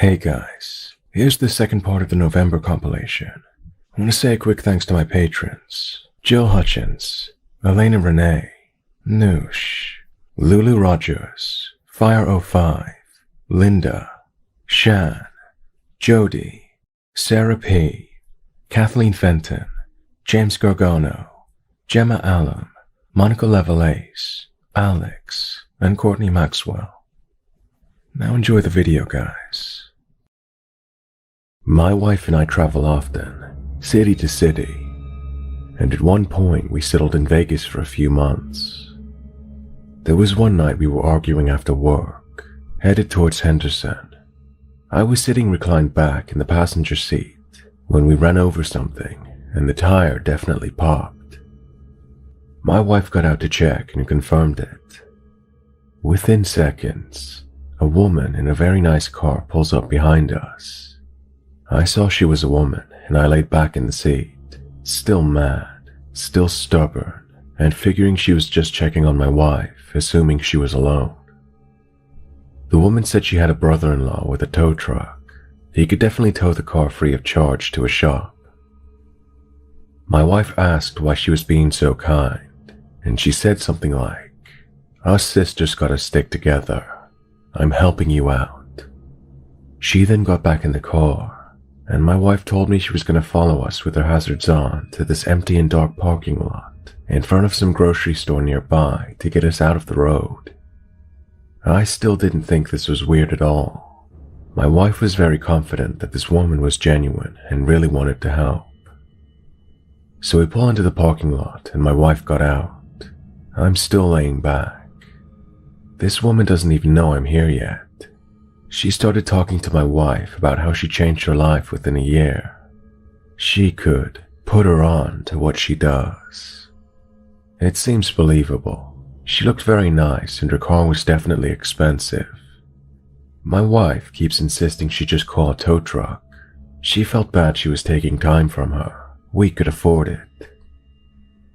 Hey guys, here's the second part of the November compilation. I want to say a quick thanks to my patrons: Jill Hutchins, Elena Renee, Noosh, Lulu Rogers, Fire05, Linda, Shan, Jody, Sarah P, Kathleen Fenton, James Gargano, Gemma Allen, Monica Levelace, Alex, and Courtney Maxwell. Now enjoy the video, guys. My wife and I travel often, city to city, and at one point we settled in Vegas for a few months. There was one night we were arguing after work, headed towards Henderson. I was sitting reclined back in the passenger seat when we ran over something, and the tire definitely popped. My wife got out to check and confirmed it. Within seconds, a woman in a very nice car pulls up behind us. I saw she was a woman, and I laid back in the seat, still mad, still stubborn, and figuring she was just checking on my wife, assuming she was alone. The woman said she had a brother-in-law with a tow truck. He could definitely tow the car free of charge to a shop. My wife asked why she was being so kind, and she said something like, "Us sisters gotta stick together. I'm helping you out." She then got back in the car, and my wife told me she was going to follow us with her hazards on to this empty and dark parking lot in front of some grocery store nearby to get us out of the road. I still didn't think this was weird at all. My wife was very confident that this woman was genuine and really wanted to help. So we pull into the parking lot and my wife got out. I'm still laying back. This woman doesn't even know I'm here yet. She started talking to my wife about how she changed her life within a year. She could put her on to what she does. It seems believable. She looked very nice and her car was definitely expensive. My wife keeps insisting she just call a tow truck. She felt bad she was taking time from her. We could afford it.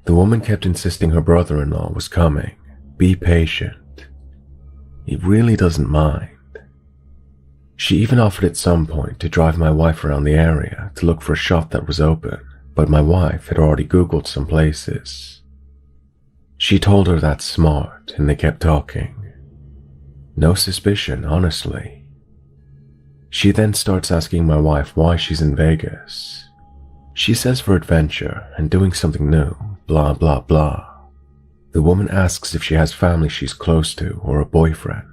The woman kept insisting her brother-in-law was coming. Be patient. He really doesn't mind. She even offered at some point to drive my wife around the area to look for a shop that was open, but my wife had already Googled some places. She told her that's smart, and they kept talking. No suspicion, honestly. She then starts asking my wife why she's in Vegas. She says for adventure and doing something new, blah blah blah. The woman asks if she has family she's close to or a boyfriend.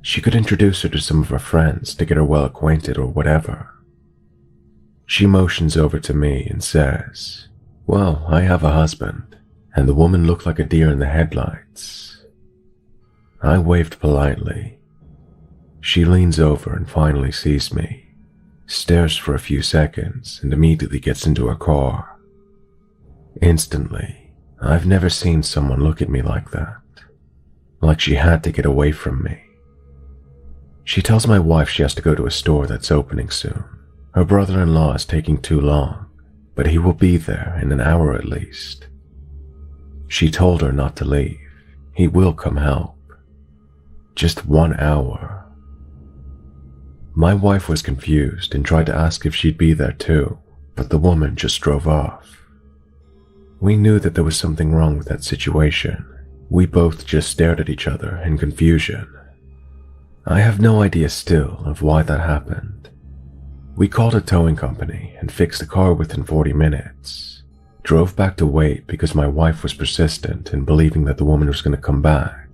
She could introduce her to some of her friends to get her well acquainted or whatever. She motions over to me and says, "Well, I have a husband," and the woman looked like a deer in the headlights. I waved politely. She leans over and finally sees me, stares for a few seconds, and immediately gets into her car. Instantly, I've never seen someone look at me like that, like she had to get away from me. She tells my wife she has to go to a store that's opening soon. Her brother-in-law is taking too long, but he will be there in an hour at least. She told her not to leave. He will come help. Just 1 hour. My wife was confused and tried to ask if she'd be there too, but the woman just drove off. We knew that there was something wrong with that situation. We both just stared at each other in confusion. I have no idea still of why that happened. We called a towing company and fixed the car within 40 minutes. Drove back to wait because my wife was persistent in believing that the woman was going to come back,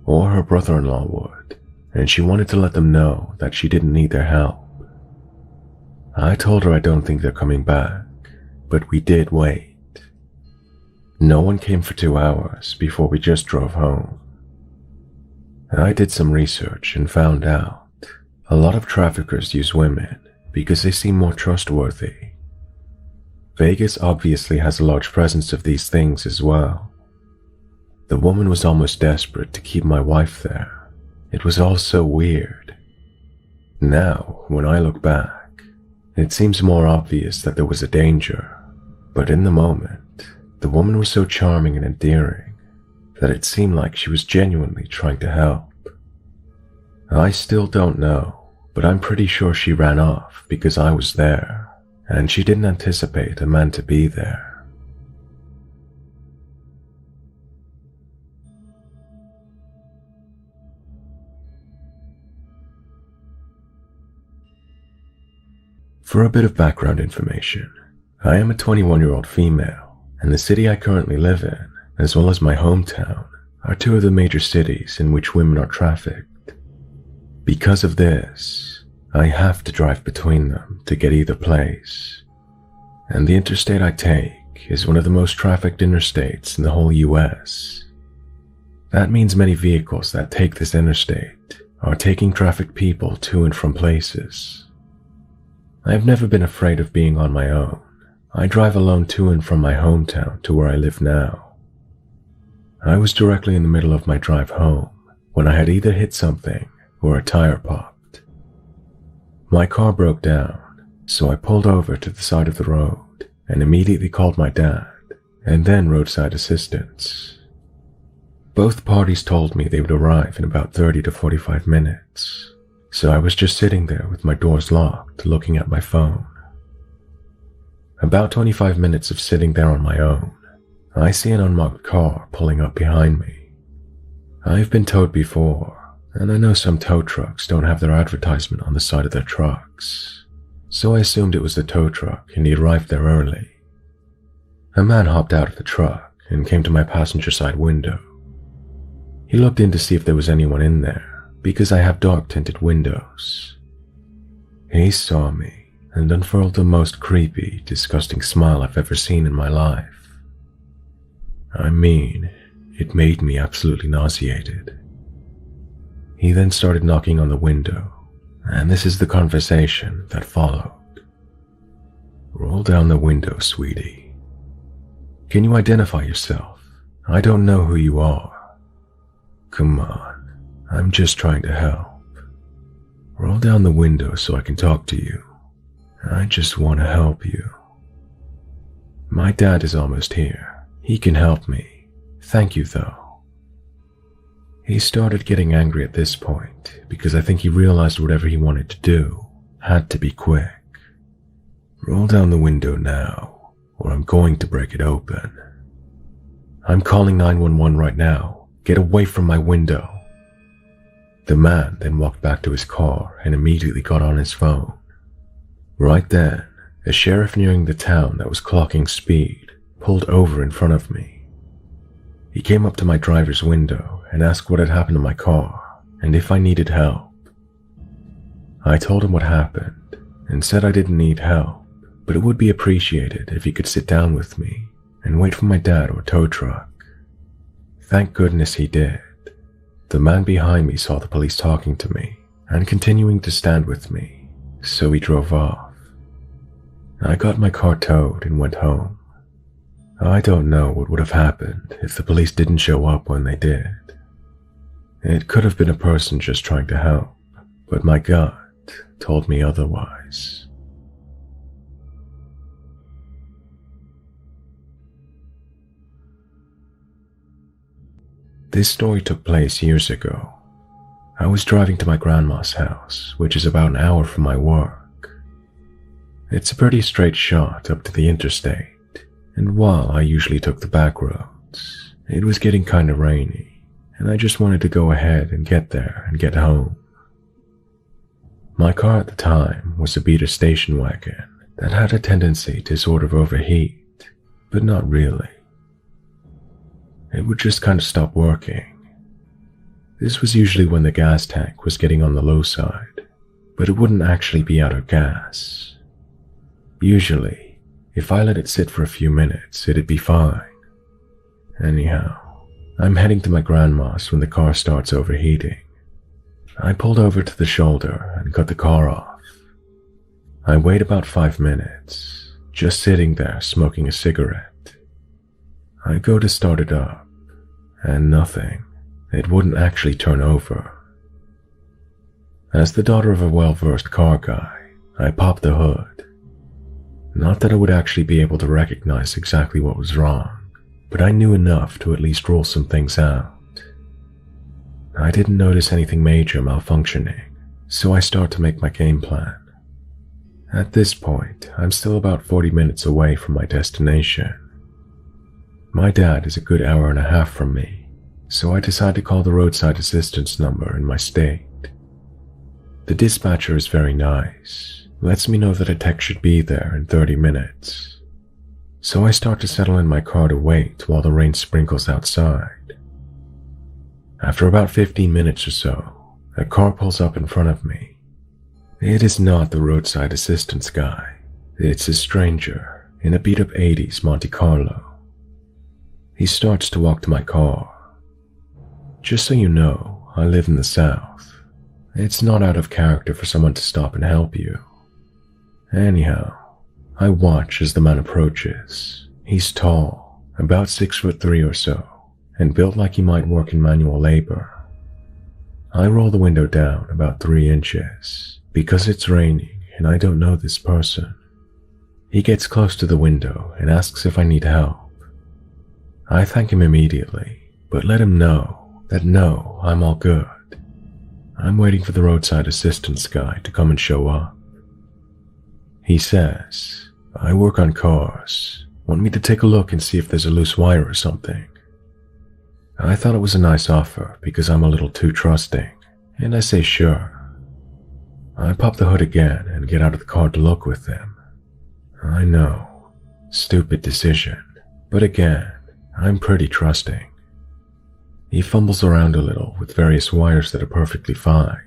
or her brother-in-law would, and she wanted to let them know that she didn't need their help. I told her I don't think they're coming back, but we did wait. No one came for 2 hours before we just drove home. I did some research and found out a lot of traffickers use women because they seem more trustworthy. Vegas obviously has a large presence of these things as well. The woman was almost desperate to keep my wife there. It was all so weird. Now, when I look back, it seems more obvious that there was a danger, but in the moment, the woman was so charming and endearing that it seemed like she was genuinely trying to help. I still don't know, but I'm pretty sure she ran off because I was there, and she didn't anticipate a man to be there. For a bit of background information, I am a 21-year-old female, and the city I currently live in, as well as my hometown, are two of the major cities in which women are trafficked. Because of this, I have to drive between them to get either place, and the interstate I take is one of the most trafficked interstates in the whole US. That means many vehicles that take this interstate are taking trafficked people to and from places. I've never been afraid of being on my own. I drive alone to and from my hometown to where I live now. I was directly in the middle of my drive home when I had either hit something or a tire popped. My car broke down, so I pulled over to the side of the road and immediately called my dad and then roadside assistance. Both parties told me they would arrive in about 30 to 45 minutes. So I was just sitting there with my doors locked, looking at my phone. About 25 minutes of sitting there on my own, I see an unmarked car pulling up behind me. I've been towed before, and I know some tow trucks don't have their advertisement on the side of their trucks, so I assumed it was the tow truck and he arrived there early. A man hopped out of the truck and came to my passenger side window. He looked in to see if there was anyone in there, because I have dark tinted windows. He saw me and unfurled the most creepy, disgusting smile I've ever seen in my life. I mean, it made me absolutely nauseated. He then started knocking on the window, and this is the conversation that followed. "Roll down the window, sweetie. Can you identify yourself? I don't know who you are. Come on. I'm just trying to help. Roll down the window so I can talk to you. I just want to help you. My dad is almost here. He can help me. Thank you, though." He started getting angry at this point because I think he realized whatever he wanted to do had to be quick. "Roll down the window now, or I'm going to break it open. I'm calling 911 right now. Get away from my window." The man then walked back to his car and immediately got on his phone. Right then, a sheriff nearing the town that was clocking speed pulled over in front of me. He came up to my driver's window and asked what had happened to my car and if I needed help. I told him what happened and said I didn't need help, but it would be appreciated if he could sit down with me and wait for my dad or tow truck. Thank goodness he did. The man behind me saw the police talking to me and continuing to stand with me, so he drove off. I got my car towed and went home. I don't know what would have happened if the police didn't show up when they did. It could have been a person just trying to help, but my gut told me otherwise. This story took place years ago. I was driving to my grandma's house, which is about an hour from my work. It's a pretty straight shot up to the interstate, and while I usually took the back roads, it was getting kinda rainy, and I just wanted to go ahead and get there and get home. My car at the time was a beater station wagon that had a tendency to sort of overheat, but not really. It would just kind of stop working. This was usually when the gas tank was getting on the low side, but it wouldn't actually be out of gas. Usually, if I let it sit for a few minutes, it'd be fine. Anyhow, I'm heading to my grandma's when the car starts overheating. I pulled over to the shoulder and cut the car off. I wait about 5 minutes, just sitting there smoking a cigarette. I go to start it up, and nothing. It wouldn't actually turn over. As the daughter of a well-versed car guy, I popped the hood. Not that I would actually be able to recognize exactly what was wrong, but I knew enough to at least rule some things out. I didn't notice anything major malfunctioning, So I start to make my game plan. At this point, I'm still about 40 minutes away from my destination. My dad is a good hour and a half from me, so I decide to call the roadside assistance number in my state. The dispatcher is very nice, lets me know that a tech should be there in 30 minutes. So I start to settle in my car to wait while the rain sprinkles outside. After about 15 minutes or so, a car pulls up in front of me. It is not the roadside assistance guy. It's a stranger in a beat-up 80s Monte Carlo. He starts to walk to my car. Just so you know, I live in the South. It's not out of character for someone to stop and help you. Anyhow, I watch as the man approaches. He's tall, about 6'3" or so, and built like he might work in manual labor. I roll the window down about 3 inches, because it's raining and I don't know this person. He gets close to the window and asks if I need help. I thank him immediately, but let him know that no, I'm all good. I'm waiting for the roadside assistance guy to come and show up. He says, I work on cars. Want me to take a look and see if there's a loose wire or something? I thought it was a nice offer because I'm a little too trusting, and I say sure. I pop the hood again and get out of the car to look with him. I know, stupid decision, but again, I'm pretty trusting. He fumbles around a little with various wires that are perfectly fine,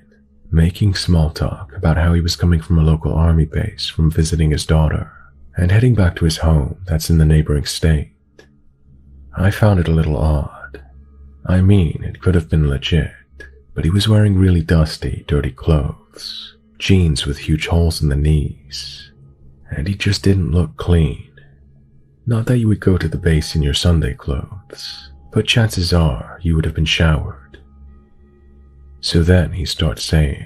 making small talk about how he was coming from a local army base from visiting his daughter and heading back to his home that's in the neighboring state. I found it a little odd. I mean, it could have been legit, but he was wearing really dusty, dirty clothes, jeans with huge holes in the knees, and he just didn't look clean. Not that you would go to the base in your Sunday clothes, but chances are you would have been showered. So then he starts saying,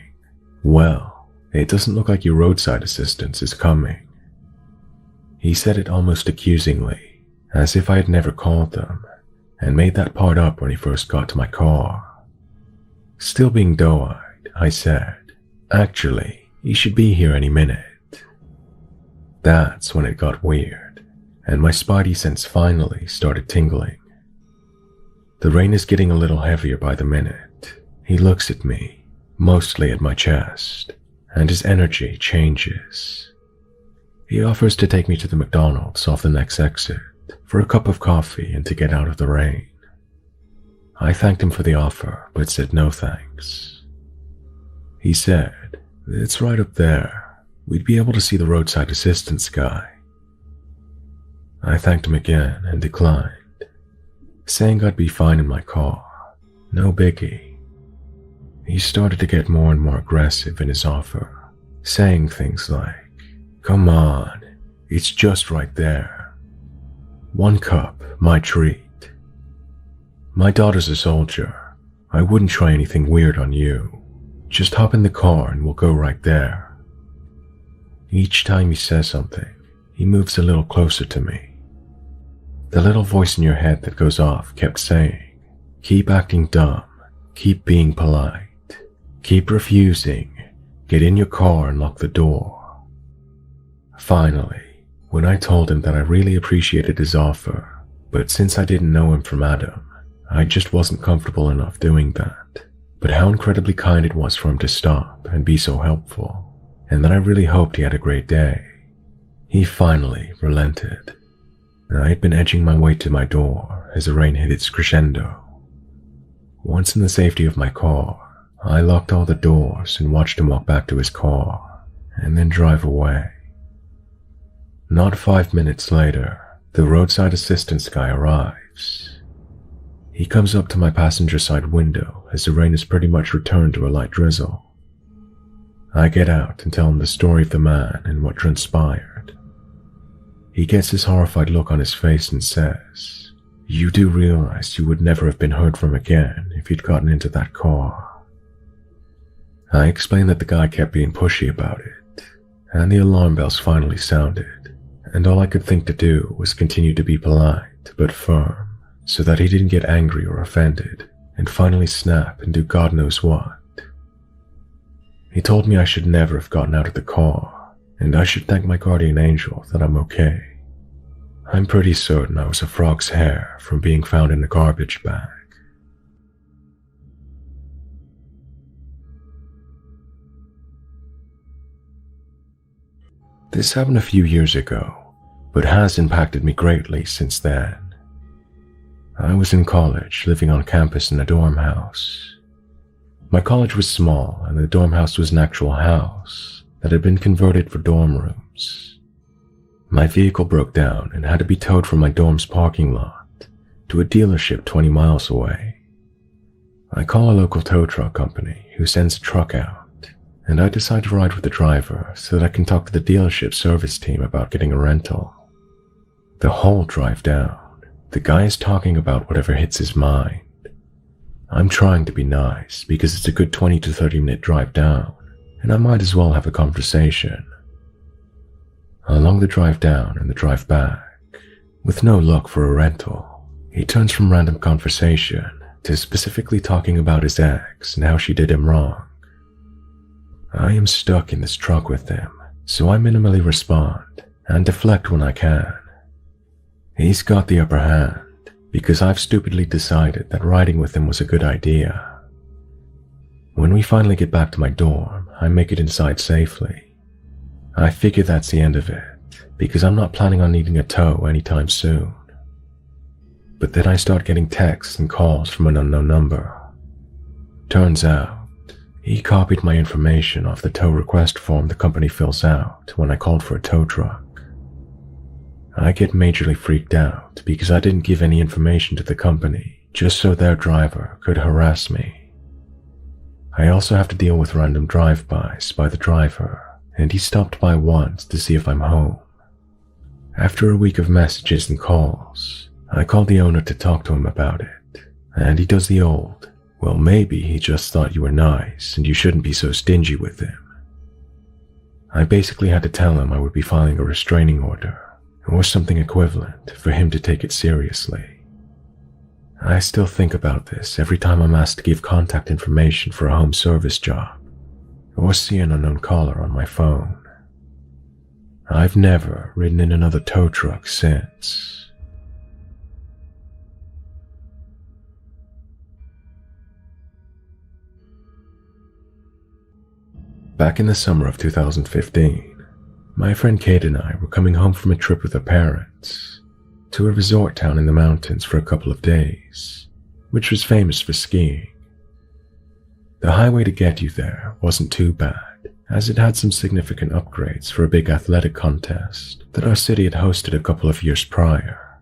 well, it doesn't look like your roadside assistance is coming. He said it almost accusingly, as if I had never called them, and made that part up when he first got to my car. Still being doe-eyed, I said, actually, he should be here any minute. That's when it got weird, and my spidey sense finally started tingling. The rain is getting a little heavier by the minute. He looks at me, mostly at my chest, and his energy changes. He offers to take me to the McDonald's off the next exit for a cup of coffee and to get out of the rain. I thanked him for the offer, but said no thanks. He said, it's right up there. We'd be able to see the roadside assistance guy. I thanked him again and declined, saying I'd be fine in my car. No biggie. He started to get more and more aggressive in his offer, saying things like, come on, it's just right there. 1 cup, my treat. My daughter's a soldier. I wouldn't try anything weird on you. Just hop in the car and we'll go right there. Each time he says something, he moves a little closer to me. The little voice in your head that goes off kept saying, keep acting dumb, keep being polite, keep refusing, get in your car and lock the door. Finally, when I told him that I really appreciated his offer, but since I didn't know him from Adam, I just wasn't comfortable enough doing that, but how incredibly kind it was for him to stop and be so helpful, and that I really hoped he had a great day, he finally relented. I had been edging my way to my door as the rain hit its crescendo. Once in the safety of my car, I locked all the doors and watched him walk back to his car and then drive away. Not 5 minutes later, the roadside assistance guy arrives. He comes up to my passenger side window as the rain has pretty much returned to a light drizzle. I get out and tell him the story of the man and what transpired. He gets this horrified look on his face and says, you do realize you would never have been heard from again if you'd gotten into that car. I explained that the guy kept being pushy about it, and the alarm bells finally sounded, and all I could think to do was continue to be polite but firm so that he didn't get angry or offended and finally snap and do God knows what. He told me I should never have gotten out of the car, and I should thank my guardian angel that I'm okay. I'm pretty certain I was a frog's hair from being found in a garbage bag. This happened a few years ago, but has impacted me greatly since then. I was in college, living on campus in a dorm house. My college was small, and the dorm house was an actual house that had been converted for dorm rooms. My vehicle broke down and had to be towed from my dorm's parking lot to a dealership 20 miles away. I call a local tow truck company who sends a truck out, and I decide to ride with the driver so that I can talk to the dealership service team about getting a rental. The whole drive down, the guy is talking about whatever hits his mind. I'm trying to be nice because it's a good 20 to 30 minute drive down, and I might as well have a conversation. Along the drive down and the drive back, with no luck for a rental, he turns from random conversation to specifically talking about his ex and how she did him wrong. I am stuck in this truck with him, so I minimally respond and deflect when I can. He's got the upper hand because I've stupidly decided that riding with him was a good idea. When we finally get back to my dorm, I make it inside safely. I figure that's the end of it, because I'm not planning on needing a tow anytime soon. But then I start getting texts and calls from an unknown number. Turns out, he copied my information off the tow request form the company fills out when I called for a tow truck. I get majorly freaked out because I didn't give any information to the company just so their driver could harass me. I also have to deal with random drive-bys by the driver, and he stopped by once to see if I'm home. After a week of messages and calls, I call the owner to talk to him about it, and he does the old, well, maybe he just thought you were nice and you shouldn't be so stingy with him. I basically had to tell him I would be filing a restraining order, or something equivalent, for him to take it seriously. I still think about this every time I'm asked to give contact information for a home service job, or see an unknown caller on my phone. I've never ridden in another tow truck since. Back in the summer of 2015, my friend Kate and I were coming home from a trip with her parents to a resort town in the mountains for a couple of days, which was famous for skiing. The highway to get you there wasn't too bad, as it had some significant upgrades for a big athletic contest that our city had hosted a couple of years prior.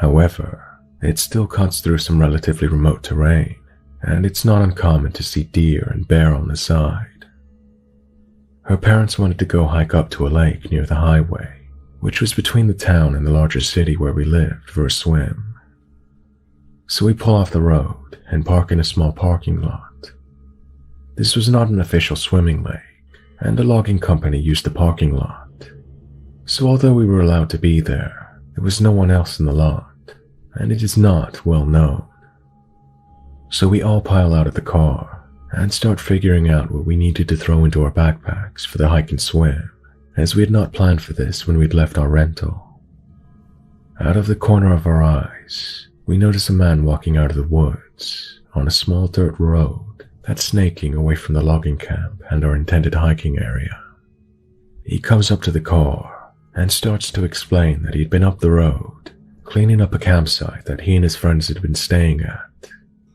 However, it still cuts through some relatively remote terrain, and it's not uncommon to see deer and bear on the side. Her parents wanted to go hike up to a lake near the highway, which was between the town and the larger city where we lived, for a swim. So we pull off the road and park in a small parking lot. This was not an official swimming lake, and the logging company used the parking lot. So although we were allowed to be there was no one else in the lot, and it is not well known. So we all pile out of the car and start figuring out what we needed to throw into our backpacks for the hike and swim, as we had not planned for this when we'd left our rental. Out of the corner of our eyes, we notice a man walking out of the woods on a small dirt road that's snaking away from the logging camp and our intended hiking area. He comes up to the car and starts to explain that he'd been up the road, cleaning up a campsite that he and his friends had been staying at.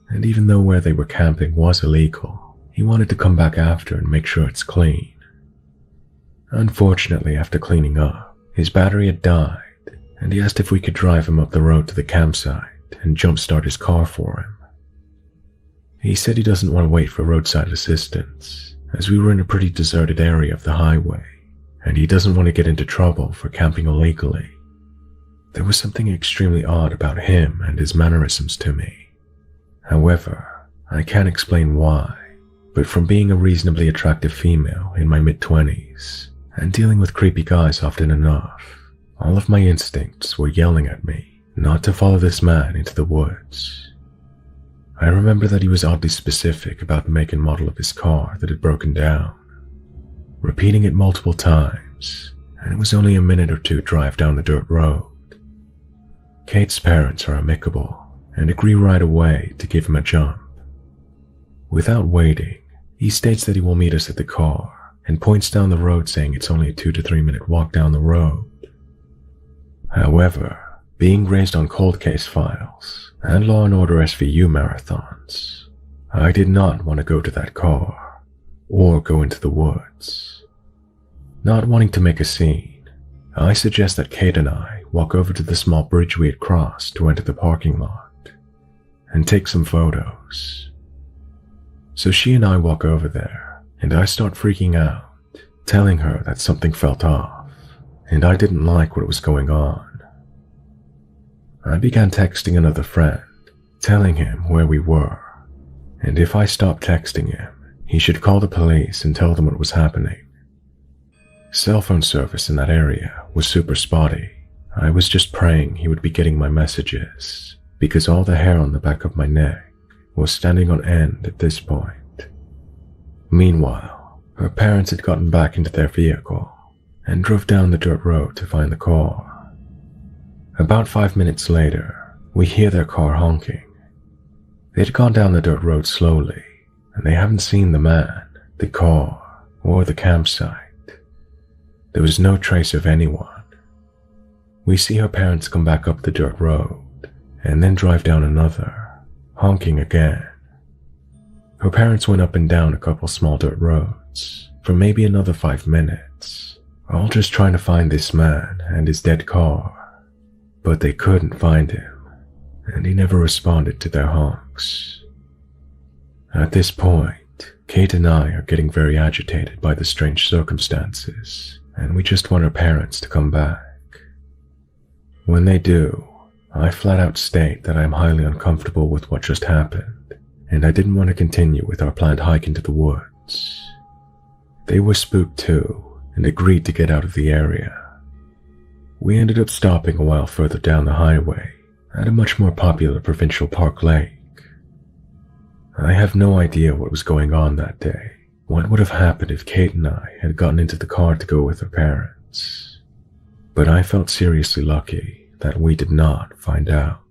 And even though where they were camping was illegal, he wanted to come back after and make sure it's clean. Unfortunately, after cleaning up, his battery had died, and he asked if we could drive him up the road to the campsite and jumpstart his car for him. He said he doesn't want to wait for roadside assistance, as we were in a pretty deserted area of the highway, and he doesn't want to get into trouble for camping illegally. There was something extremely odd about him and his mannerisms to me. However, I can't explain why, but from being a reasonably attractive female in my mid-20s and dealing with creepy guys often enough, all of my instincts were yelling at me not to follow this man into the woods. I remember that he was oddly specific about the make and model of his car that had broken down, repeating it multiple times, and it was only a minute or two drive down the dirt road. Kate's parents are amicable and agree right away to give him a jump. Without waiting, he states that he will meet us at the car and points down the road saying it's only a 2 to 3 minute walk down the road. However, being raised on cold case files and Law and Order SVU marathons, I did not want to go to that car or go into the woods. Not wanting to make a scene, I suggest that Kate and I walk over to the small bridge we had crossed to enter the parking lot and take some photos. So she and I walk over there, and I start freaking out, telling her that something felt off, and I didn't like what was going on. I began texting another friend, telling him where we were, and if I stopped texting him, he should call the police and tell them what was happening. Cell phone service in that area was super spotty. I was just praying he would be getting my messages, because all the hair on the back of my neck was standing on end at this point. Meanwhile, her parents had gotten back into their vehicle and drove down the dirt road to find the car. About 5 minutes later, we hear their car honking. They'd gone down the dirt road slowly, and they haven't seen the man, the car, or the campsite. There was no trace of anyone. We see her parents come back up the dirt road, and then drive down another, honking again. Her parents went up and down a couple small dirt roads for maybe another 5 minutes, all just trying to find this man and his dead car. But they couldn't find him, and he never responded to their honks. At this point, Kate and I are getting very agitated by the strange circumstances, and we just want our parents to come back. When they do, I flat out state that I am highly uncomfortable with what just happened, and I didn't want to continue with our planned hike into the woods. They were spooked too, and agreed to get out of the area. We ended up stopping a while further down the highway at a much more popular provincial park lake. I have no idea what was going on that day, what would have happened if Kate and I had gotten into the car to go with her parents. But I felt seriously lucky that we did not find out.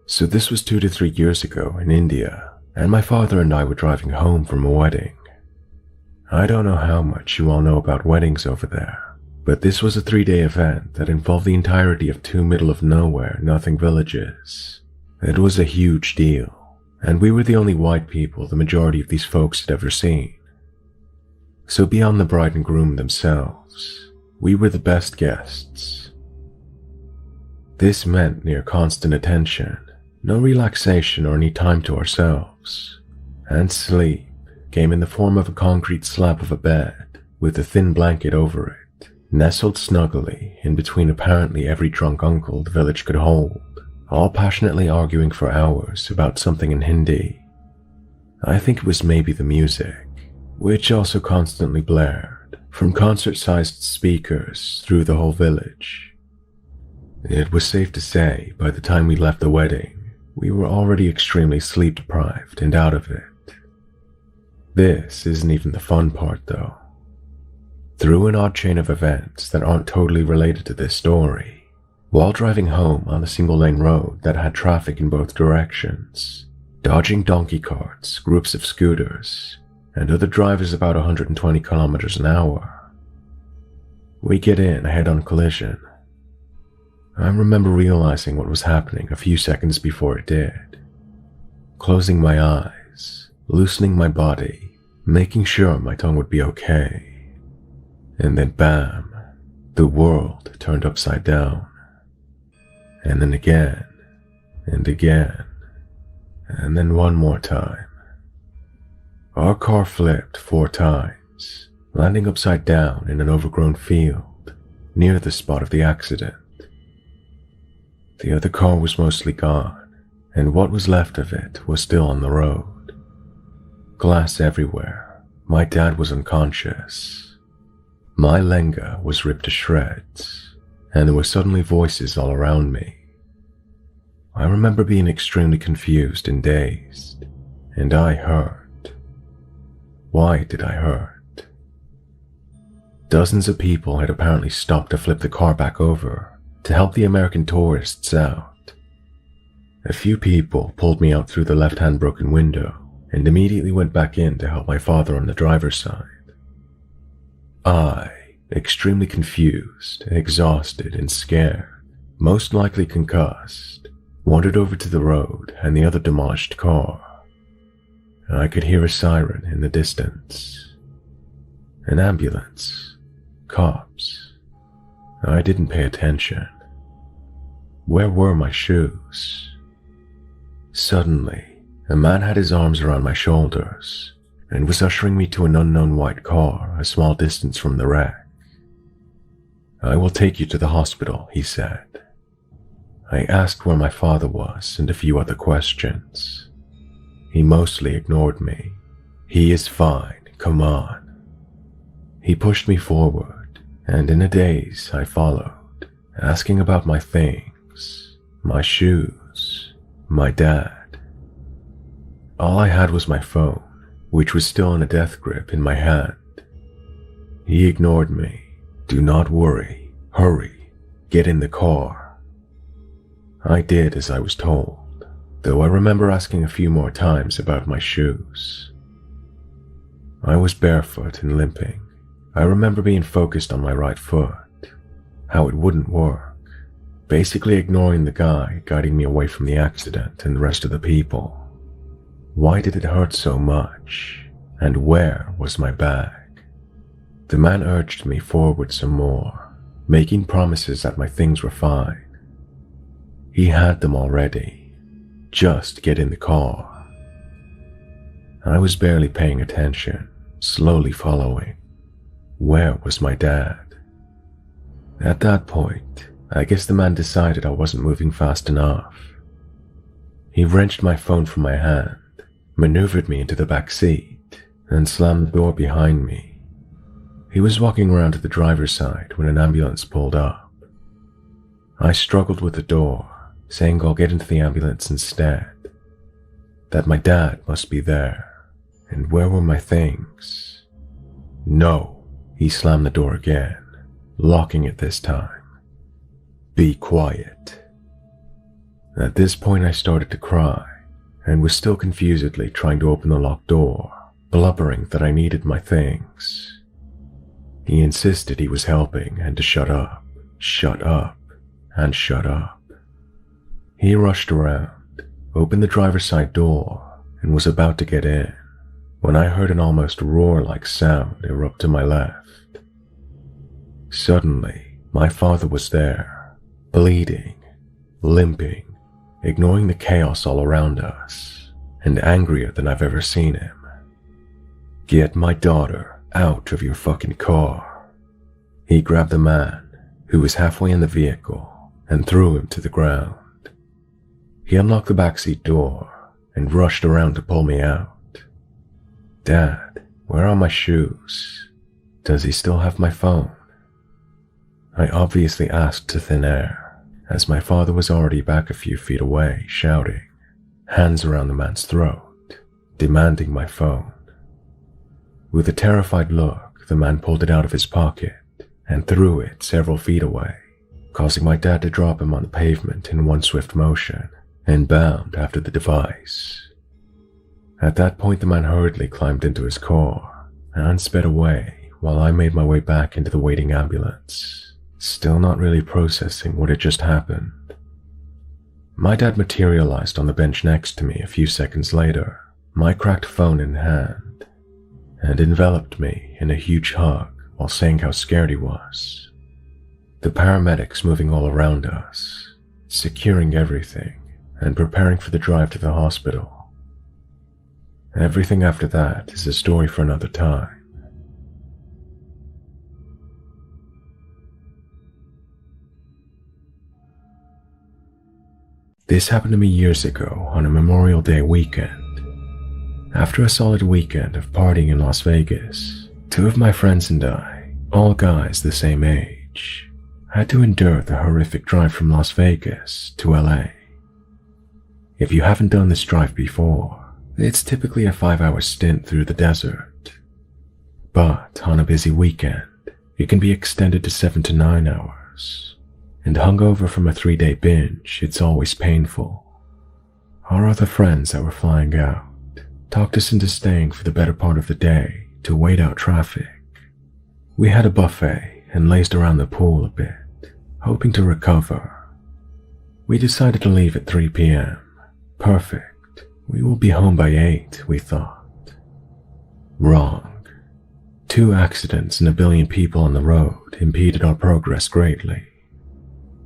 So this was 2 to 3 years ago in India, and my father and I were driving home from a wedding. I don't know how much you all know about weddings over there, but this was a 3-day event that involved the entirety of 2 middle-of-nowhere, nothing villages. It was a huge deal, and we were the only white people the majority of these folks had ever seen. So beyond the bride and groom themselves, we were the best guests. This meant near constant attention, no relaxation or any time to ourselves, and sleep came in the form of a concrete slab of a bed with a thin blanket over it, nestled snugly in between apparently every drunk uncle the village could hold, all passionately arguing for hours about something in Hindi. I think it was maybe the music, which also constantly blared from concert-sized speakers through the whole village. It was safe to say by the time we left the wedding, we were already extremely sleep-deprived and out of it. This isn't even the fun part, though. Through an odd chain of events that aren't totally related to this story, while driving home on a single-lane road that had traffic in both directions, dodging donkey carts, groups of scooters, and other drivers about 120 kilometers an hour, we get in a head-on collision. I remember realizing what was happening a few seconds before it did, closing my eyes, loosening my body, making sure my tongue would be okay, and then bam, the world turned upside down, and then again, and again, and then one more time. Our car flipped 4 times, landing upside down in an overgrown field near the spot of the accident. The other car was mostly gone, and what was left of it was still on the road. Glass everywhere. My dad was unconscious. My lenga was ripped to shreds, and there were suddenly voices all around me. I remember being extremely confused and dazed, and I hurt. Why did I hurt? Dozens of people had apparently stopped to flip the car back over to help the American tourists out. A few people pulled me out through the left-hand broken window and immediately went back in to help my father on the driver's side. I, extremely confused, exhausted, and scared, most likely concussed, wandered over to the road and the other demolished car. I could hear a siren in the distance. An ambulance. Cops. I didn't pay attention. Where were my shoes? Suddenly, a man had his arms around my shoulders and was ushering me to an unknown white car a small distance from the wreck. "I will take you to the hospital," he said. I asked where my father was and a few other questions. He mostly ignored me. "He is fine, come on." He pushed me forward, and in a daze I followed, asking about my things, my shoes, my dad. All I had was my phone, which was still in a death grip in my hand. He ignored me. "Do not worry, hurry, get in the car." I did as I was told, though I remember asking a few more times about my shoes. I was barefoot and limping. I remember being focused on my right foot, how it wouldn't work, basically ignoring the guy guiding me away from the accident and the rest of the people. Why did it hurt so much? And where was my bag? The man urged me forward some more, making promises that my things were fine. He had them already. Just get in the car. I was barely paying attention, slowly following. Where was my dad? At that point, I guess the man decided I wasn't moving fast enough. He wrenched my phone from my hand, maneuvered me into the back seat, and slammed the door behind me. He was walking around to the driver's side when an ambulance pulled up. I struggled with the door, saying I'll get into the ambulance instead. That my dad must be there, and where were my things? "No," he slammed the door again, locking it this time. "Be quiet." At this point I started to cry, and was still confusedly trying to open the locked door, blubbering that I needed my things. He insisted he was helping and to shut up, and shut up. He rushed around, opened the driver's side door, and was about to get in, when I heard an almost roar-like sound erupt to my left. Suddenly, my father was there, bleeding, limping, ignoring the chaos all around us, and angrier than I've ever seen him. "Get my daughter out of your fucking car." He grabbed the man, who was halfway in the vehicle, and threw him to the ground. He unlocked the backseat door and rushed around to pull me out. "Dad, where are my shoes? Does he still have my phone?" I obviously asked to thin air, as my father was already back a few feet away, shouting, hands around the man's throat, demanding my phone. With a terrified look, the man pulled it out of his pocket and threw it several feet away, causing my dad to drop him on the pavement in one swift motion and bound after the device. At that point, the man hurriedly climbed into his car and sped away while I made my way back into the waiting ambulance, still not really processing what had just happened. My dad materialized on the bench next to me a few seconds later, my cracked phone in hand, and enveloped me in a huge hug while saying how scared he was. The paramedics moving all around us, securing everything, and preparing for the drive to the hospital. Everything after that is a story for another time. This happened to me years ago on a Memorial Day weekend. After a solid weekend of partying in Las Vegas, two of my friends and I all guys the same age, had to endure the horrific drive from Las Vegas to LA. If you haven't done this drive before, it's typically a 5-hour stint through the desert. But on a busy weekend, it can be extended to 7 to 9 hours. And hungover from a 3-day binge, it's always painful. Our other friends that were flying out talked us into staying for the better part of the day to wait out traffic. We had a buffet and lazed around the pool a bit, hoping to recover. We decided to leave at 3 p.m. Perfect. We will be home by 8, we thought. Wrong. 2 accidents and a billion people on the road impeded our progress greatly.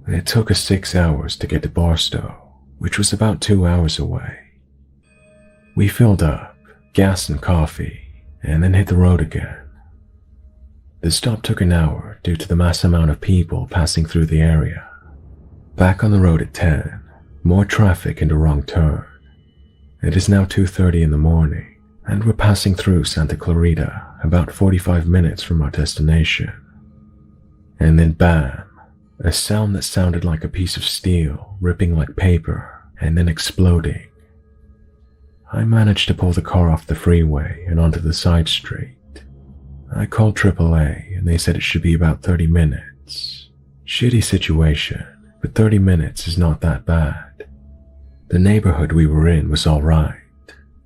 It took us 6 hours to get to Barstow, which was about 2 hours away. We filled up, gas and coffee, and then hit the road again. The stop took an hour due to the mass amount of people passing through the area. Back on the road at 10, more traffic and a wrong turn. It is now 2:30 in the morning, and we're passing through Santa Clarita, about 45 minutes from our destination. And then bam, a sound that sounded like a piece of steel ripping like paper and then exploding. I managed to pull the car off the freeway and onto the side street. I called AAA and they said it should be about 30 minutes. Shitty situation, but 30 minutes is not that bad. The neighborhood we were in was alright.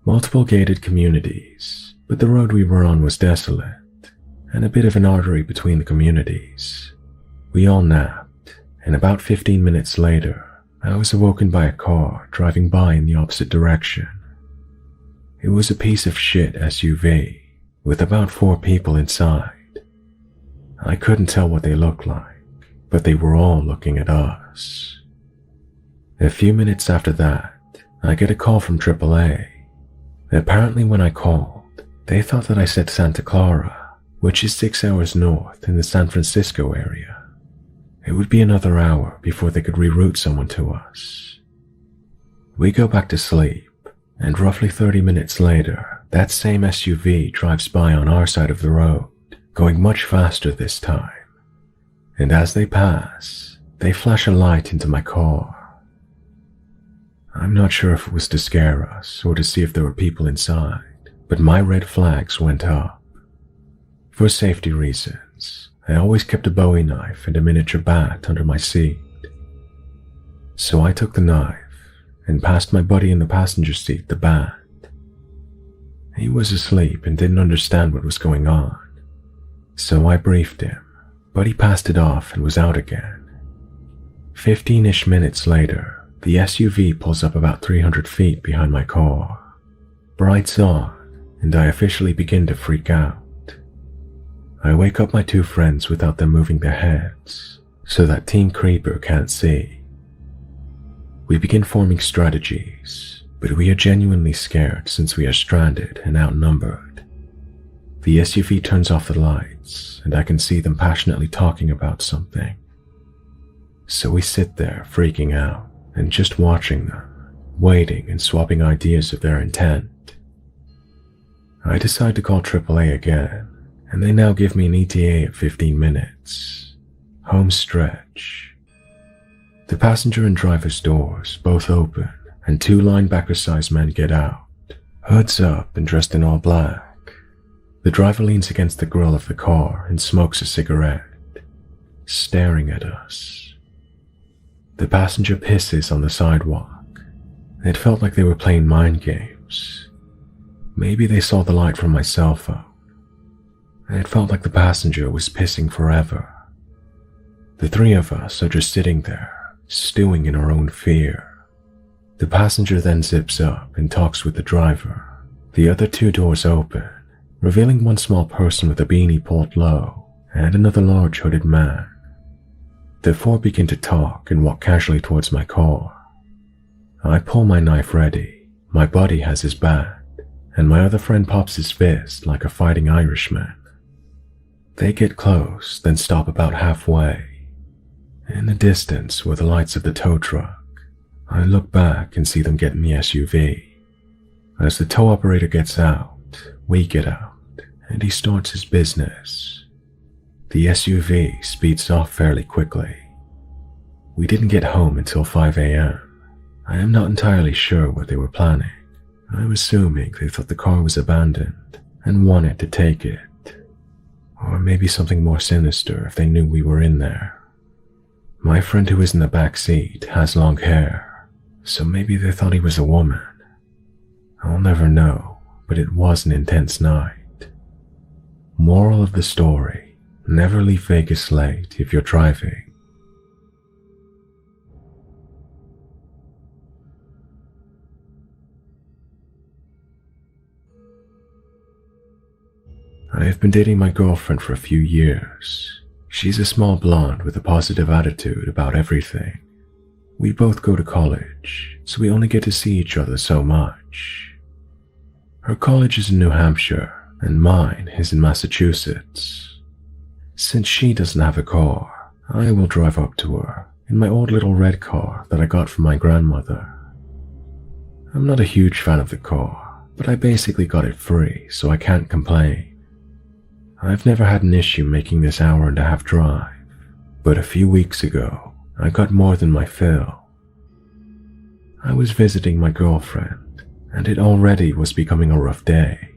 Multiple gated communities, but the road we were on was desolate, and a bit of an artery between the communities. We all napped, and about 15 minutes later, I was awoken by a car driving by in the opposite direction. It was a piece of shit SUV, with about 4 people inside. I couldn't tell what they looked like, but they were all looking at us. A few minutes after that, I get a call from AAA. Apparently when I called, they thought that I said Santa Clara, which is 6 hours north in the San Francisco area. It would be another hour before they could reroute someone to us. We go back to sleep, and roughly 30 minutes later, that same SUV drives by on our side of the road, going much faster this time. And as they pass, they flash a light into my car. I'm not sure if it was to scare us or to see if there were people inside, but my red flags went up. For safety reasons, I always kept a Bowie knife and a miniature bat under my seat. So I took the knife and passed my buddy in the passenger seat the bat. He was asleep and didn't understand what was going on, so I briefed him, but he passed it off and was out again. 15-ish minutes later, the SUV pulls up about 300 feet behind my car. Brights on, and I officially begin to freak out. I wake up my 2 friends without them moving their heads, so that Team Creeper can't see. We begin forming strategies, but we are genuinely scared since we are stranded and outnumbered. The SUV turns off the lights, and I can see them passionately talking about something. So we sit there freaking out and just watching them, waiting and swapping ideas of their intent. I decide to call AAA again, and they now give me an ETA at 15 minutes. Home stretch. The passenger and driver's doors both open, and 2 linebacker-sized men get out, hoods up and dressed in all black. The driver leans against the grille of the car and smokes a cigarette, staring at us. The passenger pisses on the sidewalk. It felt like they were playing mind games. Maybe they saw the light from my cell phone. It felt like the passenger was pissing forever. The 3 of us are just sitting there, stewing in our own fear. The passenger then zips up and talks with the driver. The other 2 doors open, revealing one small person with a beanie pulled low and another large hooded man. The 4 begin to talk and walk casually towards my car. I pull my knife ready, my buddy has his bat, and my other friend pops his fist like a fighting Irishman. They get close, then stop about halfway. In the distance were the lights of the tow truck. I look back and see them get in the SUV. As the tow operator gets out, we get out, and he starts his business. The SUV speeds off fairly quickly. We didn't get home until 5 a.m. I am not entirely sure what they were planning. I'm assuming they thought the car was abandoned and wanted to take it. Or maybe something more sinister if they knew we were in there. My friend who is in the back seat has long hair, so maybe they thought he was a woman. I'll never know, but it was an intense night. Moral of the story: never leave Vegas late if you're driving. I have been dating my girlfriend for a few years. She's a small blonde with a positive attitude about everything. We both go to college, so we only get to see each other so much. Her college is in New Hampshire, and mine is in Massachusetts. Since she doesn't have a car, I will drive up to her in my old little red car that I got from my grandmother. I'm not a huge fan of the car, but I basically got it free, so I can't complain. I've never had an issue making this hour-and-a-half drive, but a few weeks ago, I got more than my fill. I was visiting my girlfriend, and it already was becoming a rough day.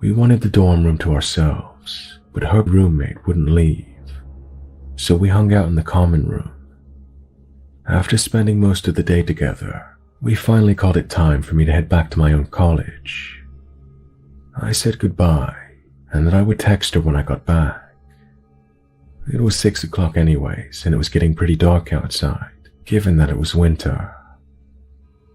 We wanted the dorm room to ourselves, but her roommate wouldn't leave, so we hung out in the common room. After spending most of the day together, we finally called it time for me to head back to my own college. I said goodbye, and that I would text her when I got back. It was 6 o'clock anyways, and it was getting pretty dark outside, given that it was winter.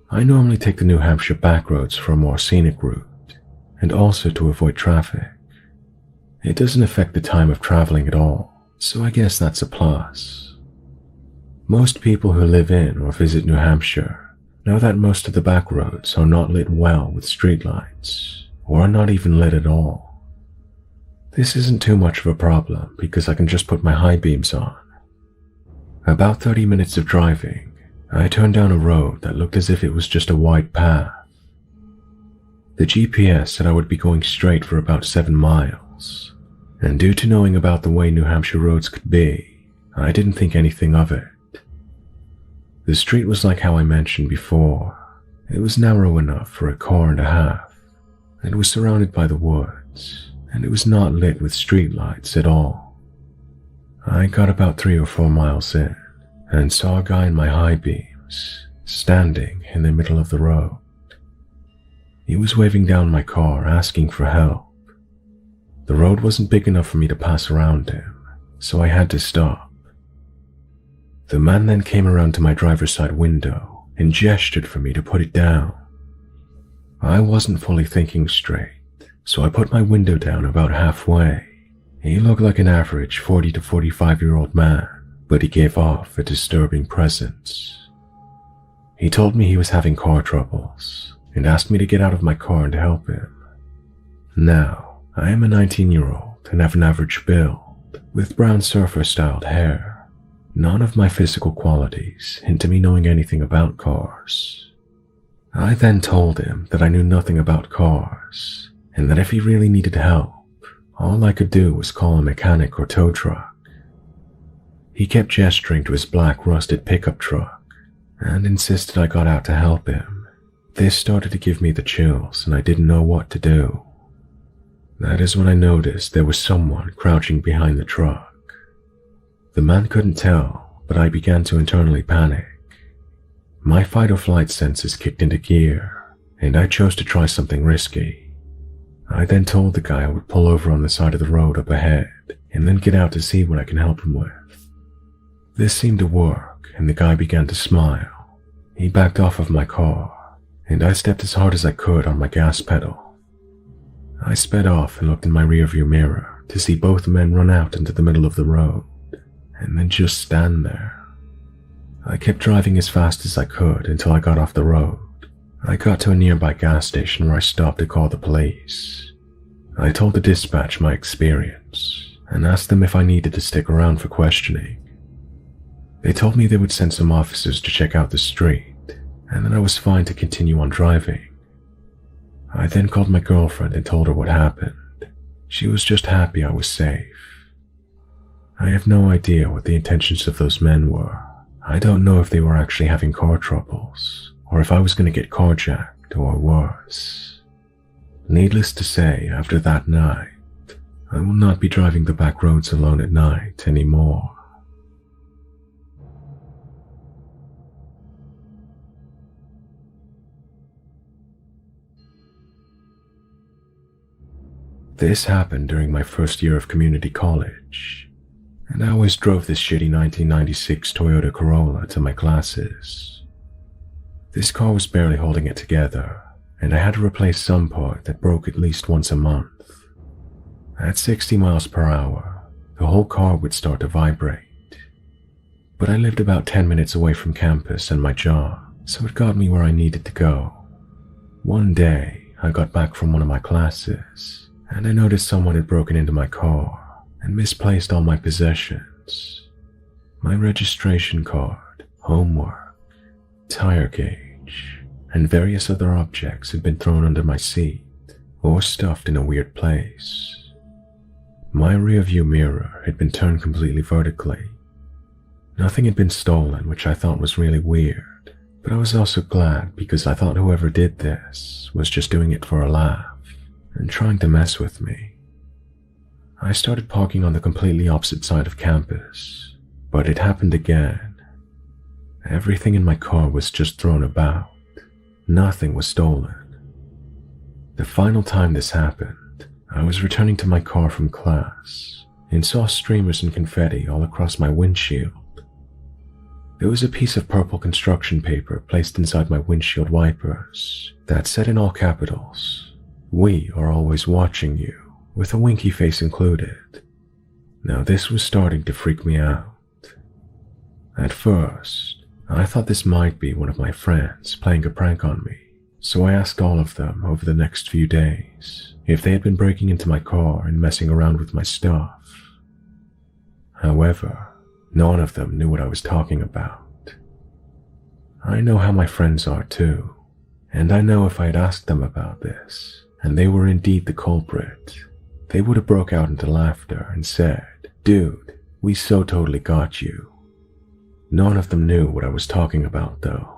I normally take the New Hampshire back roads for a more scenic route, and also to avoid traffic. It doesn't affect the time of traveling at all, so I guess that's a plus. Most people who live in or visit New Hampshire know that most of the back roads are not lit well with streetlights, or are not even lit at all. This isn't too much of a problem because I can just put my high beams on. About 30 minutes of driving, I turned down a road that looked as if it was just a wide path. The GPS said I would be going straight for about 7 miles, and due to knowing about the way New Hampshire roads could be, I didn't think anything of it. The street was like how I mentioned before. It was narrow enough for a car and a half. It was surrounded by the woods, and it was not lit with streetlights at all. I got about 3 or 4 miles in, and saw a guy in my high beams, standing in the middle of the road. He was waving down my car, asking for help. The road wasn't big enough for me to pass around him, so I had to stop. The man then came around to my driver's side window and gestured for me to put it down. I wasn't fully thinking straight, so I put my window down about halfway. He looked like an average 40 to 45-year-old man, but he gave off a disturbing presence. He told me he was having car troubles, and asked me to get out of my car and help him. Now, I am a 19-year-old and have an average build, with brown surfer-styled hair. None of my physical qualities hint to me knowing anything about cars. I then told him that I knew nothing about cars, and that if he really needed help, all I could do was call a mechanic or tow truck. He kept gesturing to his black rusted pickup truck, and insisted I got out to help him. This started to give me the chills, and I didn't know what to do. That is when I noticed there was someone crouching behind the truck. The man couldn't tell, but I began to internally panic. My fight or flight senses kicked into gear, and I chose to try something risky. I then told the guy I would pull over on the side of the road up ahead, and then get out to see what I can help him with. This seemed to work, and the guy began to smile. He backed off of my car, and I stepped as hard as I could on my gas pedal. I sped off and looked in my rearview mirror to see both men run out into the middle of the road, and then just stand there. I kept driving as fast as I could until I got off the road. I got to a nearby gas station where I stopped to call the police. I told the dispatch my experience and asked them if I needed to stick around for questioning. They told me they would send some officers to check out the street, and that I was fine to continue on driving. I then called my girlfriend and told her what happened. She was just happy I was safe. I have no idea what the intentions of those men were. I don't know if they were actually having car troubles, or if I was going to get carjacked, or worse. Needless to say, after that night, I will not be driving the back roads alone at night anymore. This happened during my first year of community college, and I always drove this shitty 1996 Toyota Corolla to my classes. This car was barely holding it together, and I had to replace some part that broke at least once a month. At 60 miles per hour, the whole car would start to vibrate. But I lived about 10 minutes away from campus and my job, so it got me where I needed to go. One day, I got back from one of my classes, and I noticed someone had broken into my car and misplaced all my possessions. My registration card, homework, tire gauge, and various other objects had been thrown under my seat or stuffed in a weird place. My rearview mirror had been turned completely vertically. Nothing had been stolen, which I thought was really weird, but I was also glad because I thought whoever did this was just doing it for a laugh and trying to mess with me. I started parking on the completely opposite side of campus, but it happened again. Everything in my car was just thrown about. Nothing was stolen. The final time this happened, I was returning to my car from class and saw streamers and confetti all across my windshield. There was a piece of purple construction paper placed inside my windshield wipers that said in all capitals, "We are always watching you," with a winky face included. Now this was starting to freak me out. At first, I thought this might be one of my friends playing a prank on me, so I asked all of them over the next few days if they had been breaking into my car and messing around with my stuff. However, none of them knew what I was talking about. I know how my friends are too, and I know if I had asked them about this, and they were indeed the culprit, they would have broke out into laughter and said, "Dude, we so totally got you." None of them knew what I was talking about though.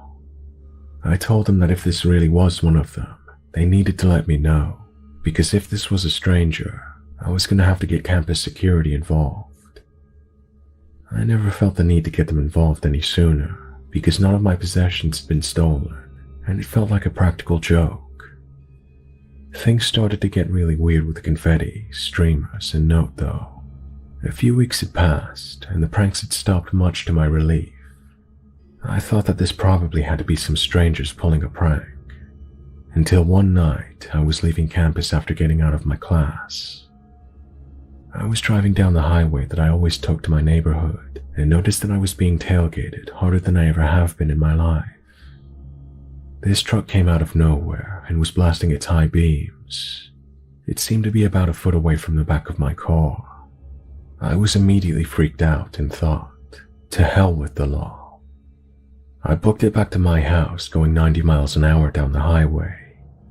I told them that if this really was one of them, they needed to let me know, because if this was a stranger, I was going to have to get campus security involved. I never felt the need to get them involved any sooner, because none of my possessions had been stolen, and it felt like a practical joke. Things started to get really weird with the confetti, streamers, and note though. A few weeks had passed, and the pranks had stopped much to my relief. I thought that this probably had to be some strangers pulling a prank, until one night I was leaving campus after getting out of my class. I was driving down the highway that I always took to my neighborhood and noticed that I was being tailgated harder than I ever have been in my life. This truck came out of nowhere and was blasting its high beams. It seemed to be about a foot away from the back of my car. I was immediately freaked out and thought, to hell with the law. I booked it back to my house going 90 miles an hour down the highway.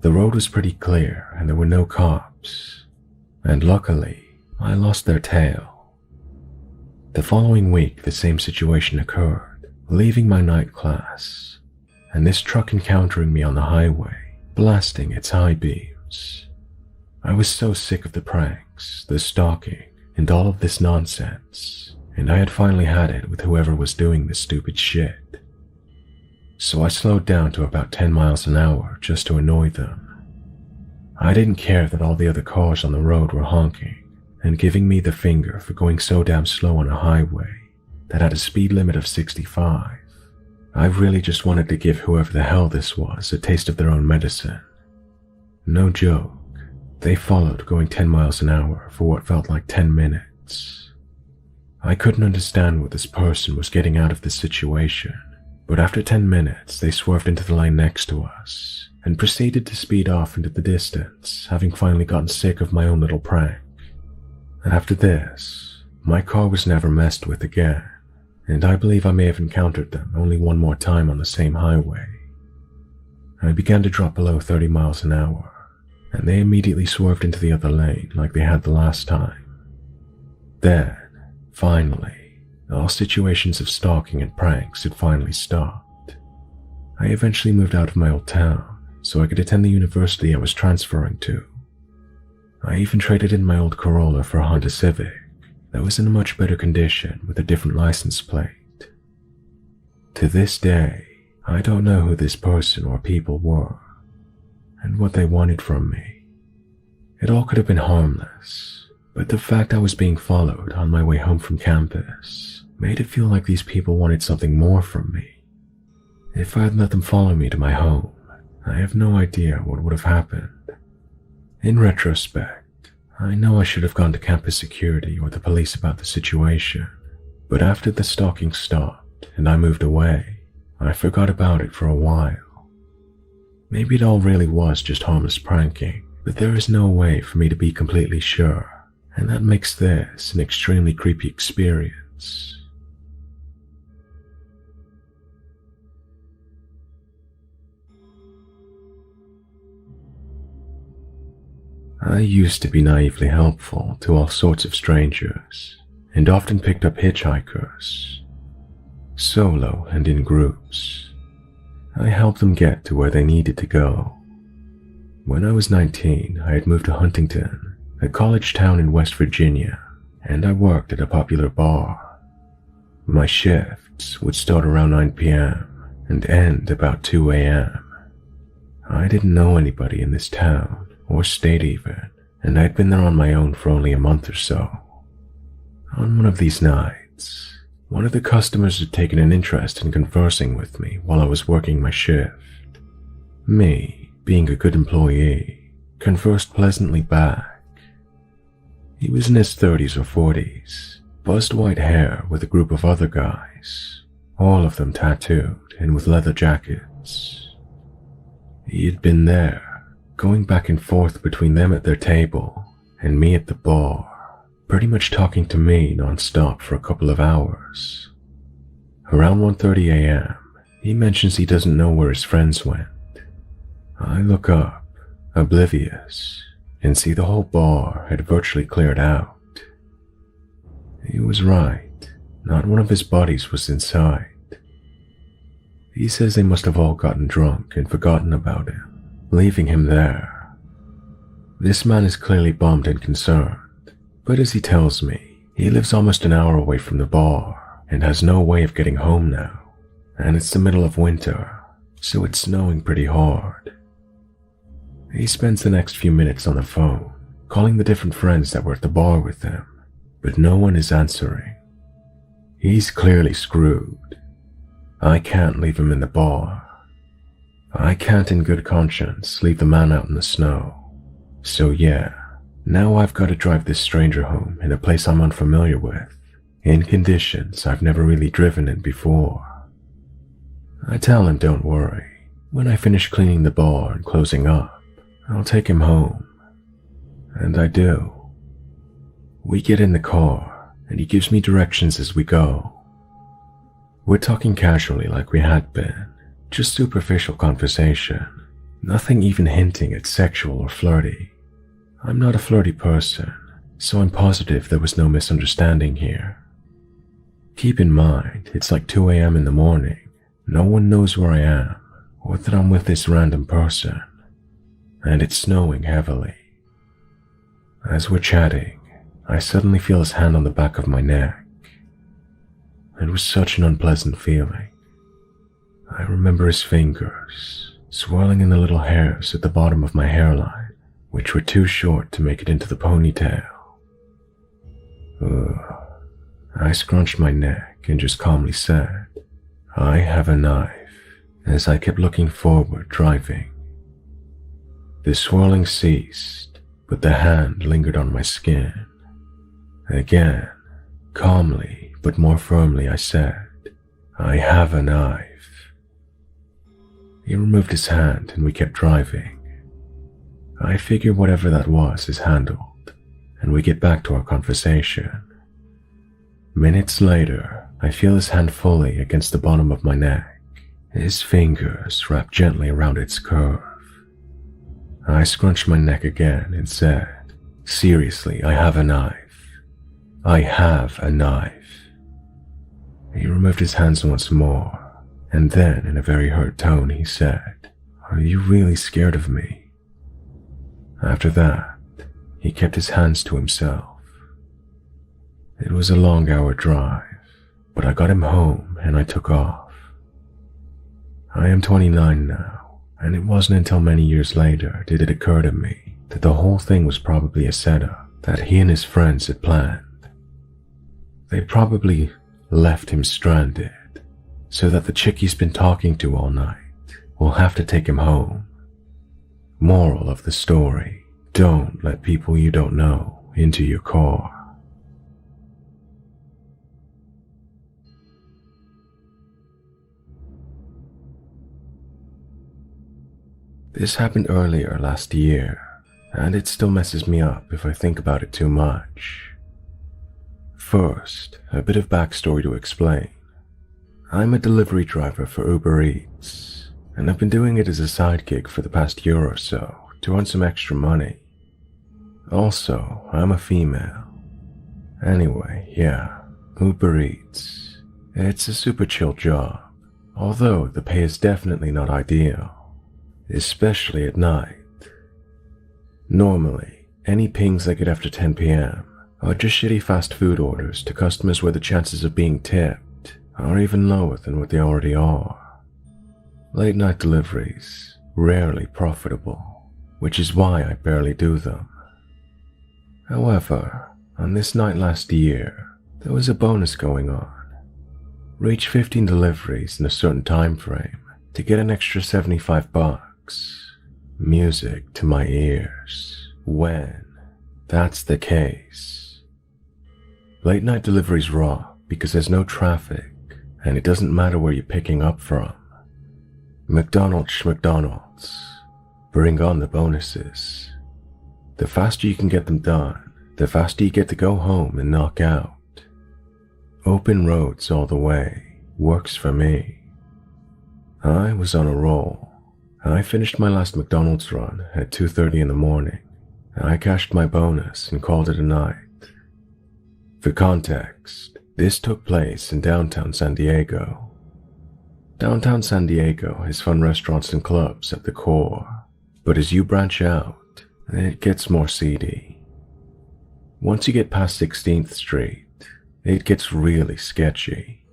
The road was pretty clear and there were no cops. And luckily, I lost their tail. The following week, the same situation occurred, leaving my night class, and this truck encountering me on the highway, blasting its high beams. I was so sick of the pranks, the stalking, and all of this nonsense, and I had finally had it with whoever was doing this stupid shit. So I slowed down to about 10 miles an hour just to annoy them. I didn't care that all the other cars on the road were honking and giving me the finger for going so damn slow on a highway that had a speed limit of 65. I really just wanted to give whoever the hell this was a taste of their own medicine. No joke, they followed going 10 miles an hour for what felt like 10 minutes. I couldn't understand what this person was getting out of this situation, but after 10 minutes they swerved into the lane next to us and proceeded to speed off into the distance, having finally gotten sick of my own little prank. After this, my car was never messed with again, and I believe I may have encountered them only one more time on the same highway. I began to drop below 30 miles an hour, and they immediately swerved into the other lane like they had the last time. Then, Finally, all situations of stalking and pranks had finally stopped. I eventually moved out of my old town so I could attend the university I was transferring to. I even traded in my old Corolla for a Honda Civic that was in a much better condition with a different license plate. To this day, I don't know who this person or people were and what they wanted from me. It all could have been harmless, but the fact I was being followed on my way home from campus made it feel like these people wanted something more from me. If I had let them follow me to my home, I have no idea what would have happened. In retrospect, I know I should have gone to campus security or the police about the situation, but after the stalking stopped and I moved away, I forgot about it for a while. Maybe it all really was just harmless pranking, but there is no way for me to be completely sure, and that makes this an extremely creepy experience. I used to be naively helpful to all sorts of strangers, and often picked up hitchhikers. Solo and in groups, I helped them get to where they needed to go. When I was 19, I had moved to Huntington, a college town in West Virginia, and I worked at a popular bar. My shifts would start around 9 p.m. and end about 2 a.m. I didn't know anybody in this town, or state even, and I'd been there on my own for only a month or so. On one of these nights, one of the customers had taken an interest in conversing with me while I was working my shift. Me, being a good employee, conversed pleasantly back. He was in his 30s or 40s, buzzed white hair with a group of other guys, all of them tattooed and with leather jackets. He had been there, going back and forth between them at their table and me at the bar, pretty much talking to me non-stop for a couple of hours. Around 1:30 a.m., he mentions he doesn't know where his friends went. I look up, oblivious, and see the whole bar had virtually cleared out. He was right, not one of his buddies was inside. He says they must have all gotten drunk and forgotten about him, leaving him there. This man is clearly bummed and concerned, but as he tells me, he lives almost an hour away from the bar and has no way of getting home now, and it's the middle of winter, so it's snowing pretty hard. He spends the next few minutes on the phone, calling the different friends that were at the bar with him, but no one is answering. He's clearly screwed. I can't leave him in the bar. I can't in good conscience leave the man out in the snow. So yeah, now I've got to drive this stranger home in a place I'm unfamiliar with, in conditions I've never really driven in before. I tell him don't worry, when I finish cleaning the bar and closing up, I'll take him home. And I do. We get in the car, and he gives me directions as we go. We're talking casually like we had been, just superficial conversation, nothing even hinting at sexual or flirty. I'm not a flirty person, so I'm positive there was no misunderstanding here. Keep in mind, it's like 2 a.m. in the morning. No one knows where I am, or that I'm with this random person, and it's snowing heavily. As we're chatting, I suddenly feel his hand on the back of my neck. It was such an unpleasant feeling. I remember his fingers swirling in the little hairs at the bottom of my hairline, which were too short to make it into the ponytail. I scrunched my neck and just calmly said, "I have a knife," as I kept looking forward, driving. The swirling ceased, but the hand lingered on my skin. Again, calmly but more firmly, I said, "I have a knife." He removed his hand and we kept driving. I figure whatever that was is handled, and we get back to our conversation. Minutes later, I feel his hand fully against the bottom of my neck, his fingers wrapped gently around its curve. I scrunched my neck again and said, "Seriously, I have a knife." I have a knife. He removed his hands once more, and then in a very hurt tone he said, "Are you really scared of me?" After that, he kept his hands to himself. It was a long hour drive, but I got him home and I took off. I am 29 now, and it wasn't until many years later did it occur to me that the whole thing was probably a setup that he and his friends had planned. They probably left him stranded so that the chick he's been talking to all night will have to take him home. Moral of the story: don't let people you don't know into your car. This happened earlier last year, and it still messes me up if I think about it too much. First, a bit of backstory to explain. I'm a delivery driver for Uber Eats, and I've been doing it as a side gig for the past year or so to earn some extra money. Also, I'm a female. Anyway, yeah, Uber Eats. It's a super chill job, although the pay is definitely not ideal, especially at night. Normally, any pings I get after 10 p.m. are just shitty fast food orders to customers where the chances of being tipped are even lower than what they already are. Late night deliveries, rarely profitable, which is why I barely do them. However, on this night last year, there was a bonus going on. Reach 15 deliveries in a certain time frame to get an extra $75. Music to my ears when that's the case. Late night deliveries rock because there's no traffic and it doesn't matter where you're picking up from. McDonald's, bring on the bonuses. The faster you can get them done, the faster you get to go home and knock out. Open roads all the way works for me. I was on a roll. I finished my last McDonald's run at 2:30 in the morning. I cashed my bonus and called it a night. For context, this took place in downtown San Diego. Downtown San Diego has fun restaurants and clubs at the core, but as you branch out, it gets more seedy. Once you get past 16th Street, it gets really sketchy.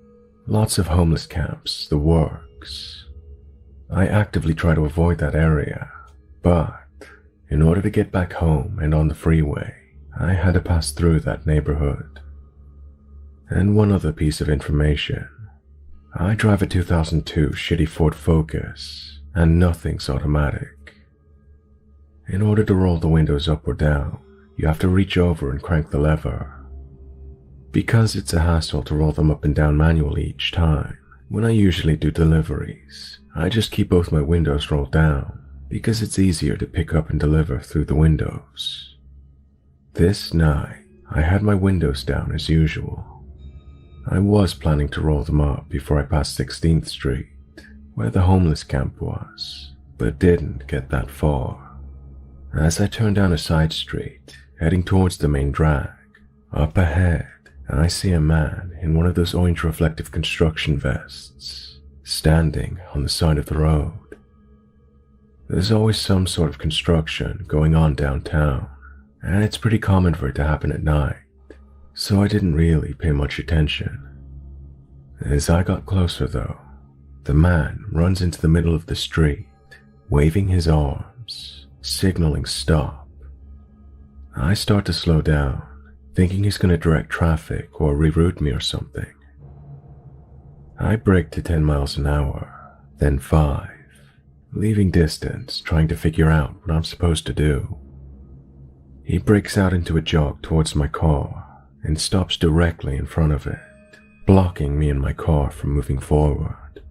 Lots of homeless camps, the works. I actively try to avoid that area, but in order to get back home and on the freeway, I had to pass through that neighborhood. And one other piece of information. I drive a 2002 shitty Ford Focus, and nothing's automatic. In order to roll the windows up or down, you have to reach over and crank the lever. Because it's a hassle to roll them up and down manually each time, when I usually do deliveries, I just keep both my windows rolled down because it's easier to pick up and deliver through the windows. This night, I had my windows down as usual. I was planning to roll them up before I passed 16th Street, where the homeless camp was, but didn't get that far. As I turned down a side street, heading towards the main drag, up ahead, I see a man in one of those orange reflective construction vests, standing on the side of the road. There's always some sort of construction going on downtown, and it's pretty common for it to happen at night, so I didn't really pay much attention. As I got closer though, the man runs into the middle of the street, waving his arms, signaling stop. I start to slow down, thinking he's going to direct traffic or reroute me or something. I brake to 10 miles an hour, then 5, leaving distance trying to figure out what I'm supposed to do. He breaks out into a jog towards my car and stops directly in front of it, blocking me and my car from moving forward.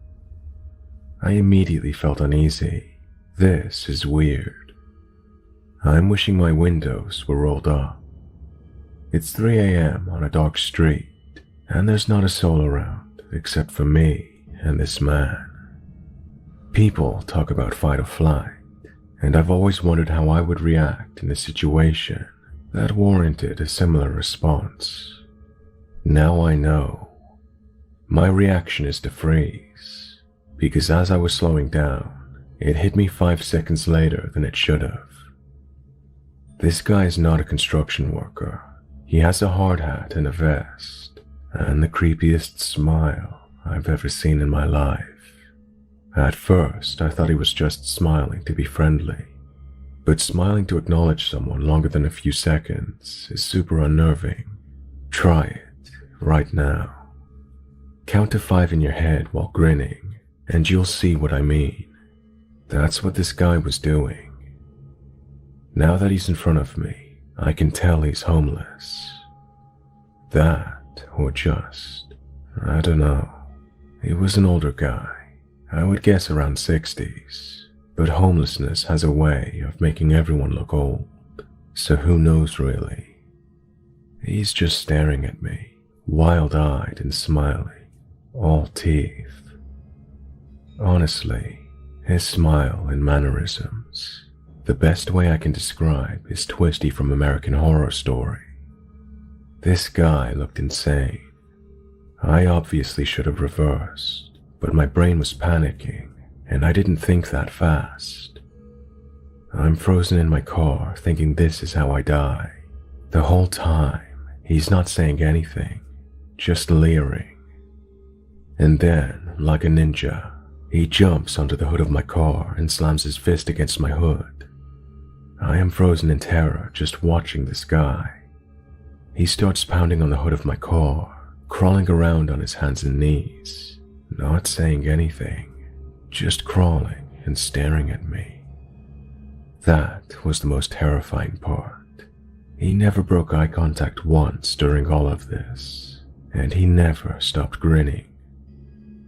I immediately felt uneasy. This is weird. I'm wishing my windows were rolled up. It's 3 a.m. on a dark street, and there's not a soul around except for me and this man. People talk about fight or flight, and I've always wondered how I would react in a situation that warranted a similar response. Now I know. My reaction is to freeze, because as I was slowing down, it hit me 5 seconds later than it should have. This guy is not a construction worker. He has a hard hat and a vest, and the creepiest smile I've ever seen in my life. At first, I thought he was just smiling to be friendly, but smiling to acknowledge someone longer than a few seconds is super unnerving. Try it right now. Count to 5 in your head while grinning, and you'll see what I mean. That's what this guy was doing. Now that he's in front of me, I can tell he's homeless. That, or just, I don't know. He was an older guy. I would guess around 60s, but homelessness has a way of making everyone look old, so who knows really. He's just staring at me, wild-eyed and smiling, all teeth. Honestly, his smile and mannerisms, the best way I can describe is Twisty from American Horror Story. This guy looked insane. I obviously should have reversed, but my brain was panicking, and I didn't think that fast. I'm frozen in my car, thinking this is how I die. The whole time, he's not saying anything, just leering. And then, like a ninja, he jumps onto the hood of my car and slams his fist against my hood. I am frozen in terror just watching this guy. He starts pounding on the hood of my car, crawling around on his hands and knees, not saying anything, just crawling and staring at me. That was the most terrifying part. He never broke eye contact once during all of this, and he never stopped grinning.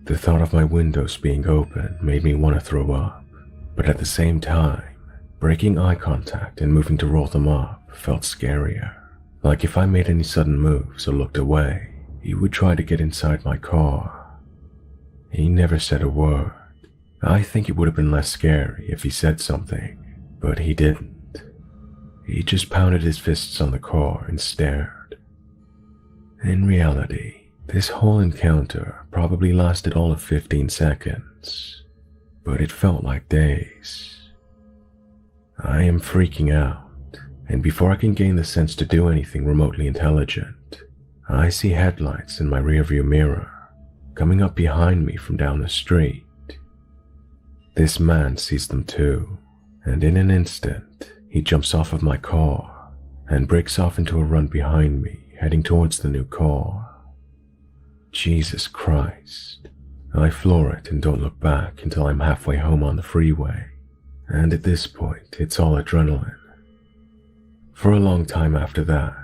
The thought of my windows being open made me want to throw up, but at the same time, breaking eye contact and moving to roll them up felt scarier. Like if I made any sudden moves or looked away, he would try to get inside my car. He never said a word. I think it would have been less scary if he said something, but he didn't. He just pounded his fists on the car and stared. In reality, this whole encounter probably lasted all of 15 seconds, but it felt like days. I am freaking out, and before I can gain the sense to do anything remotely intelligent, I see headlights in my rearview mirror coming up behind me from down the street. This man sees them too, and in an instant, he jumps off of my car and breaks off into a run behind me, heading towards the new car. Jesus Christ. I floor it and don't look back until I'm halfway home on the freeway, and at this point, it's all adrenaline. For a long time after that,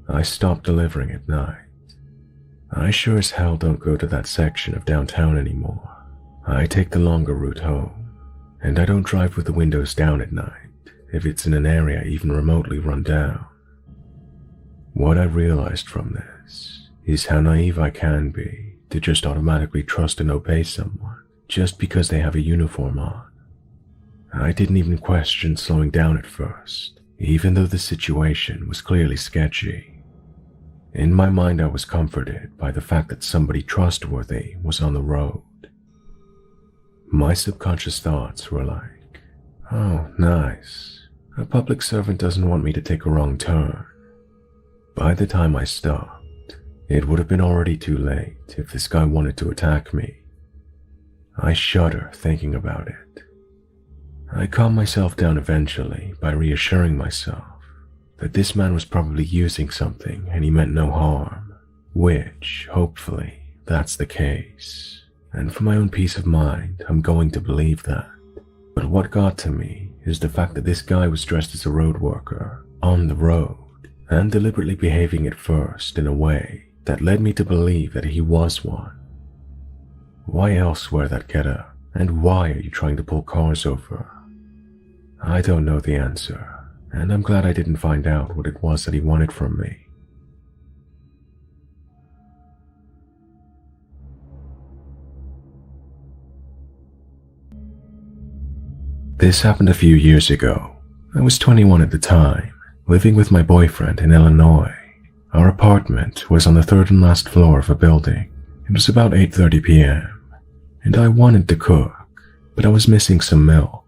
I stopped delivering at night. I sure as hell don't go to that section of downtown anymore. I take the longer route home, and I don't drive with the windows down at night if it's in an area even remotely run down. What I realized from this is how naive I can be to just automatically trust and obey someone just because they have a uniform on. I didn't even question slowing down at first, even though the situation was clearly sketchy. In my mind, I was comforted by the fact that somebody trustworthy was on the road. My subconscious thoughts were like, oh, nice. A public servant doesn't want me to take a wrong turn. By the time I stopped, it would have been already too late if this guy wanted to attack me. I shudder thinking about it. I calm myself down eventually by reassuring myself that this man was probably using something and he meant no harm, which, hopefully, that's the case. And for my own peace of mind, I'm going to believe that. But what got to me is the fact that this guy was dressed as a road worker, on the road, and deliberately behaving at first in a way that led me to believe that he was one. Why else wear that getup? And why are you trying to pull cars over? I don't know the answer, and I'm glad I didn't find out what it was that he wanted from me. This happened a few years ago. I was 21 at the time, living with my boyfriend in Illinois. Our apartment was on the third and last floor of a building. It was about 8:30 p.m., and I wanted to cook, but I was missing some milk.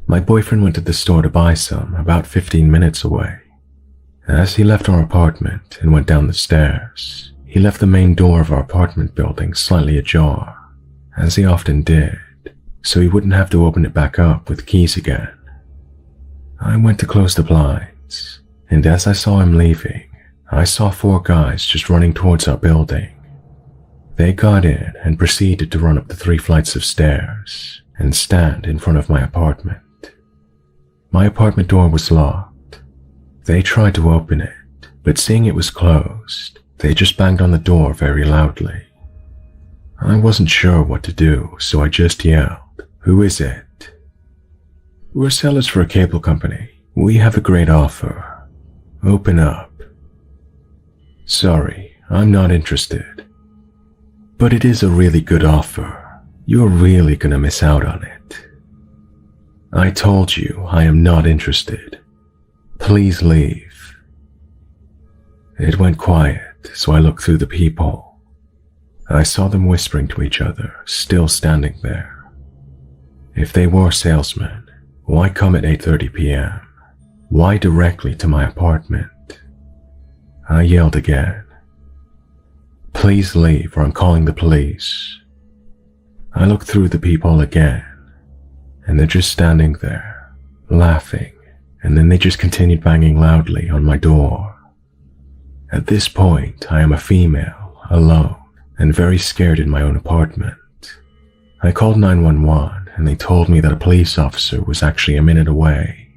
My boyfriend went to the store to buy some about 15 minutes away. As he left our apartment and went down the stairs, he left the main door of our apartment building slightly ajar, as he often did, so he wouldn't have to open it back up with keys again. I went to close the blinds, and as I saw him leaving, I saw 4 guys just running towards our building. They got in and proceeded to run up the 3 flights of stairs and stand in front of my apartment. My apartment door was locked. They tried to open it, but seeing it was closed, they just banged on the door very loudly. I wasn't sure what to do, so I just yelled, "Who is it?" "We're sellers for a cable company. We have a great offer. Open up." "Sorry, I'm not interested." "But it is a really good offer. You're really gonna miss out on it." "I told you I am not interested. Please leave." It went quiet, so I looked through the peephole. I saw them whispering to each other, still standing there. If they were salesmen, why come at 8:30 p.m.? Why directly to my apartment? I yelled again, "Please leave or I'm calling the police." I looked through the peephole again, and they're just standing there, laughing, and then they just continued banging loudly on my door. At this point, I am a female, alone, and very scared in my own apartment. I called 911 and they told me that a police officer was actually a minute away.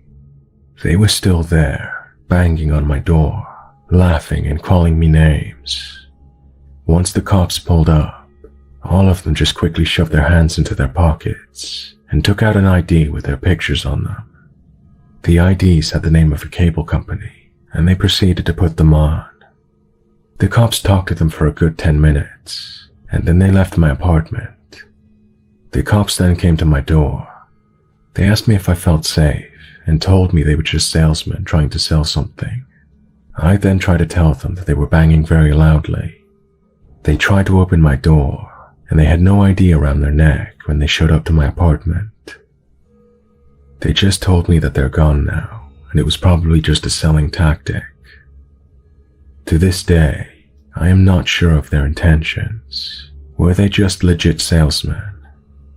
They were still there, banging on my door, laughing and calling me names. Once the cops pulled up, all of them just quickly shoved their hands into their pockets and took out an ID with their pictures on them. The IDs had the name of a cable company, and they proceeded to put them on. The cops talked to them for a good 10 minutes, and then they left my apartment. The cops then came to my door. They asked me if I felt safe, and told me they were just salesmen trying to sell something. I then tried to tell them that they were banging very loudly. They tried to open my door, and they had no ID around their neck when they showed up to my apartment. They just told me that they're gone now, and it was probably just a selling tactic. To this day, I am not sure of their intentions. Were they just legit salesmen?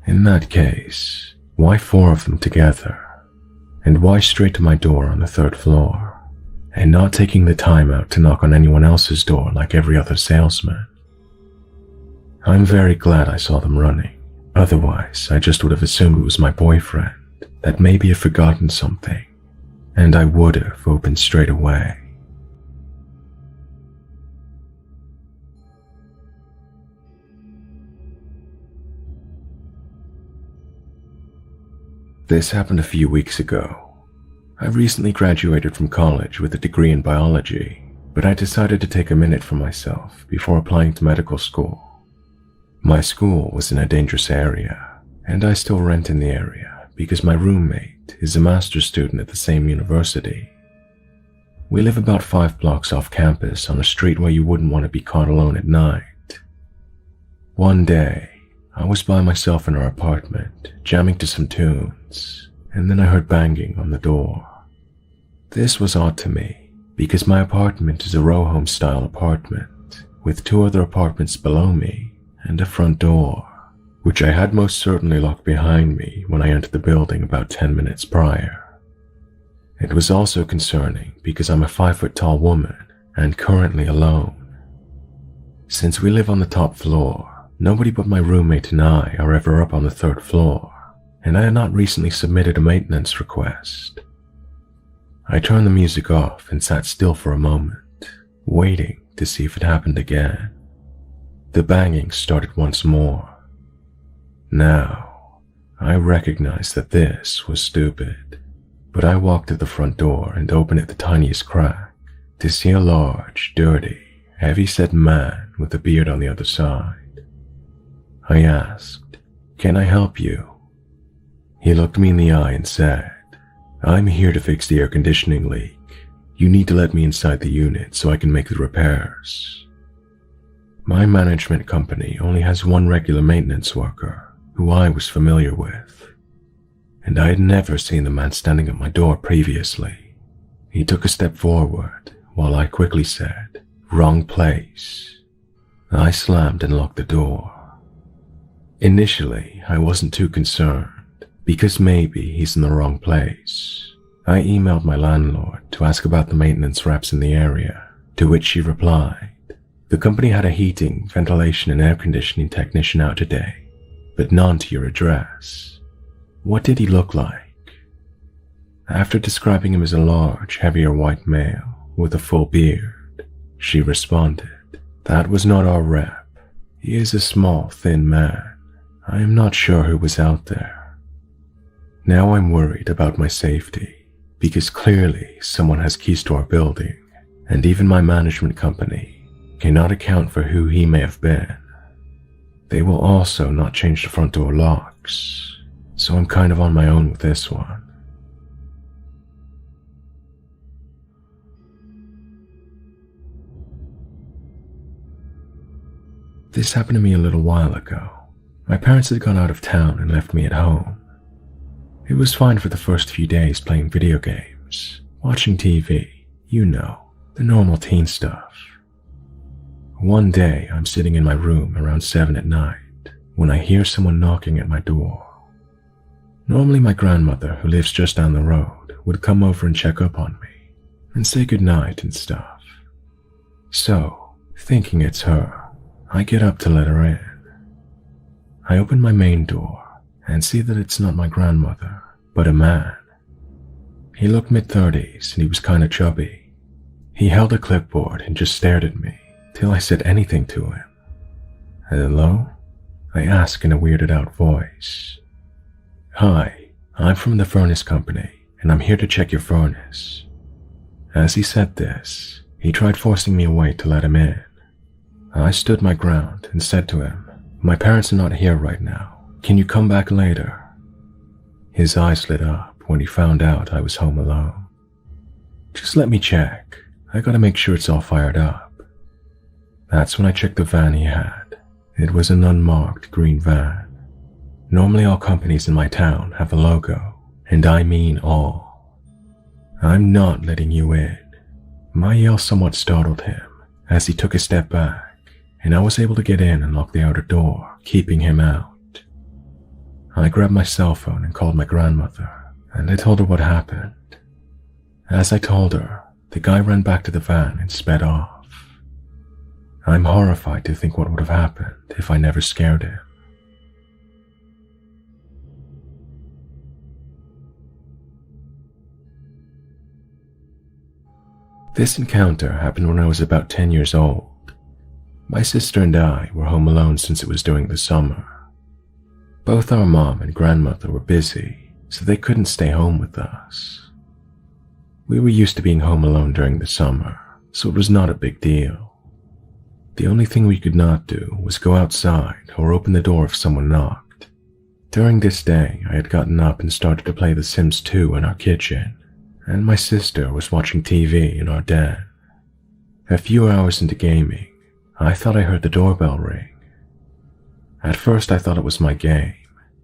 In that case, why 4 of them together? And why straight to my door on the 3rd floor? And not taking the time out to knock on anyone else's door like every other salesman? I'm very glad I saw them running. Otherwise, I just would have assumed it was my boyfriend, that maybe had forgotten something, and I would have opened straight away. This happened a few weeks ago. I recently graduated from college with a degree in biology, but I decided to take a minute for myself before applying to medical school. My school was in a dangerous area, and I still rent in the area because my roommate is a master's student at the same university. We live about 5 blocks off campus on a street where you wouldn't want to be caught alone at night. One day, I was by myself in our apartment, jamming to some tunes, and then I heard banging on the door. This was odd to me, because my apartment is a row home style apartment, with 2 other apartments below me, and a front door, which I had most certainly locked behind me when I entered the building about 10 minutes prior. It was also concerning because I'm a 5-foot tall woman, and currently alone. Since we live on the top floor, nobody but my roommate and I are ever up on the 3rd floor, and I had not recently submitted a maintenance request. I turned the music off and sat still for a moment, waiting to see if it happened again. The banging started once more. Now, I recognized that this was stupid, but I walked to the front door and opened it the tiniest crack to see a large, dirty, heavy-set man with a beard on the other side. I asked, "Can I help you?" He looked me in the eye and said, "I'm here to fix the air conditioning leak. You need to let me inside the unit so I can make the repairs. My management company only has one regular maintenance worker who I was familiar with, and I had never seen the man standing at my door previously. He took a step forward while I quickly said, "Wrong place." I slammed and locked the door. Initially, I wasn't too concerned, because maybe he's in the wrong place. I emailed my landlord to ask about the maintenance reps in the area, to which she replied, "The company had a heating, ventilation, and air conditioning technician out today, but none to your address." What did he look like? After describing him as a large, heavier white male with a full beard, she responded, "That was not our rep. He is a small, thin man. I am not sure who was out there." Now I'm worried about my safety, because clearly someone has keys to our building, and even my management company cannot account for who he may have been. They will also not change the front door locks, so I'm kind of on my own with this one. This happened to me a little while ago. My parents had gone out of town and left me at home. It was fine for the first few days playing video games, watching TV, you know, the normal teen stuff. One day, I'm sitting in my room around 7 at night when I hear someone knocking at my door. Normally my grandmother, who lives just down the road, would come over and check up on me and say goodnight and stuff. So, thinking it's her, I get up to let her in. I open my main door and see that it's not my grandmother, but a man. He looked mid-30s and he was kinda chubby. He held a clipboard and just stared at me till I said anything to him. "Hello?" I asked in a weirded out voice. "Hi, I'm from the furnace company and I'm here to check your furnace." As he said this, he tried forcing me away to let him in. I stood my ground and said to him, "My parents are not here right now. Can you come back later?" His eyes lit up when he found out I was home alone. "Just let me check. I gotta make sure it's all fired up." That's when I checked the van he had. It was an unmarked green van. Normally all companies in my town have a logo, and I mean all. "I'm not letting you in." My yell somewhat startled him as he took a step back, and I was able to get in and lock the outer door, keeping him out. I grabbed my cell phone and called my grandmother, and I told her what happened. As I told her, the guy ran back to the van and sped off. I'm horrified to think what would have happened if I never scared him. This encounter happened when I was about 10 years old. My sister and I were home alone since it was during the summer. Both our mom and grandmother were busy, so they couldn't stay home with us. We were used to being home alone during the summer, so it was not a big deal. The only thing we could not do was go outside or open the door if someone knocked. During this day, I had gotten up and started to play The Sims 2 in our kitchen, and my sister was watching TV in our den. A few hours into gaming, I thought I heard the doorbell ring. At first I thought it was my game,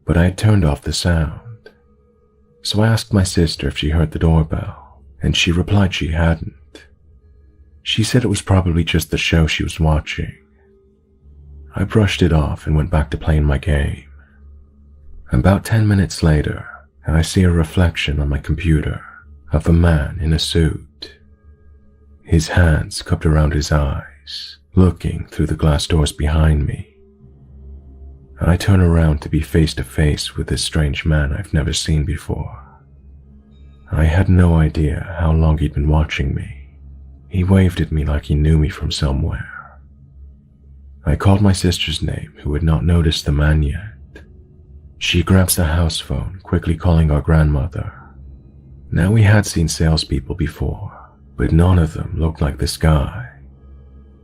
but I had turned off the sound. So I asked my sister if she heard the doorbell, and she replied she hadn't. She said it was probably just the show she was watching. I brushed it off and went back to playing my game. About 10 minutes later, I see a reflection on my computer of a man in a suit. His hands cupped around his eyes, looking through the glass doors behind me. I turn around to be face to face with this strange man I've never seen before. I had no idea how long he'd been watching me. He waved at me like he knew me from somewhere. I called my sister's name, who had not noticed the man yet. She grabs the house phone, quickly calling our grandmother. Now we had seen salespeople before, but none of them looked like this guy.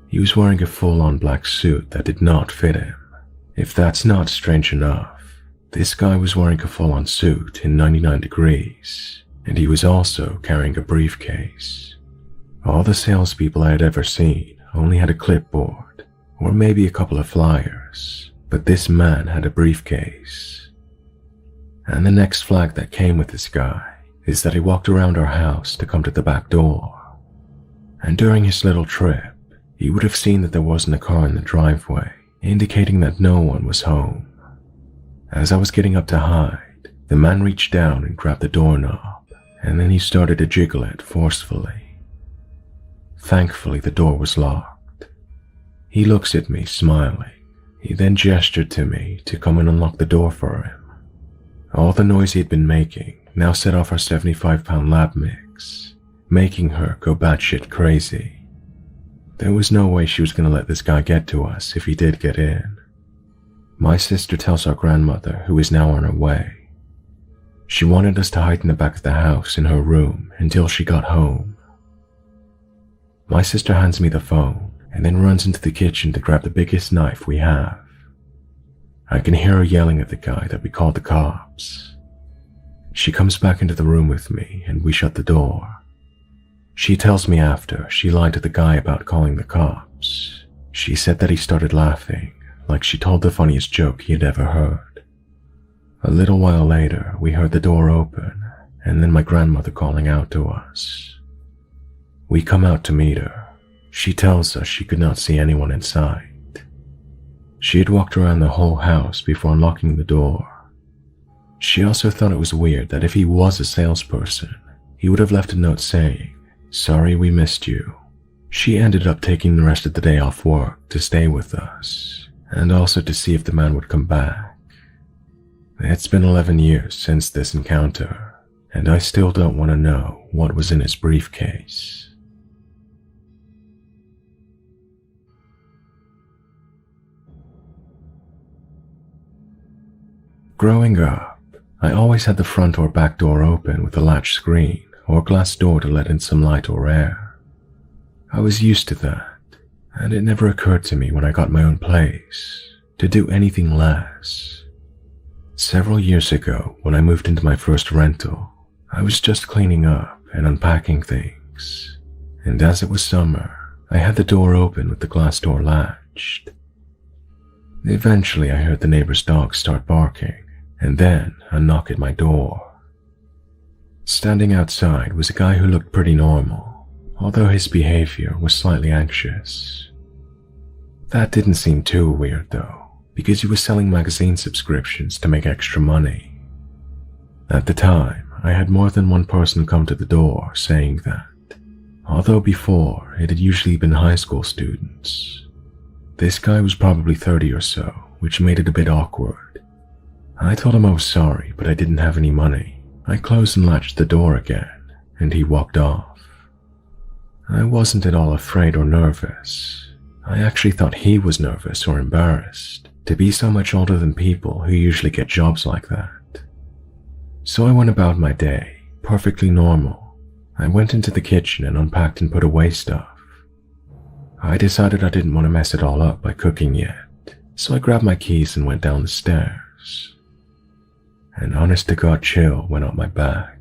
He was wearing a full-on black suit that did not fit him. If that's not strange enough, this guy was wearing a full-on suit in 99 degrees, and he was also carrying a briefcase. All the salespeople I had ever seen only had a clipboard or maybe a couple of flyers, but this man had a briefcase. And the next flag that came with this guy is that he walked around our house to come to the back door. And during his little trip, he would have seen that there wasn't a car in the driveway, indicating that no one was home. As I was getting up to hide, the man reached down and grabbed the doorknob, and then he started to jiggle it forcefully. Thankfully, the door was locked. He looks at me, smiling. He then gestured to me to come and unlock the door for him. All the noise he had been making now set off our 75-pound lab mix, making her go batshit crazy. There was no way she was going to let this guy get to us if he did get in. My sister tells our grandmother, who is now on her way. She wanted us to hide in the back of the house in her room until she got home. My sister hands me the phone and then runs into the kitchen to grab the biggest knife we have. I can hear her yelling at the guy that we called the cops. She comes back into the room with me and we shut the door. She tells me after she lied to the guy about calling the cops. She said that he started laughing, like she told the funniest joke he had ever heard. A little while later, we heard the door open and then my grandmother calling out to us. We come out to meet her. She tells us she could not see anyone inside. She had walked around the whole house before unlocking the door. She also thought it was weird that if he was a salesperson, he would have left a note saying, "Sorry we missed you." She ended up taking the rest of the day off work to stay with us, and also to see if the man would come back. It's been 11 years since this encounter, and I still don't want to know what was in his briefcase. Growing up, I always had the front or back door open with a latch screen or glass door to let in some light or air. I was used to that, and it never occurred to me when I got my own place to do anything less. Several years ago, when I moved into my first rental, I was just cleaning up and unpacking things, and as it was summer, I had the door open with the glass door latched. Eventually, I heard the neighbor's dog start barking, and then a knock at my door. Standing outside was a guy who looked pretty normal, although his behavior was slightly anxious. That didn't seem too weird though, because he was selling magazine subscriptions to make extra money. At the time, I had more than one person come to the door saying that, although before it had usually been high school students. This guy was probably 30 or so, which made it a bit awkward. I told him I was sorry, but I didn't have any money. I closed and latched the door again, and he walked off. I wasn't at all afraid or nervous. I actually thought he was nervous or embarrassed to be so much older than people who usually get jobs like that. So I went about my day, perfectly normal. I went into the kitchen and unpacked and put away stuff. I decided I didn't want to mess it all up by cooking yet, so I grabbed my keys and went down the stairs. An honest-to-God chill went up my back,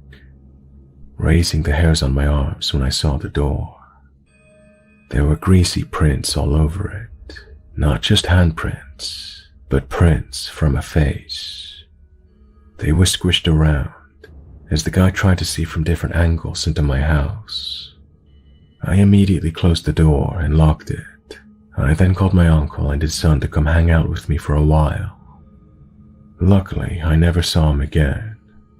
raising the hairs on my arms when I saw the door. There were greasy prints all over it, not just handprints, but prints from a face. They were squished around as the guy tried to see from different angles into my house. I immediately closed the door and locked it. I then called my uncle and his son to come hang out with me for a while. Luckily, I never saw him again,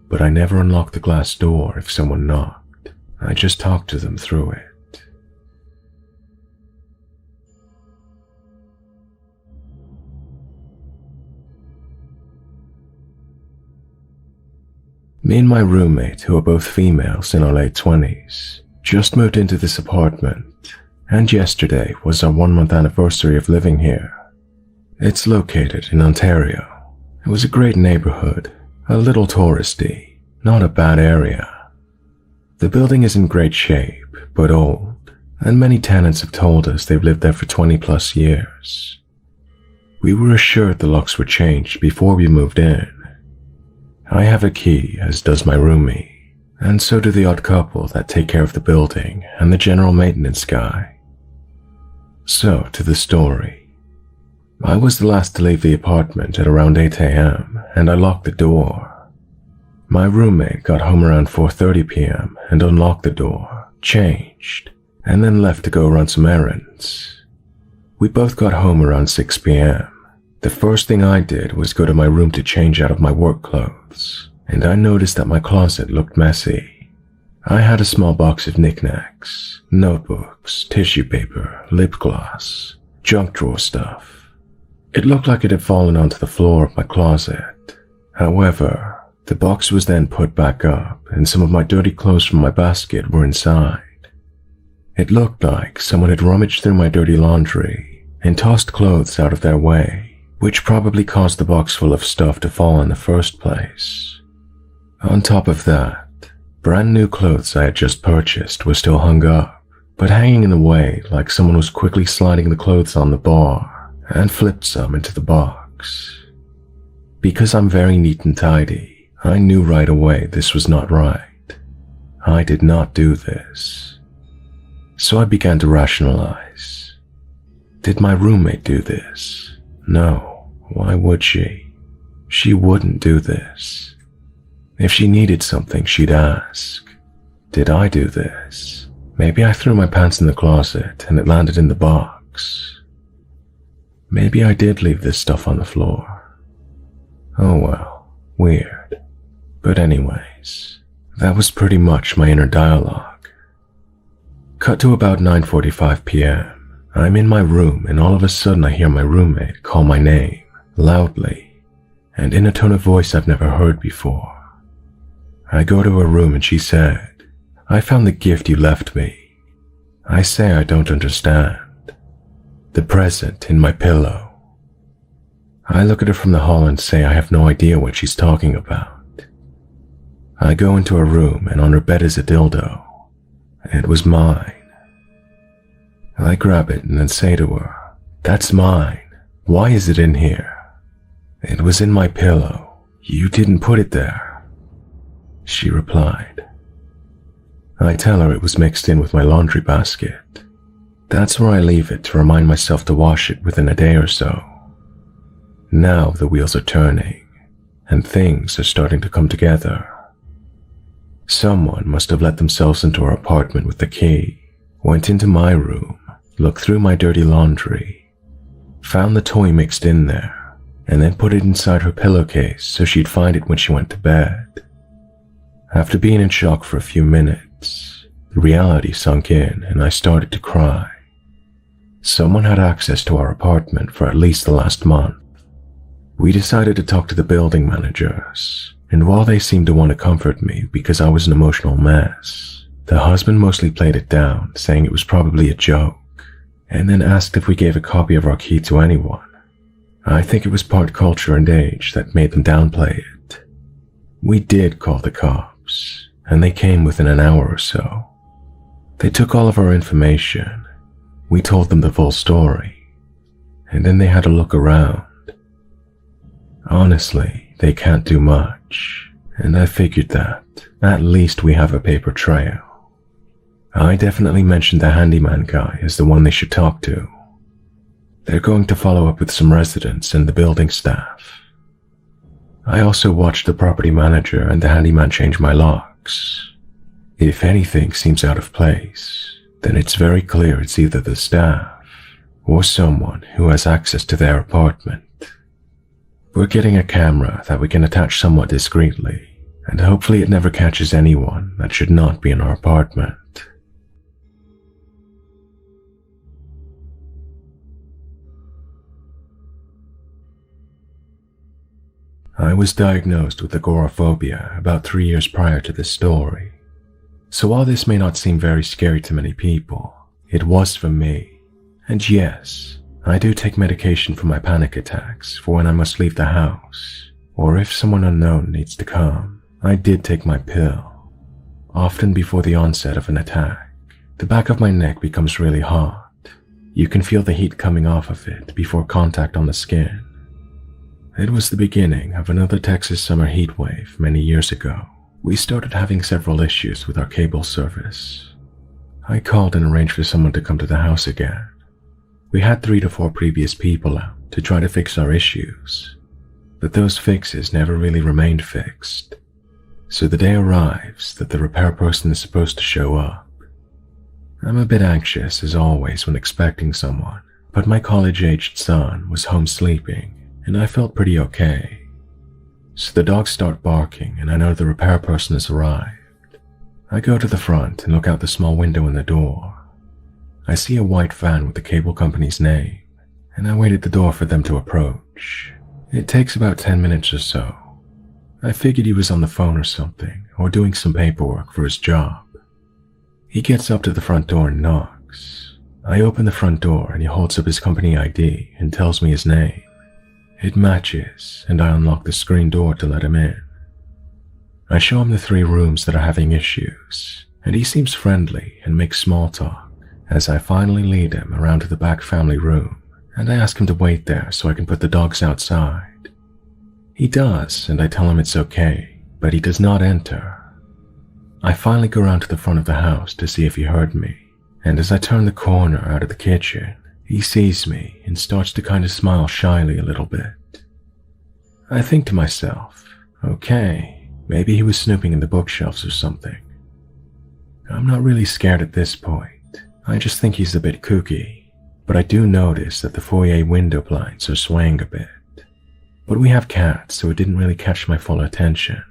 but I never unlocked the glass door if someone knocked. I just talked to them through it. Me and my roommate, who are both females in our late 20s, just moved into this apartment, and yesterday was our 1-month anniversary of living here. It's located in Ontario. It was a great neighborhood, a little touristy, not a bad area. The building is in great shape, but old, and many tenants have told us they've lived there for 20+ years. We were assured the locks were changed before we moved in. I have a key, as does my roomie, and so do the odd couple that take care of the building and the general maintenance guy. So, to the story. I was the last to leave the apartment at around 8 a.m. and I locked the door. My roommate got home around 4:30 p.m. and unlocked the door, changed, and then left to go run some errands. We both got home around 6 p.m. The first thing I did was go to my room to change out of my work clothes, and I noticed that my closet looked messy. I had a small box of knickknacks, notebooks, tissue paper, lip gloss, junk drawer stuff. It looked like it had fallen onto the floor of my closet. However, the box was then put back up and some of my dirty clothes from my basket were inside. It looked like someone had rummaged through my dirty laundry and tossed clothes out of their way, which probably caused the box full of stuff to fall in the first place. On top of that, brand new clothes I had just purchased were still hung up, but hanging in the way like someone was quickly sliding the clothes on the bar and flipped some into the box. Because I'm very neat and tidy, I knew right away this was not right. I did not do this. So I began to rationalize. Did my roommate do this? No, why would she? She wouldn't do this. If she needed something, she'd ask. Did I do this? Maybe I threw my pants in the closet and it landed in the box. Maybe I did leave this stuff on the floor. Oh well, weird. But anyways, that was pretty much my inner dialogue. Cut to about 9:45 p.m. I'm in my room and all of a sudden I hear my roommate call my name, loudly, and in a tone of voice I've never heard before. I go to her room and she said, "I found the gift you left me." I say I don't understand. The present in my pillow. I look at her from the hall and say I have no idea what she's talking about. I go into her room and on her bed is a dildo. It was mine. I grab it and then say to her, "That's mine. Why is it in here?" "It was in my pillow. You didn't put it there," she replied. I tell her it was mixed in with my laundry basket. That's where I leave it to remind myself to wash it within a day or so. Now the wheels are turning, and things are starting to come together. Someone must have let themselves into our apartment with the key, went into my room, looked through my dirty laundry, found the toy mixed in there, and then put it inside her pillowcase so she'd find it when she went to bed. After being in shock for a few minutes, the reality sunk in and I started to cry. Someone had access to our apartment for at least the last month. We decided to talk to the building managers, and while they seemed to want to comfort me because I was an emotional mess, the husband mostly played it down, saying it was probably a joke, and then asked if we gave a copy of our key to anyone. I think it was part culture and age that made them downplay it. We did call the cops, and they came within an hour or so. They took all of our information. We told them the full story, and then they had a look around. Honestly, they can't do much, and I figured that at least we have a paper trail. I definitely mentioned the handyman guy as the one they should talk to. They're going to follow up with some residents and the building staff. I also watched the property manager and the handyman change my locks. If anything seems out of place, then it's very clear it's either the staff or someone who has access to their apartment. We're getting a camera that we can attach somewhat discreetly, and hopefully it never catches anyone that should not be in our apartment. I was diagnosed with agoraphobia about 3 years prior to this story. So while this may not seem very scary to many people, it was for me. And yes, I do take medication for my panic attacks for when I must leave the house, or if someone unknown needs to come. I did take my pill. Often before the onset of an attack, the back of my neck becomes really hot. You can feel the heat coming off of it before contact on the skin. It was the beginning of another Texas summer heat wave many years ago. We started having several issues with our cable service. I called and arranged for someone to come to the house again. We had 3 to 4 previous people out to try to fix our issues, but those fixes never really remained fixed. So the day arrives that the repair person is supposed to show up. I'm a bit anxious as always when expecting someone, but my college-aged son was home sleeping and I felt pretty okay. So the dogs start barking and I know the repair person has arrived. I go to the front and look out the small window in the door. I see a white van with the cable company's name, and I wait at the door for them to approach. It takes about 10 minutes or so. I figured he was on the phone or something, or doing some paperwork for his job. He gets up to the front door and knocks. I open the front door and he holds up his company ID and tells me his name. It matches, and I unlock the screen door to let him in. I show him the 3 rooms that are having issues, and he seems friendly and makes small talk as I finally lead him around to the back family room, and I ask him to wait there so I can put the dogs outside. He does, and I tell him it's okay, but he does not enter. I finally go around to the front of the house to see if he heard me, and as I turn the corner out of the kitchen, he sees me and starts to kind of smile shyly a little bit. I think to myself, okay, maybe he was snooping in the bookshelves or something. I'm not really scared at this point. I just think he's a bit kooky, but I do notice that the foyer window blinds are swaying a bit. But we have cats, so it didn't really catch my full attention.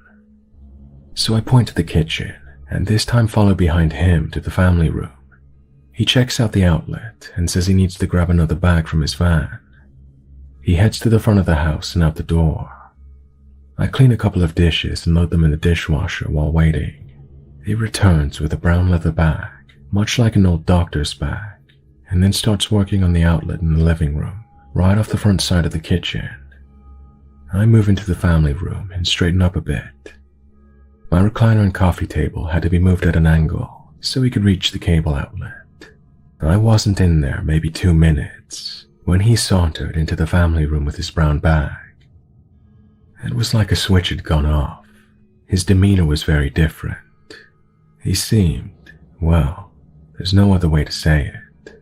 So I point to the kitchen, and this time follow behind him to the family room. He checks out the outlet and says he needs to grab another bag from his van. He heads to the front of the house and out the door. I clean a couple of dishes and load them in the dishwasher while waiting. He returns with a brown leather bag, much like an old doctor's bag, and then starts working on the outlet in the living room, right off the front side of the kitchen. I move into the family room and straighten up a bit. My recliner and coffee table had to be moved at an angle so he could reach the cable outlet. I wasn't in there maybe 2 minutes when he sauntered into the family room with his brown bag. It was like a switch had gone off. His demeanor was very different. He seemed, well, there's no other way to say it,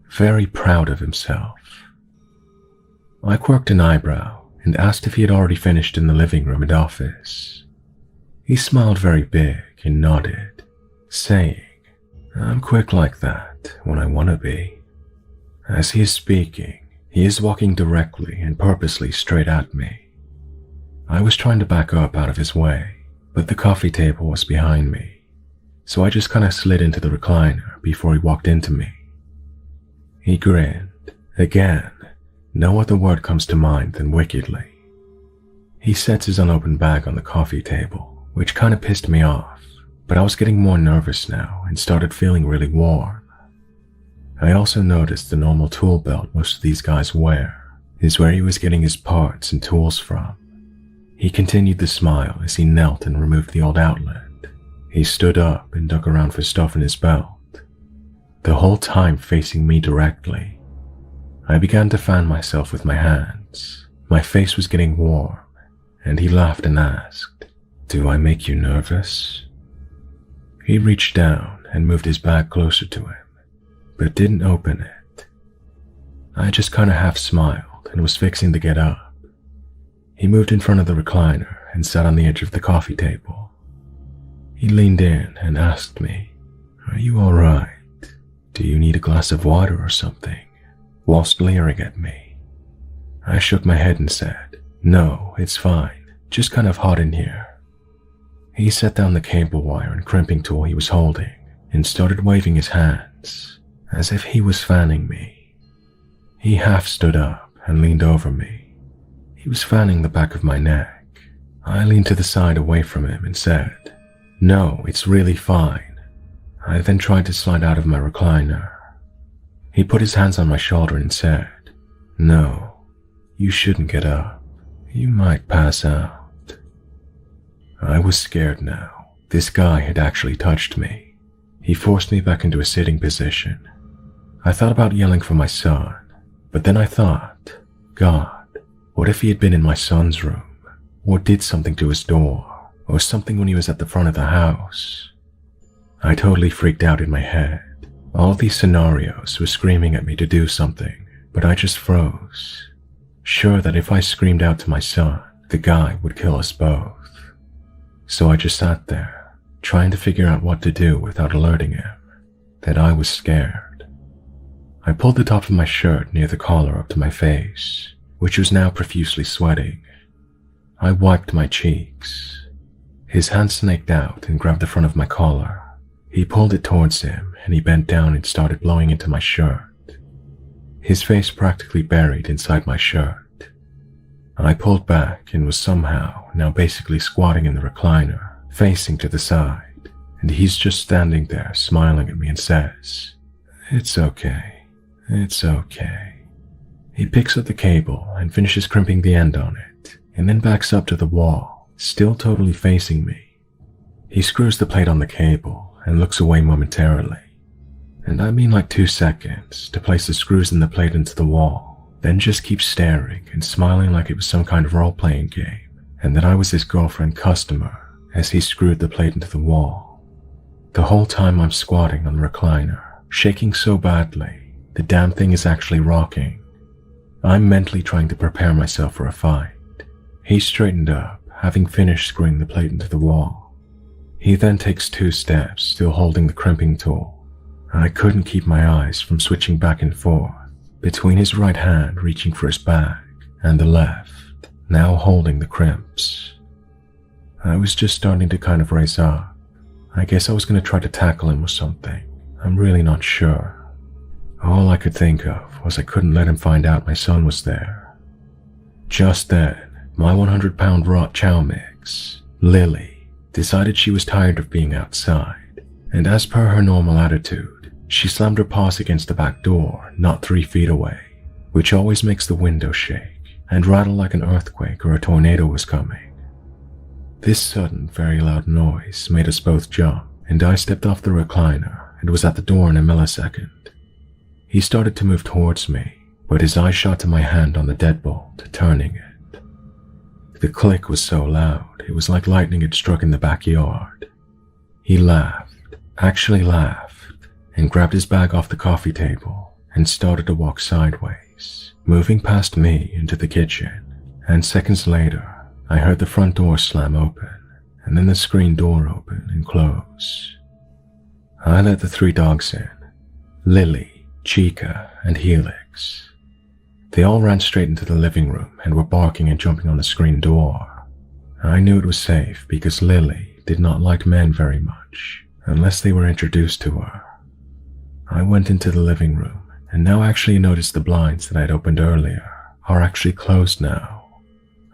very proud of himself. I quirked an eyebrow and asked if he had already finished in the living room and office. He smiled very big and nodded, saying, "I'm quick like that when I want to be." As he is speaking, he is walking directly and purposely straight at me. I was trying to back up out of his way, but the coffee table was behind me, so I just kind of slid into the recliner before he walked into me. He grinned. Again, no other word comes to mind than wickedly. He sets his unopened bag on the coffee table, which kind of pissed me off, but I was getting more nervous now and started feeling really warm. I also noticed the normal tool belt most of these guys wear is where he was getting his parts and tools from. He continued to smile as he knelt and removed the old outlet. He stood up and dug around for stuff in his belt, the whole time facing me directly. I began to fan myself with my hands. My face was getting warm, and he laughed and asked, "Do I make you nervous?" He reached down and moved his bag closer to him, but didn't open it. I just kind of half smiled and was fixing to get up. He moved in front of the recliner and sat on the edge of the coffee table. He leaned in and asked me, "Are you all right? Do you need a glass of water or something?" whilst leering at me. I shook my head and said, "No, it's fine, just kind of hot in here." He set down the cable wire and crimping tool he was holding and started waving his hands as if he was fanning me. He half stood up and leaned over me. He was fanning the back of my neck. I leaned to the side away from him and said, "No, it's really fine." I then tried to slide out of my recliner. He put his hands on my shoulder and said, "No, you shouldn't get up. You might pass out." I was scared now. This guy had actually touched me. He forced me back into a sitting position. I thought about yelling for my son, but then I thought, God, what if he had been in my son's room, or did something to his door, or something when he was at the front of the house. I totally freaked out in my head. All these scenarios were screaming at me to do something, but I just froze, sure that if I screamed out to my son, the guy would kill us both. So I just sat there, trying to figure out what to do without alerting him that I was scared. I pulled the top of my shirt near the collar up to my face, which was now profusely sweating. I wiped my cheeks. His hand snaked out and grabbed the front of my collar. He pulled it towards him and he bent down and started blowing into my shirt. His face practically buried inside my shirt. I pulled back and was somehow now basically squatting in the recliner, facing to the side, and he's just standing there smiling at me and says, "It's okay, it's okay." He picks up the cable and finishes crimping the end on it, and then backs up to the wall, still totally facing me. He screws the plate on the cable and looks away momentarily, and I mean like 2 seconds, to place the screws in the plate into the wall, then just keeps staring and smiling like it was some kind of role-playing game, and that I was his girlfriend customer as he screwed the plate into the wall. The whole time I'm squatting on the recliner, shaking so badly, the damn thing is actually rocking. I'm mentally trying to prepare myself for a fight. He straightened up, having finished screwing the plate into the wall. He then takes 2 steps, still holding the crimping tool. I couldn't keep my eyes from switching back and forth between his right hand reaching for his bag and the left, now holding the crimps. I was just starting to kind of raise up. I guess I was going to try to tackle him or something. I'm really not sure. All I could think of was I couldn't let him find out my son was there. Just then, my 100-pound raw chow mix, Lily, decided she was tired of being outside, and as per her normal attitude, she slammed her paws against the back door not 3 feet away, which always makes the window shake and rattle like an earthquake or a tornado was coming. This sudden, very loud noise made us both jump, and I stepped off the recliner and was at the door in a millisecond. He started to move towards me, but his eye shot to my hand on the deadbolt, turning it. The click was so loud, it was like lightning had struck in the backyard. He laughed, actually laughed, and grabbed his bag off the coffee table and started to walk sideways, moving past me into the kitchen, and seconds later, I heard the front door slam open, and then the screen door open and close. I let the 3 dogs in, Lily, Chica, and Helix. They all ran straight into the living room and were barking and jumping on the screen door. I knew it was safe because Lily did not like men very much, unless they were introduced to her. I went into the living room and now actually noticed the blinds that I had opened earlier are actually closed now.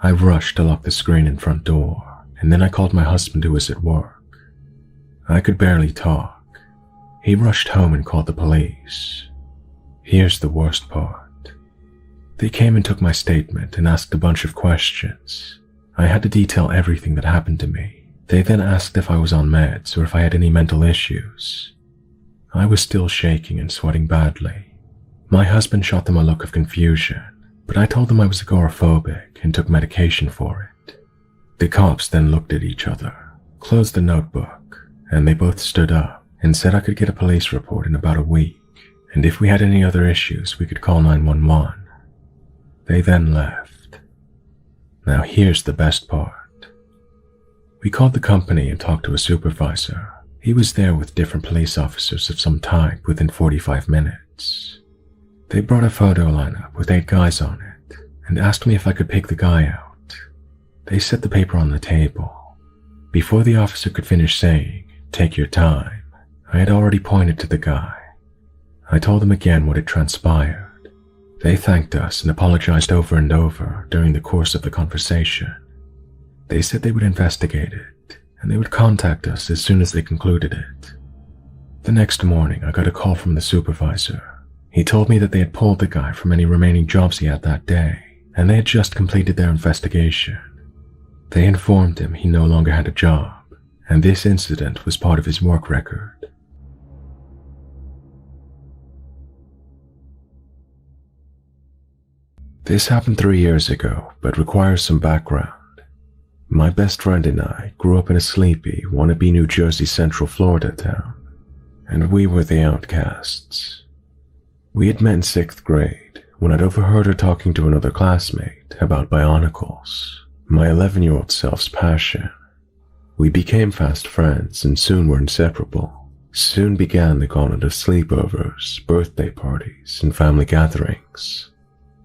I rushed to lock the screen and front door, and then I called my husband who was at work. I could barely talk. He rushed home and called the police. Here's the worst part. They came and took my statement and asked a bunch of questions. I had to detail everything that happened to me. They then asked if I was on meds or if I had any mental issues. I was still shaking and sweating badly. My husband shot them a look of confusion, but I told them I was agoraphobic and took medication for it. The cops then looked at each other, closed the notebook, and they both stood up and said I could get a police report in about a week, and if we had any other issues, we could call 911. They then left. Now here's the best part. We called the company and talked to a supervisor. He was there with different police officers of some type within 45 minutes. They brought a photo lineup with 8 guys on it and asked me if I could pick the guy out. They set the paper on the table. Before the officer could finish saying, "Take your time," I had already pointed to the guy. I told them again what had transpired. They thanked us and apologized over and over during the course of the conversation. They said they would investigate it and they would contact us as soon as they concluded it. The next morning, I got a call from the supervisor. He told me that they had pulled the guy from any remaining jobs he had that day, and they had just completed their investigation. They informed him he no longer had a job, and this incident was part of his work record. This happened 3 years ago, but requires some background. My best friend and I grew up in a sleepy, wannabe New Jersey Central Florida town, and we were the outcasts. We had met in 6th grade when I'd overheard her talking to another classmate about bionicles, my 11-year-old self's passion. We became fast friends and soon were inseparable. Soon began the gauntlet of sleepovers, birthday parties, and family gatherings.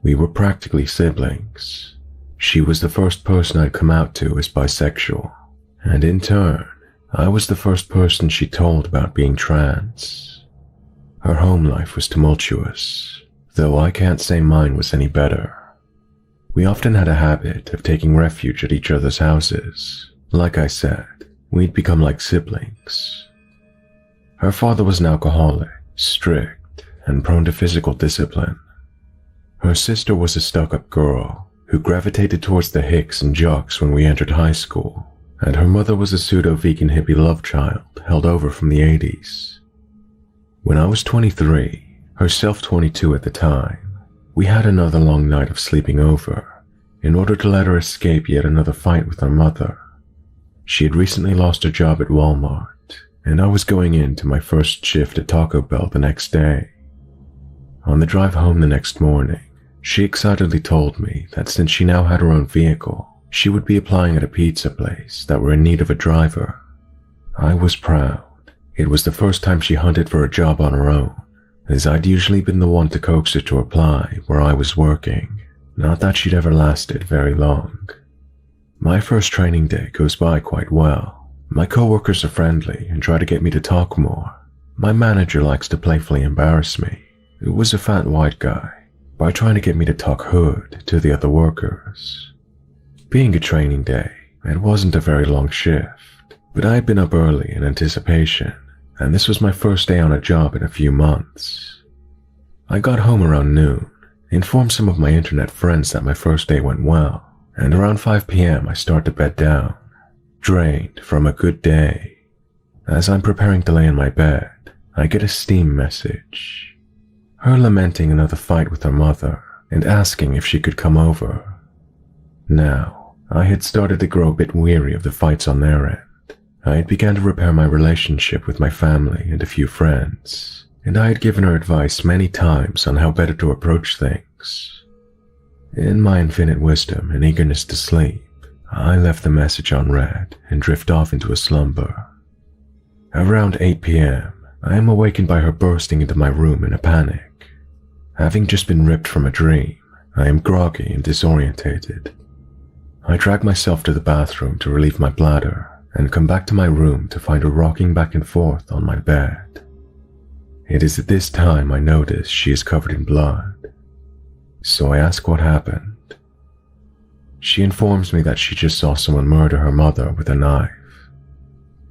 We were practically siblings. She was the first person I'd come out to as bisexual, and in turn, I was the first person she told about being trans. Her home life was tumultuous, though I can't say mine was any better. We often had a habit of taking refuge at each other's houses. Like I said, we'd become like siblings. Her father was an alcoholic, strict, and prone to physical discipline. Her sister was a stuck-up girl who gravitated towards the hicks and jocks when we entered high school, and her mother was a pseudo-vegan hippie love child held over from the 80s. When I was 23, herself 22 at the time, we had another long night of sleeping over in order to let her escape yet another fight with her mother. She had recently lost her job at Walmart, and I was going into my first shift at Taco Bell the next day. On the drive home the next morning, she excitedly told me that since she now had her own vehicle, she would be applying at a pizza place that were in need of a driver. I was proud. It was the first time she hunted for a job on her own, as I'd usually been the one to coax her to apply where I was working. Not that she'd ever lasted very long. My first training day goes by quite well. My coworkers are friendly and try to get me to talk more. My manager likes to playfully embarrass me, who was a fat white guy, by trying to get me to talk hood to the other workers. Being a training day, it wasn't a very long shift, but I had been up early in anticipation, and this was my first day on a job in a few months. I got home around noon, informed some of my internet friends that my first day went well, and around 5 p.m. I start to bed down, drained from a good day. As I'm preparing to lay in my bed, I get a Steam message. Her lamenting another fight with her mother and asking if she could come over. Now, I had started to grow a bit weary of the fights on their end. I had begun to repair my relationship with my family and a few friends, and I had given her advice many times on how better to approach things. In my infinite wisdom and eagerness to sleep, I left the message unread and drift off into a slumber. Around 8 p.m., I am awakened by her bursting into my room in a panic. Having just been ripped from a dream, I am groggy and disorientated. I drag myself to the bathroom to relieve my bladder and come back to my room to find her rocking back and forth on my bed. It is at this time I notice she is covered in blood. So I ask what happened. She informs me that she just saw someone murder her mother with a knife.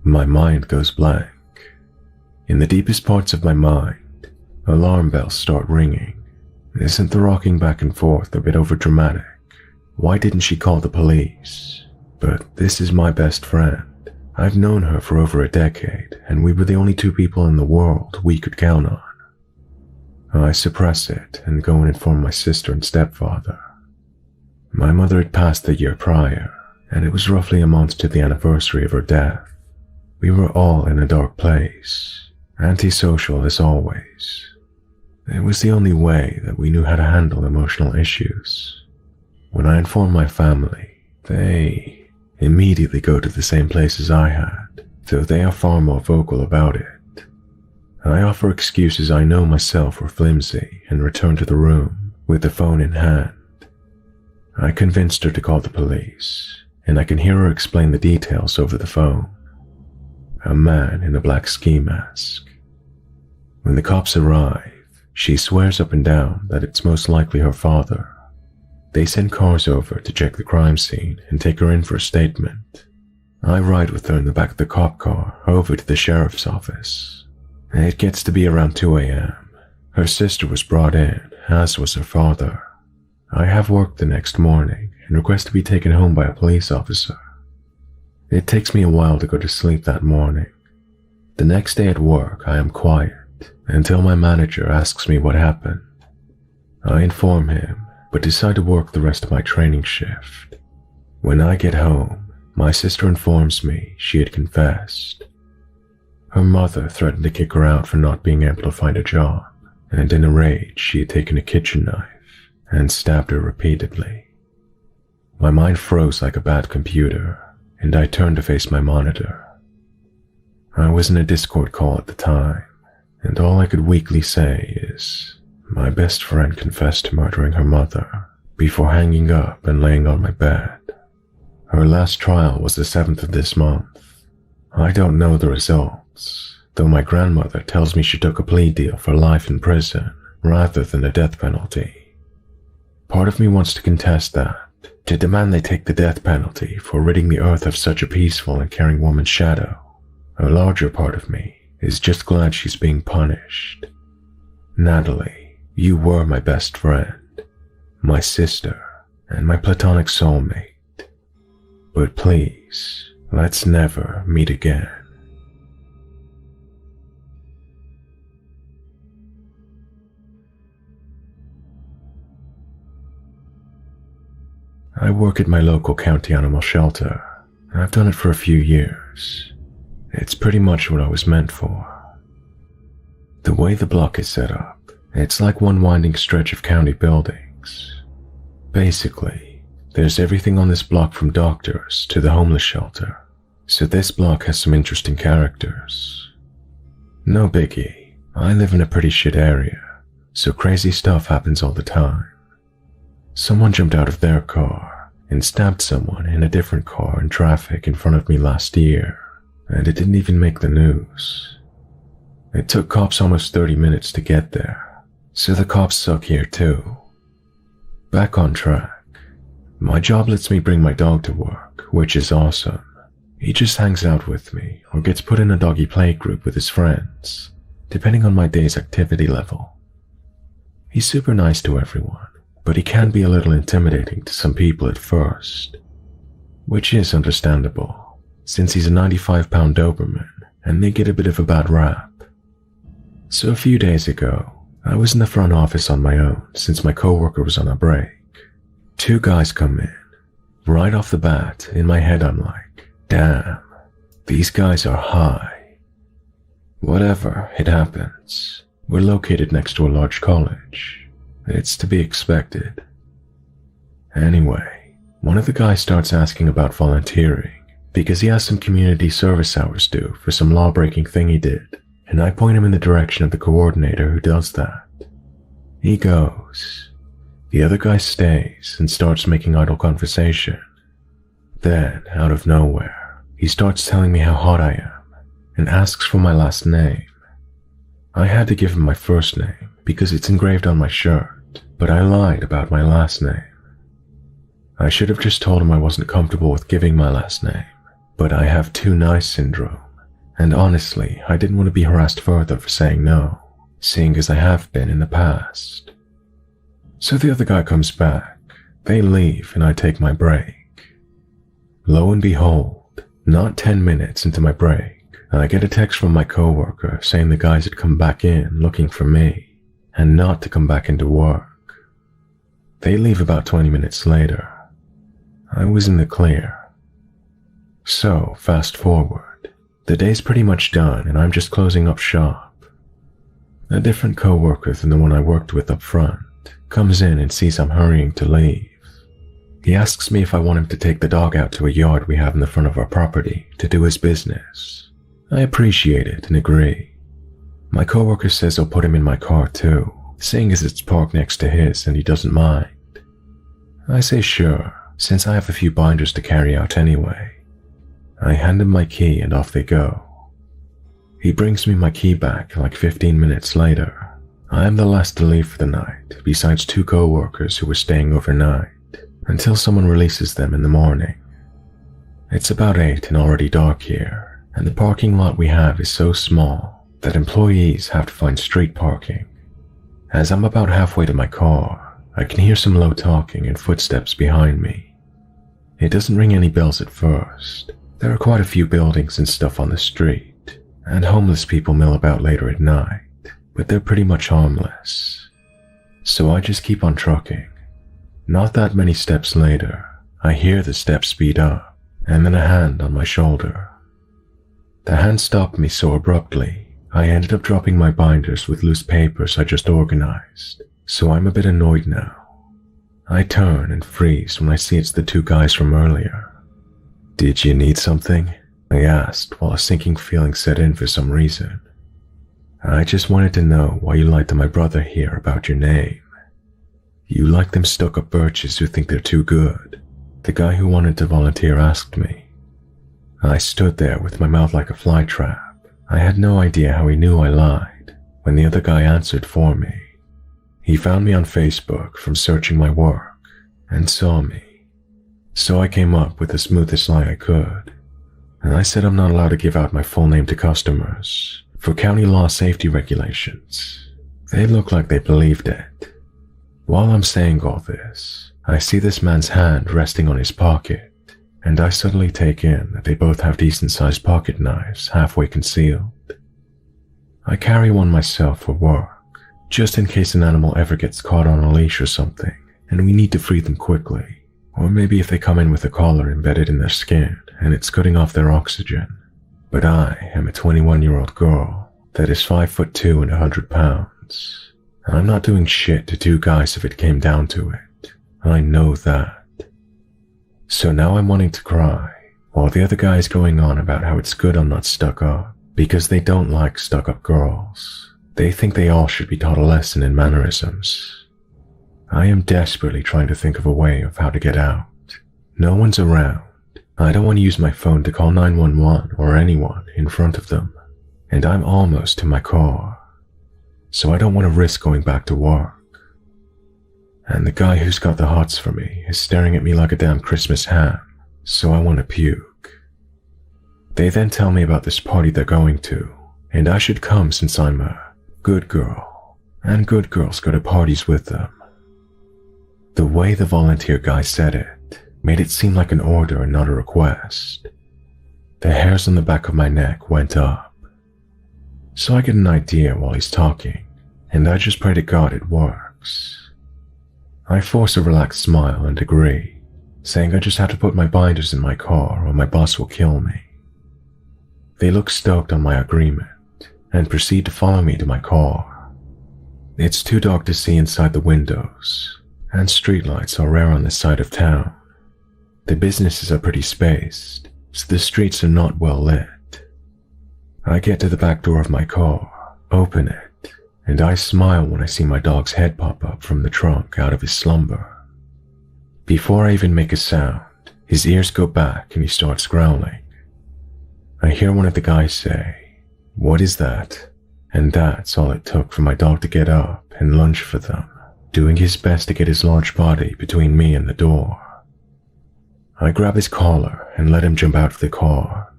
My mind goes blank. In the deepest parts of my mind, alarm bells start ringing. Isn't the rocking back and forth a bit overdramatic? Why didn't she call the police? But this is my best friend. I've known her for over a decade, and we were the only two people in the world we could count on. I suppress it and go and inform my sister and stepfather. My mother had passed the year prior, and it was roughly a month to the anniversary of her death. We were all in a dark place, antisocial as always. It was the only way that we knew how to handle emotional issues. When I inform my family, they immediately go to the same place as I had, though they are far more vocal about it. I offer excuses I know myself were flimsy and return to the room with the phone in hand. I convinced her to call the police, and I can hear her explain the details over the phone. A man in a black ski mask. When the cops arrive, she swears up and down that it's most likely her father. They send cars over to check the crime scene and take her in for a statement. I ride with her in the back of the cop car over to the sheriff's office. It gets to be around 2 a.m. Her sister was brought in, as was her father. I have work the next morning and request to be taken home by a police officer. It takes me a while to go to sleep that morning. The next day at work, I am quiet until my manager asks me what happened. I inform him, but decide to work the rest of my training shift. When I get home, My sister informs me she had confessed. Her mother threatened to kick her out for not being able to find a job, and in a rage she had taken a kitchen knife and stabbed her repeatedly. My mind froze like a bad computer, and I turned to face my monitor. I was in a Discord call at the time, and all I could weakly say is, my best friend confessed to murdering her mother before hanging up and laying on my bed. Her last trial was the 7th of this month. I don't know the results, though my grandmother tells me she took a plea deal for life in prison rather than the death penalty. Part of me wants to contest that, to demand they take the death penalty for ridding the earth of such a peaceful and caring woman's shadow. A larger part of me is just glad she's being punished. Natalie, you were my best friend, my sister, and my platonic soulmate. But please, let's never meet again. I work at my local county animal shelter. I've done it for a few years. It's pretty much what I was meant for. The way the block is set up, it's like one winding stretch of county buildings. Basically, there's everything on this block from doctors to the homeless shelter, so this block has some interesting characters. No biggie, I live in a pretty shit area, so crazy stuff happens all the time. Someone jumped out of their car and stabbed someone in a different car in traffic in front of me last year, and it didn't even make the news. It took cops almost 30 minutes to get there, so the cops suck here too. Back on track. My job lets me bring my dog to work, which is awesome. He just hangs out with me or gets put in a doggy play group with his friends, depending on my day's activity level. He's super nice to everyone, but he can be a little intimidating to some people at first, which is understandable, since he's a 95-pound Doberman and they get a bit of a bad rap. So a few days ago, I was in the front office on my own since my coworker was on a break. Two guys come in. Right off the bat, in my head I'm like, damn, these guys are high. Whatever, it happens. We're located next to a large college. It's to be expected. Anyway, one of the guys starts asking about volunteering because he has some community service hours due for some law-breaking thing he did, and I point him in the direction of the coordinator who does that. He goes. The other guy stays and starts making idle conversation. Then, out of nowhere, he starts telling me how hot I am and asks for my last name. I had to give him my first name because it's engraved on my shirt, but I lied about my last name. I should have just told him I wasn't comfortable with giving my last name, but I have too nice syndrome, and honestly, I didn't want to be harassed further for saying no, seeing as I have been in the past. So the other guy comes back, they leave, and I take my break. Lo and behold, not 10 minutes into my break, I get a text from my coworker saying the guys had come back in looking for me, and not to come back into work. They leave about 20 minutes later. I was in the clear. So, fast forward. The day's pretty much done and I'm just closing up shop. A different coworker than the one I worked with up front comes in and sees I'm hurrying to leave. He asks me if I want him to take the dog out to a yard we have in the front of our property to do his business. I appreciate it and agree. My coworker says he'll put him in my car too, seeing as it's parked next to his and he doesn't mind. I say sure, since I have a few binders to carry out anyway. I hand him my key and off they go. He brings me my key back like 15 minutes later. I am the last to leave for the night, besides two co-workers who were staying overnight, until someone releases them in the morning. It's about 8 and already dark here, and the parking lot we have is so small that employees have to find street parking. As I'm about halfway to my car, I can hear some low talking and footsteps behind me. It doesn't ring any bells at first. There are quite a few buildings and stuff on the street, and homeless people mill about later at night, but they're pretty much harmless. So I just keep on trucking. Not that many steps later, I hear the steps speed up, and then a hand on my shoulder. The hand stopped me so abruptly, I ended up dropping my binders with loose papers I just organized, so I'm a bit annoyed now. I turn and freeze when I see it's the two guys from earlier. "Did you need something?" I asked while a sinking feeling set in for some reason. "I just wanted to know why you lied to my brother here about your name. You like them stuck-up birches who think they're too good," the guy who wanted to volunteer asked me. I stood there with my mouth like a fly trap. I had no idea how he knew I lied when the other guy answered for me. He found me on Facebook from searching my work and saw me. So I came up with the smoothest lie I could. And I said I'm not allowed to give out my full name to customers for county law safety regulations. They look like they believed it. While I'm saying all this, I see this man's hand resting on his pocket, and I suddenly take in that they both have decent-sized pocket knives halfway concealed. I carry one myself for work, just in case an animal ever gets caught on a leash or something, and we need to free them quickly. Or maybe if they come in with a collar embedded in their skin and it's cutting off their oxygen. But I am a 21-year-old girl that is 5'2" and 100 pounds. And I'm not doing shit to two guys if it came down to it. I know that. So now I'm wanting to cry, while the other guy is going on about how it's good I'm not stuck up, because they don't like stuck-up girls. They think they all should be taught a lesson in mannerisms. I am desperately trying to think of a way of how to get out. No one's around. I don't want to use my phone to call 911 or anyone in front of them. And I'm almost to my car. So I don't want to risk going back to work. And the guy who's got the hots for me is staring at me like a damn Christmas ham, so I want to puke. They then tell me about this party they're going to, and I should come since I'm a good girl, and good girls go to parties with them. The way the volunteer guy said it made it seem like an order and not a request. The hairs on the back of my neck went up. So I get an idea while he's talking, and I just pray to God it works. I force a relaxed smile and agree, saying I just have to put my binders in my car or my boss will kill me. They look stoked on my agreement and proceed to follow me to my car. It's too dark to see inside the windows, and streetlights are rare on this side of town. The businesses are pretty spaced, so the streets are not well lit. I get to the back door of my car, open it, and I smile when I see my dog's head pop up from the trunk out of his slumber. Before I even make a sound, his ears go back and he starts growling. I hear one of the guys say, "What is that?" And that's all it took for my dog to get up and lunge for them, doing his best to get his large body between me and the door. I grab his collar and let him jump out of the car,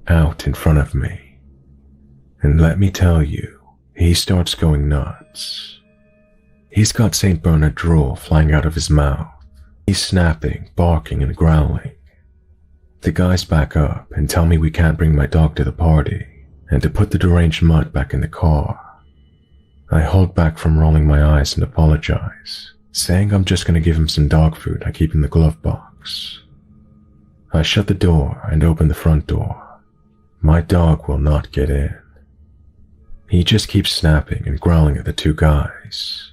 out in front of me. And let me tell you, he starts going nuts. He's got St. Bernard drool flying out of his mouth. He's snapping, barking, and growling. The guys back up and tell me we can't bring my dog to the party and to put the deranged mutt back in the car. I hold back from rolling my eyes and apologize, saying I'm just going to give him some dog food I keep in the glove box. I shut the door and open the front door. My dog will not get in. He just keeps snapping and growling at the two guys.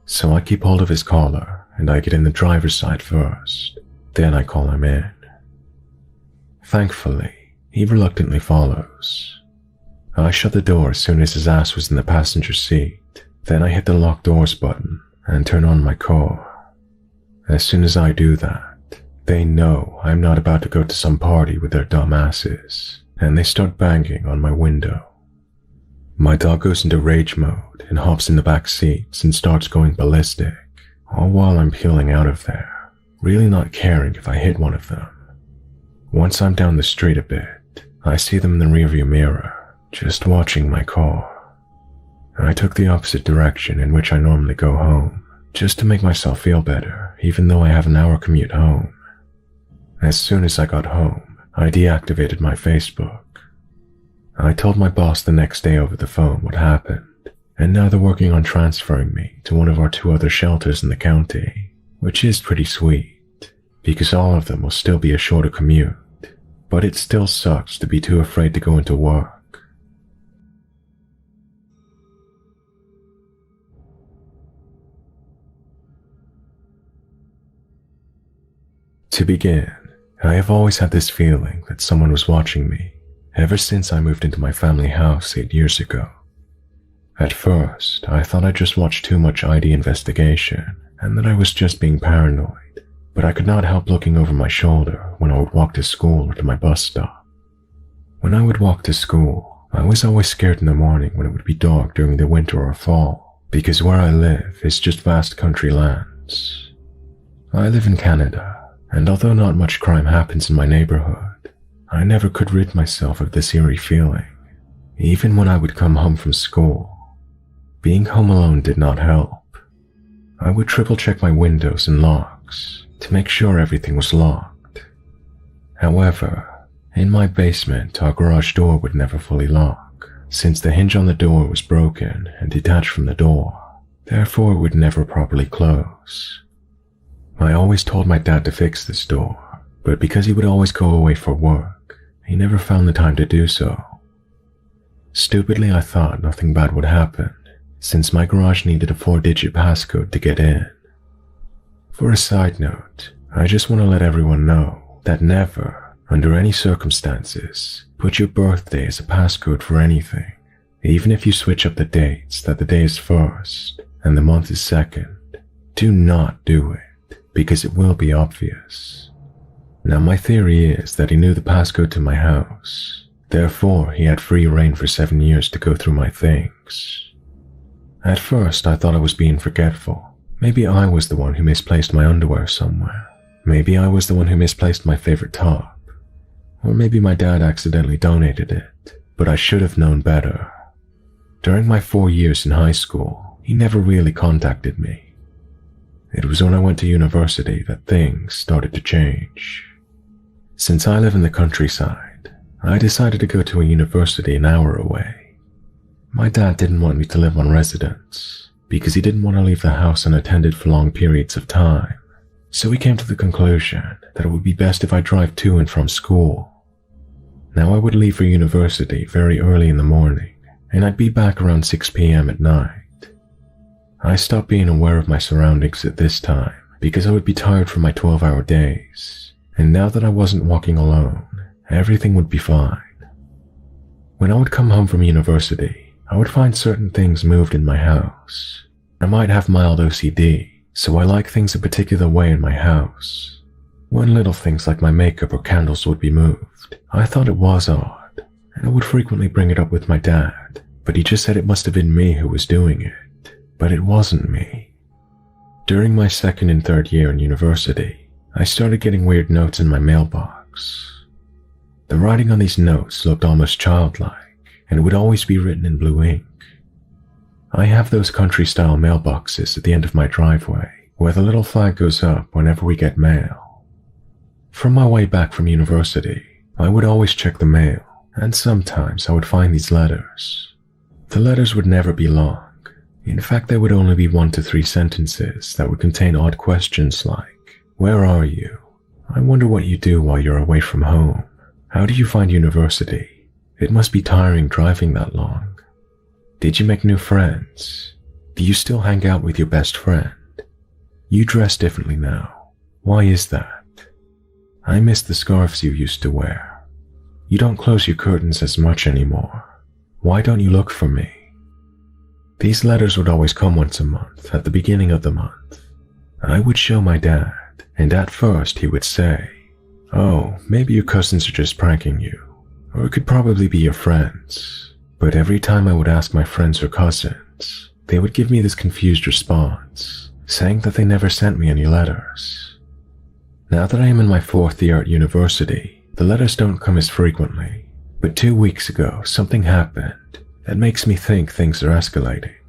So I keep hold of his collar and I get in the driver's side first. Then I call him in. Thankfully, he reluctantly follows. I shut the door as soon as his ass was in the passenger seat. Then I hit the lock doors button and turn on my car. As soon as I do that, they know I'm not about to go to some party with their dumb asses, and they start banging on my window. My dog goes into rage mode and hops in the back seats and starts going ballistic, all while I'm peeling out of there, really not caring if I hit one of them. Once I'm down the street a bit, I see them in the rearview mirror, just watching my car. I took the opposite direction in which I normally go home, just to make myself feel better, even though I have an hour commute home. As soon as I got home, I deactivated my Facebook. I told my boss the next day over the phone what happened, and now they're working on transferring me to one of our 2 other shelters in the county, which is pretty sweet, because all of them will still be a shorter commute, but it still sucks to be too afraid to go into work. To begin, I have always had this feeling that someone was watching me ever since I moved into my family house 8 years ago. At first, I thought I just watched too much ID investigation and that I was just being paranoid, but I could not help looking over my shoulder when I would walk to school or to my bus stop. When I would walk to school, I was always scared in the morning when it would be dark during the winter or fall, because where I live is just vast country lands. I live in Canada, and although not much crime happens in my neighborhood, I never could rid myself of this eerie feeling, even when I would come home from school. Being home alone did not help. I would triple check my windows and locks to make sure everything was locked. However, in my basement, our garage door would never fully lock, since the hinge on the door was broken and detached from the door. Therefore, it would never properly close. I always told my dad to fix this door, but because he would always go away for work, he never found the time to do so. Stupidly, I thought nothing bad would happen, since my garage needed a 4-digit passcode to get in. For a side note, I just want to let everyone know that never, under any circumstances, put your birthday as a passcode for anything, even if you switch up the dates that the day is 1st and the month is 2nd. Do not do it, because it will be obvious. Now, my theory is that he knew the passcode to my house, therefore he had free reign for 7 years to go through my things. At first, I thought I was being forgetful. Maybe I was the one who misplaced my underwear somewhere. Maybe I was the one who misplaced my favorite top. Or maybe my dad accidentally donated it, but I should have known better. During my 4 years in high school, he never really contacted me. It was when I went to university that things started to change. Since I live in the countryside, I decided to go to a university an hour away. My dad didn't want me to live on residence, because he didn't want to leave the house unattended for long periods of time. So we came to the conclusion that it would be best if I drive to and from school. Now I would leave for university very early in the morning, and I'd be back around 6 p.m. at night. I stopped being aware of my surroundings at this time because I would be tired from my 12-hour days, and now that I wasn't walking alone, everything would be fine. When I would come home from university, I would find certain things moved in my house. I might have mild OCD, so I like things a particular way in my house. When little things like my makeup or candles would be moved, I thought it was odd, and I would frequently bring it up with my dad, but he just said it must have been me who was doing it. But it wasn't me. During my 2nd and 3rd year in university, I started getting weird notes in my mailbox. The writing on these notes looked almost childlike, and it would always be written in blue ink. I have those country-style mailboxes at the end of my driveway, where the little flag goes up whenever we get mail. From my way back from university, I would always check the mail, and sometimes I would find these letters. The letters would never be long. In fact, there would only be 1 to 3 sentences that would contain odd questions like, "Where are you? I wonder what you do while you're away from home. How do you find university? It must be tiring driving that long. Did you make new friends? Do you still hang out with your best friend? You dress differently now. Why is that? I miss the scarves you used to wear. You don't close your curtains as much anymore. Why don't you look for me?" These letters would always come once a month at the beginning of the month. I would show my dad, and at first he would say, "Oh, maybe your cousins are just pranking you, or it could probably be your friends." But every time I would ask my friends or cousins, they would give me this confused response, saying that they never sent me any letters. Now that I am in my 4th year at university, the letters don't come as frequently, but 2 weeks ago something happened that makes me think things are escalating.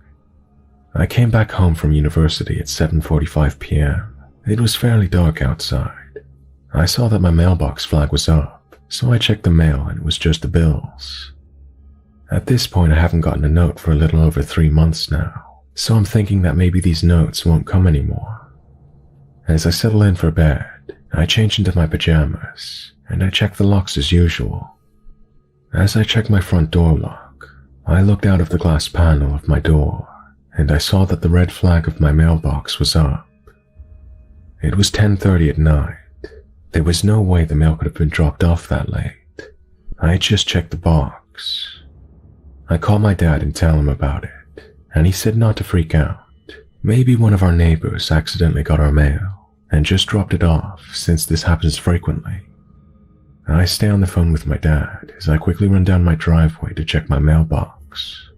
I came back home from university at 7:45 p.m. It was fairly dark outside. I saw that my mailbox flag was up, so I checked the mail and it was just the bills. At this point, I haven't gotten a note for a little over 3 months now, so I'm thinking that maybe these notes won't come anymore. As I settle in for bed, I changed into my pajamas, and I checked the locks as usual. As I checked my front door lock, I looked out of the glass panel of my door, and I saw that the red flag of my mailbox was up. It was 10:30 at night. There was no way the mail could have been dropped off that late. I had just checked the box. I called my dad and tell him about it, and he said not to freak out. Maybe one of our neighbors accidentally got our mail and just dropped it off, since this happens frequently. I stay on the phone with my dad as I quickly run down my driveway to check my mailbox.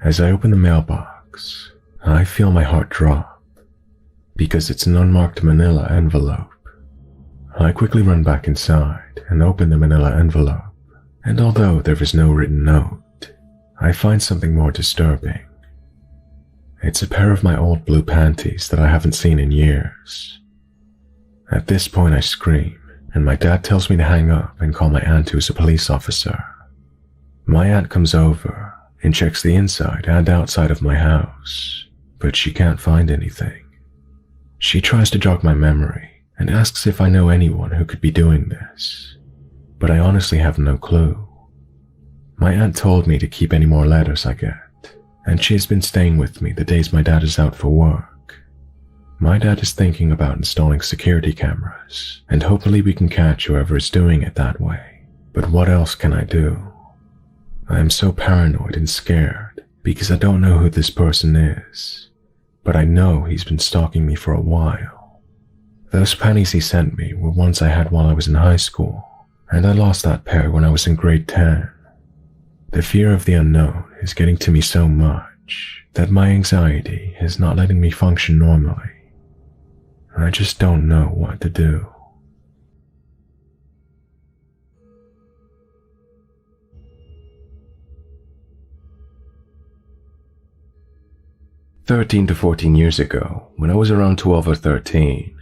As I open the mailbox, I feel my heart drop, because it's an unmarked manila envelope. I quickly run back inside and open the manila envelope, and although there is no written note, I find something more disturbing. It's a pair of my old blue panties that I haven't seen in years. At this point I scream, and my dad tells me to hang up and call my aunt, who is a police officer. My aunt comes over and checks the inside and outside of my house, but she can't find anything. She tries to jog my memory and asks if I know anyone who could be doing this, but I honestly have no clue. My aunt told me to keep any more letters I get, and she has been staying with me the days my dad is out for work. My dad is thinking about installing security cameras, and hopefully we can catch whoever is doing it that way. But what else can I do? I am so paranoid and scared because I don't know who this person is, but I know he's been stalking me for a while. Those panties he sent me were ones I had while I was in high school, and I lost that pair when I was in grade 10. The fear of the unknown is getting to me so much that my anxiety is not letting me function normally. I just don't know what to do. "13 to 14 years ago, when I was around 12 or 13,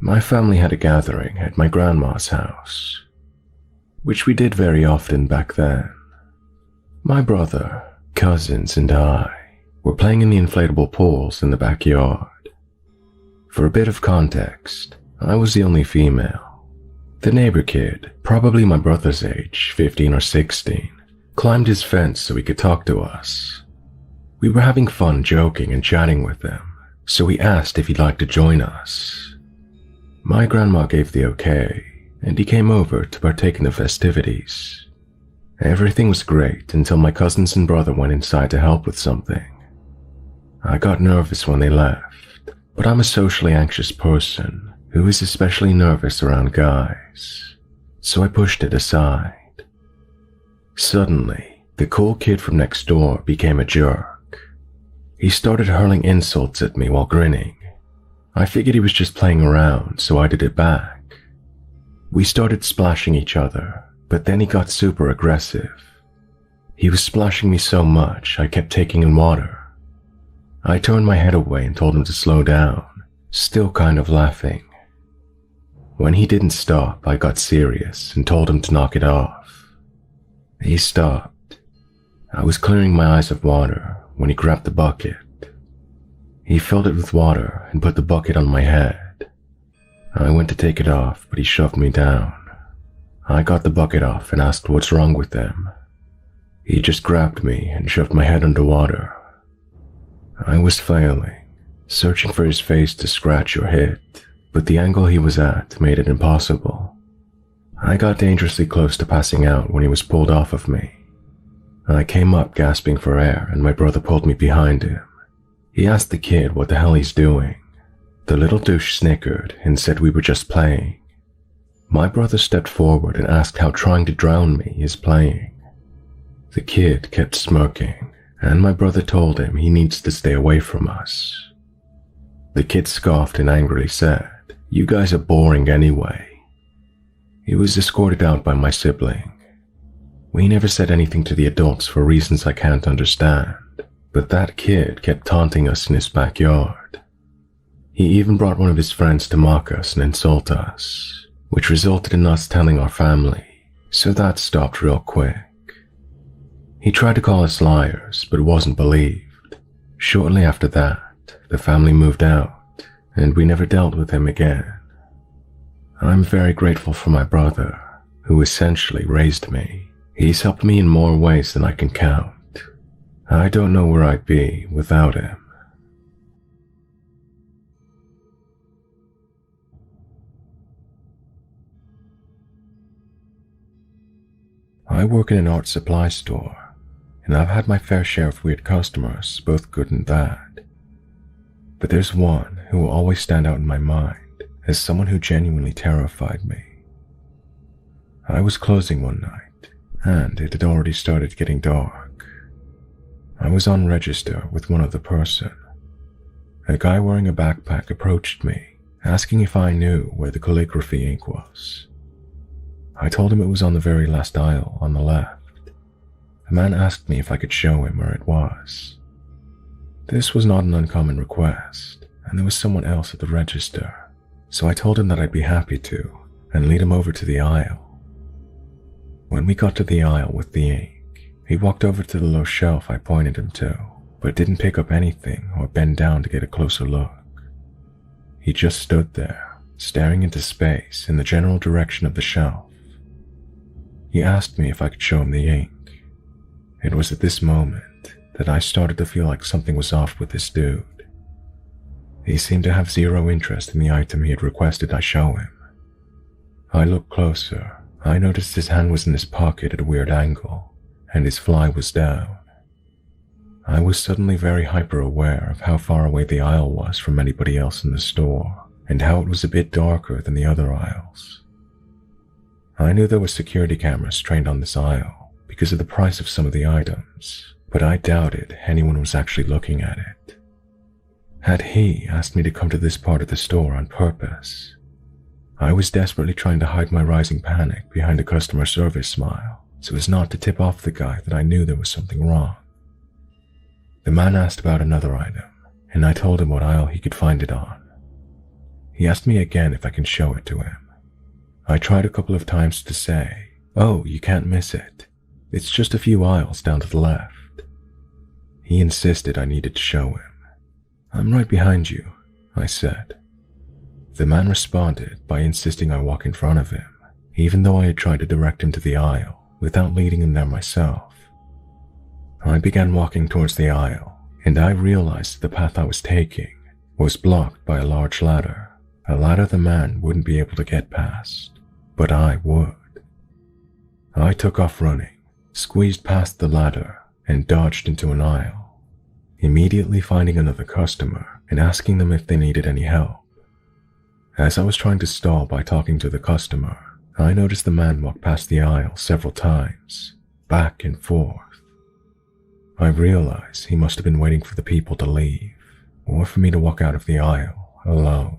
my family had a gathering at my grandma's house, which we did very often back then. My brother, cousins, and I were playing in the inflatable pools in the backyard. For a bit of context, I was the only female. The neighbor kid, probably my brother's age, 15 or 16, climbed his fence so he could talk to us. We were having fun joking and chatting with him, so we asked if he'd like to join us. My grandma gave the okay, and he came over to partake in the festivities. Everything was great until my cousins and brother went inside to help with something. I got nervous when they left, but I'm a socially anxious person who is especially nervous around guys, so I pushed it aside. Suddenly, the cool kid from next door became a jerk. He started hurling insults at me while grinning. I figured he was just playing around, so I did it back. We started splashing each other, but then he got super aggressive. He was splashing me so much I kept taking in water. I turned my head away and told him to slow down, still kind of laughing. When he didn't stop, I got serious and told him to knock it off. He stopped. I was clearing my eyes of water when he grabbed the bucket. He filled it with water and put the bucket on my head. I went to take it off, but he shoved me down. I got the bucket off and asked what's wrong with them. He just grabbed me and shoved my head underwater. I was flailing, searching for his face to scratch or hit, but the angle he was at made it impossible. I got dangerously close to passing out when he was pulled off of me. I came up gasping for air and my brother pulled me behind him. He asked the kid what the hell he's doing. The little douche snickered and said we were just playing. My brother stepped forward and asked how trying to drown me is playing. The kid kept smirking, and my brother told him he needs to stay away from us. The kid scoffed and angrily said, "You guys are boring anyway." He was escorted out by my sibling. We never said anything to the adults for reasons I can't understand, but that kid kept taunting us in his backyard. He even brought one of his friends to mock us and insult us, which resulted in us telling our family, so that stopped real quick. He tried to call us liars, but wasn't believed. Shortly after that, the family moved out, and we never dealt with him again. I'm very grateful for my brother, who essentially raised me. He's helped me in more ways than I can count. I don't know where I'd be without him. I work in an art supply store, and I've had my fair share of weird customers, both good and bad. But there's one who will always stand out in my mind as someone who genuinely terrified me. I was closing one night, and it had already started getting dark. I was on register with one other person. A guy wearing a backpack approached me, asking if I knew where the calligraphy ink was. I told him it was on the very last aisle on the left. The man asked me if I could show him where it was. This was not an uncommon request, and there was someone else at the register, so I told him that I'd be happy to, and lead him over to the aisle. When we got to the aisle with the ink, he walked over to the low shelf I pointed him to, but didn't pick up anything or bend down to get a closer look. He just stood there, staring into space in the general direction of the shelf. He asked me if I could show him the ink. It was at this moment that I started to feel like something was off with this dude. He seemed to have zero interest in the item he had requested I show him. I looked closer. I noticed his hand was in his pocket at a weird angle, and his fly was down. I was suddenly very hyper-aware of how far away the aisle was from anybody else in the store, and how it was a bit darker than the other aisles. I knew there were security cameras trained on this aisle because of the price of some of the items, but I doubted anyone was actually looking at it. Had he asked me to come to this part of the store on purpose? I was desperately trying to hide my rising panic behind a customer service smile so as not to tip off the guy that I knew there was something wrong. The man asked about another item, and I told him what aisle he could find it on. He asked me again if I can show it to him. I tried a couple of times to say, "Oh, you can't miss it. It's just a few aisles down to the left." He insisted I needed to show him. "I'm right behind you," I said. The man responded by insisting I walk in front of him, even though I had tried to direct him to the aisle without leading him there myself. I began walking towards the aisle, and I realized the path I was taking was blocked by a large ladder, a ladder the man wouldn't be able to get past, but I would. I took off running, squeezed past the ladder, and dodged into an aisle, immediately finding another customer and asking them if they needed any help. As I was trying to stall by talking to the customer, I noticed the man walk past the aisle several times, back and forth. I realized he must have been waiting for the people to leave, or for me to walk out of the aisle alone.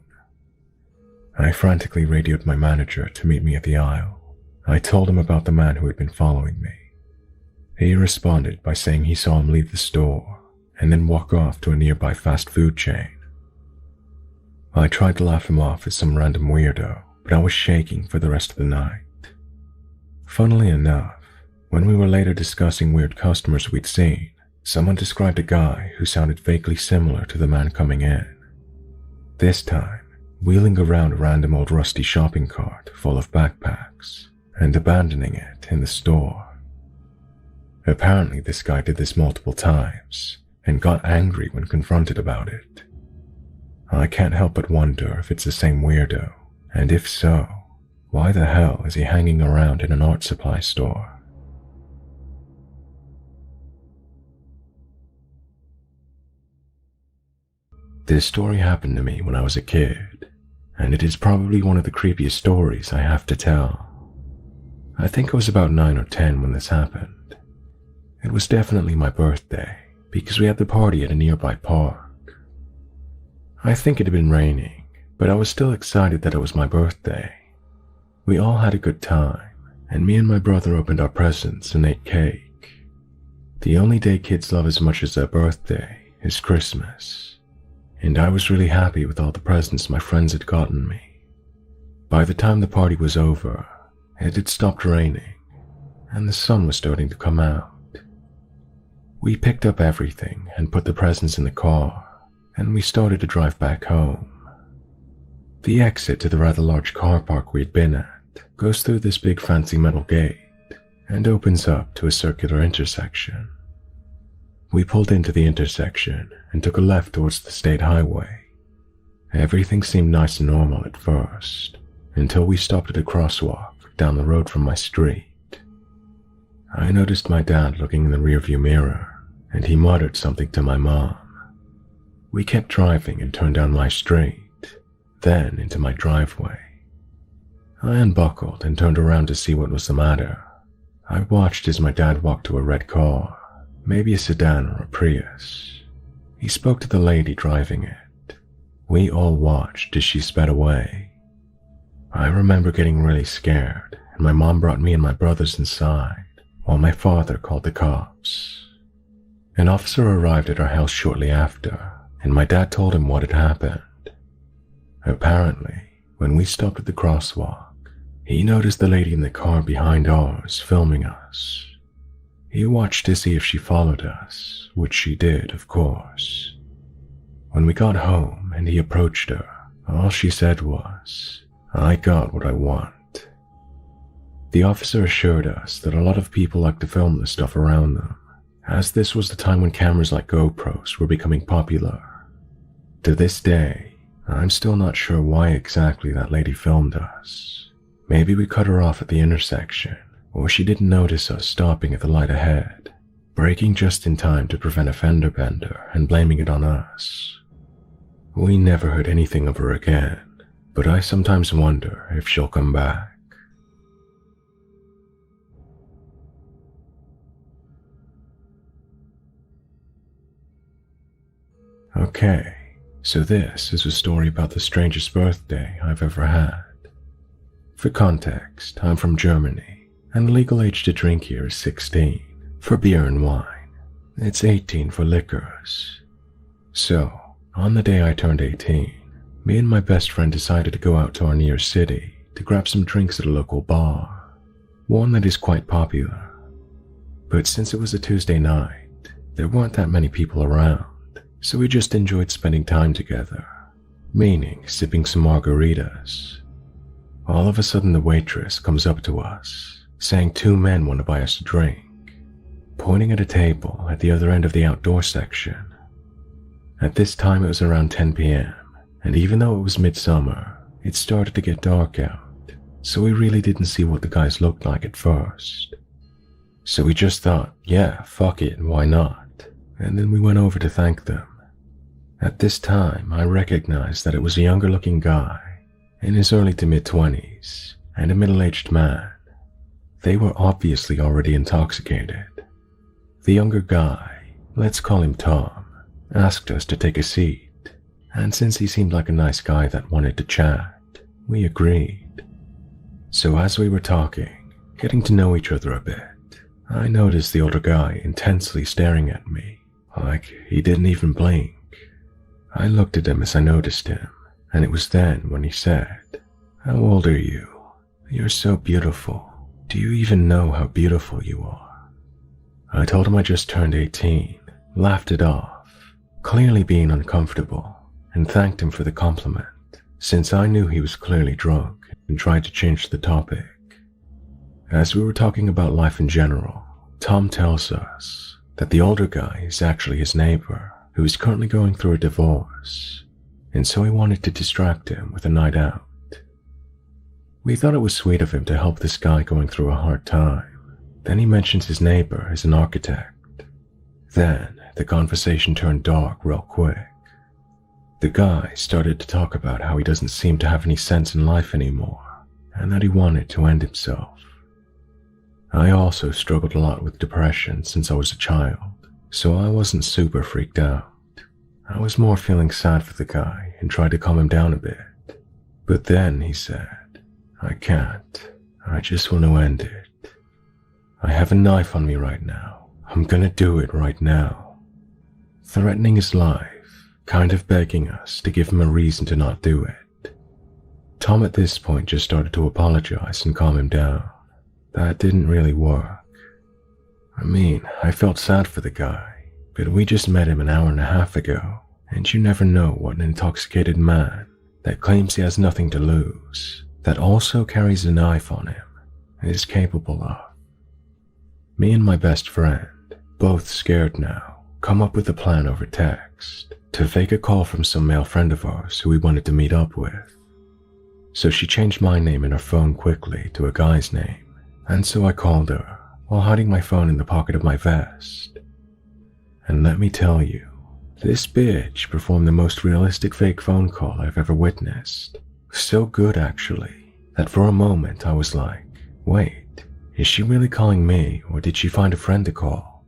I frantically radioed my manager to meet me at the aisle. I told him about the man who had been following me. He responded by saying he saw him leave the store and then walk off to a nearby fast food chain. I tried to laugh him off as some random weirdo, but I was shaking for the rest of the night. Funnily enough, when we were later discussing weird customers we'd seen, someone described a guy who sounded vaguely similar to the man coming in. This time, wheeling around a random old rusty shopping cart full of backpacks and abandoning it in the store. Apparently this guy did this multiple times and got angry when confronted about it. I can't help but wonder if it's the same weirdo, and if so, why the hell is he hanging around in an art supply store? This story happened to me when I was a kid, and it is probably one of the creepiest stories I have to tell. I think I was about 9 or 10 when this happened. It was definitely my birthday, because we had the party at a nearby park. I think it had been raining, but I was still excited that it was my birthday. We all had a good time, and me and my brother opened our presents and ate cake. The only day kids love as much as their birthday is Christmas, and I was really happy with all the presents my friends had gotten me. By the time the party was over, it had stopped raining, and the sun was starting to come out. We picked up everything and put the presents in the car, and we started to drive back home. The exit to the rather large car park we had been at goes through this big fancy metal gate and opens up to a circular intersection. We pulled into the intersection and took a left towards the state highway. Everything seemed nice and normal at first, until we stopped at a crosswalk down the road from my street. I noticed my dad looking in the rearview mirror, and he muttered something to my mom. We kept driving and turned down my street, then into my driveway. I unbuckled and turned around to see what was the matter. I watched as my dad walked to a red car, maybe a sedan or a Prius. He spoke to the lady driving it. We all watched as she sped away. I remember getting really scared, and my mom brought me and my brothers inside, while my father called the cops. An officer arrived at our house shortly after, and my dad told him what had happened. Apparently, when we stopped at the crosswalk, he noticed the lady in the car behind ours filming us. He watched to see if she followed us, which she did, of course. When we got home and he approached her, all she said was, "I got what I want." The officer assured us that a lot of people like to film the stuff around them, as this was the time when cameras like GoPros were becoming popular. To this day, I'm still not sure why exactly that lady filmed us. Maybe we cut her off at the intersection, or she didn't notice us stopping at the light ahead, braking just in time to prevent a fender bender and blaming it on us. We never heard anything of her again, but I sometimes wonder if she'll come back. Okay, so this is a story about the strangest birthday I've ever had. For context, I'm from Germany, and the legal age to drink here is 16 for beer and wine. It's 18 for liquors. So, on the day I turned 18, me and my best friend decided to go out to our nearest city to grab some drinks at a local bar, one that is quite popular. But since it was a Tuesday night, there weren't that many people around, so we just enjoyed spending time together, meaning sipping some margaritas. All of a sudden the waitress comes up to us, saying 2 men want to buy us a drink, pointing at a table at the other end of the outdoor section. At this time it was around 10 p.m., and even though it was midsummer, it started to get dark out, so we really didn't see what the guys looked like at first. So we just thought, yeah, fuck it, why not? And then we went over to thank them. At this time, I recognized that it was a younger looking guy, in his early to mid-20s, and a middle-aged man. They were obviously already intoxicated. The younger guy, let's call him Tom, asked us to take a seat, and since he seemed like a nice guy that wanted to chat, we agreed. So as we were talking, getting to know each other a bit, I noticed the older guy intensely staring at me, like he didn't even blink. I looked at him as I noticed him, and it was then when he said, "How old are you? You're so beautiful. Do you even know how beautiful you are?" I told him I just turned 18, laughed it off, clearly being uncomfortable, and thanked him for the compliment, since I knew he was clearly drunk, and tried to change the topic. As we were talking about life in general, Tom tells us that the older guy is actually his neighbor, who is currently going through a divorce, and so he wanted to distract him with a night out. We thought it was sweet of him to help this guy going through a hard time. Then he mentions his neighbor is an architect. Then the conversation turned dark real quick. The guy started to talk about how he doesn't seem to have any sense in life anymore, and that he wanted to end himself. I also struggled a lot with depression since I was a child, so I wasn't super freaked out. I was more feeling sad for the guy and tried to calm him down a bit. But then he said, "I can't. I just want to end it. I have a knife on me right now. I'm gonna do it right now." Threatening his life, kind of begging us to give him a reason to not do it. Tom at this point just started to apologize and calm him down. That didn't really work. I mean, I felt sad for the guy, but we just met him an hour and a half ago, and you never know what an intoxicated man that claims he has nothing to lose, that also carries a knife on him, and is capable of. Me and my best friend, both scared now, come up with a plan over text to fake a call from some male friend of ours who we wanted to meet up with. So she changed my name in her phone quickly to a guy's name, and so I called her while hiding my phone in the pocket of my vest. And let me tell you, this bitch performed the most realistic fake phone call I've ever witnessed. So good actually, that for a moment I was like, wait, is she really calling me or did she find a friend to call?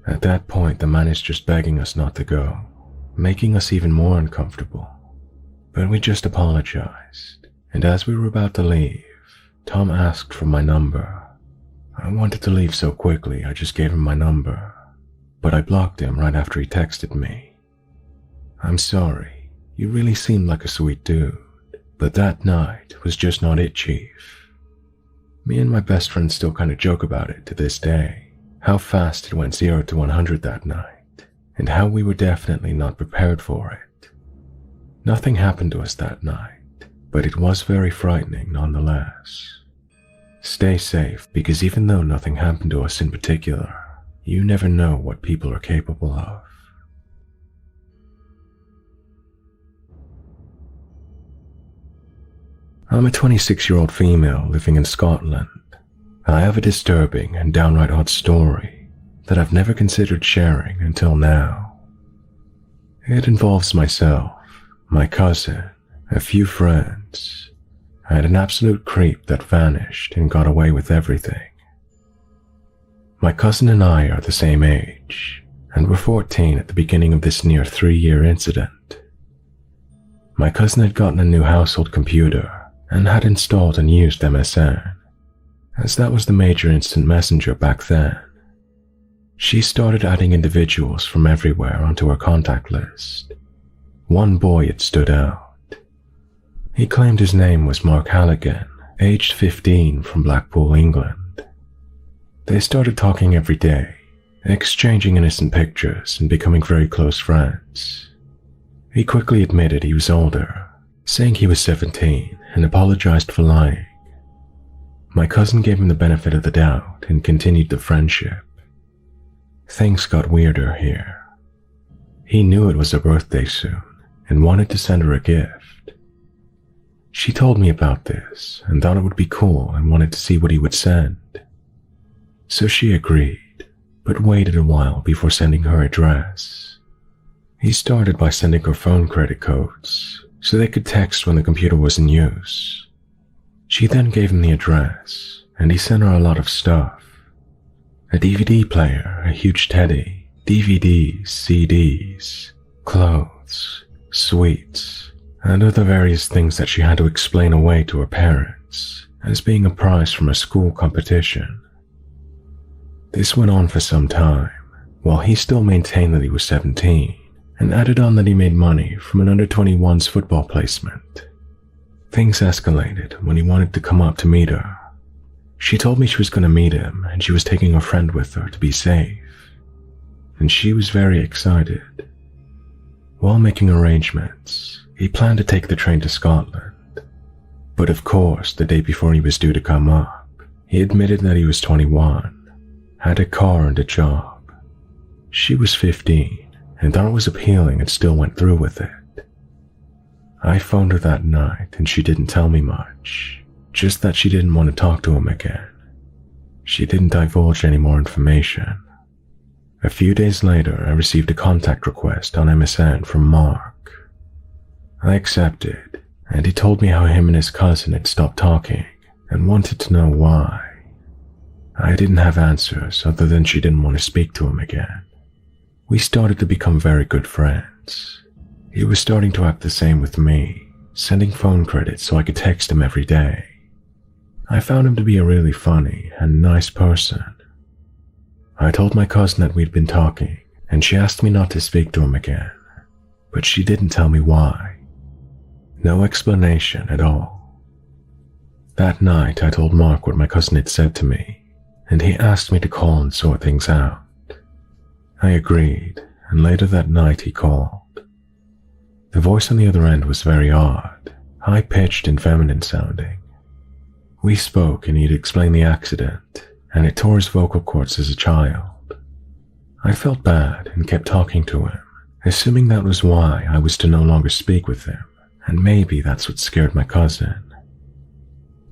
At that point the man is just begging us not to go, making us even more uncomfortable. But we just apologized, and as we were about to leave, Tom asked for my number. I wanted to leave so quickly I just gave him my number, but I blocked him right after he texted me. I'm sorry, you really seemed like a sweet dude, but that night was just not it, Chief. Me and my best friend still kind of joke about it to this day, how fast it went 0 to 100 that night, and how we were definitely not prepared for it. Nothing happened to us that night, but it was very frightening nonetheless. Stay safe, because even though nothing happened to us in particular, you never know what people are capable of. I'm a 26-year-old female living in Scotland. I have a disturbing and downright odd story that I've never considered sharing until now. It involves myself, my cousin, a few friends, and an absolute creep that vanished and got away with everything. My cousin and I are the same age, and were 14 at the beginning of this near 3-year incident. My cousin had gotten a new household computer and had installed and used MSN, as that was the major instant messenger back then. She started adding individuals from everywhere onto her contact list. One boy had stood out. He claimed his name was Mark Halligan, aged 15, from Blackpool, England. They started talking every day, exchanging innocent pictures and becoming very close friends. He quickly admitted he was older, saying he was 17 and apologized for lying. My cousin gave him the benefit of the doubt and continued the friendship. Things got weirder here. He knew it was her birthday soon and wanted to send her a gift. She told me about this and thought it would be cool and wanted to see what he would send. So she agreed, but waited a while before sending her address. He started by sending her phone credit codes so they could text when the computer was in use. She then gave him the address, and he sent her a lot of stuff. A DVD player, a huge teddy, DVDs, CDs, clothes, sweets, and other various things that she had to explain away to her parents as being a prize from a school competition. This went on for some time, while he still maintained that he was 17, and added on that he made money from an under-21's football placement. Things escalated when he wanted to come up to meet her. She told me she was going to meet him and she was taking a friend with her to be safe, and she was very excited. While making arrangements, he planned to take the train to Scotland, but of course the day before he was due to come up, he admitted that he was 21, had a car and a job. She was 15 and thought it was appealing and still went through with it. I phoned her that night and she didn't tell me much, just that she didn't want to talk to him again. She didn't divulge any more information. A few days later, I received a contact request on MSN from Mark. I accepted, and he told me how him and his cousin had stopped talking and wanted to know why. I didn't have answers other than she didn't want to speak to him again. We started to become very good friends. He was starting to act the same with me, sending phone credits so I could text him every day. I found him to be a really funny and nice person. I told my cousin that we'd been talking, and she asked me not to speak to him again, but she didn't tell me why. No explanation at all. That night I told Mark what my cousin had said to me, and he asked me to call and sort things out. I agreed, and later that night he called. The voice on the other end was very odd, high-pitched and feminine sounding. We spoke and he'd explained the accident, and it tore his vocal cords as a child. I felt bad and kept talking to him, assuming that was why I was to no longer speak with him, and maybe that's what scared my cousin.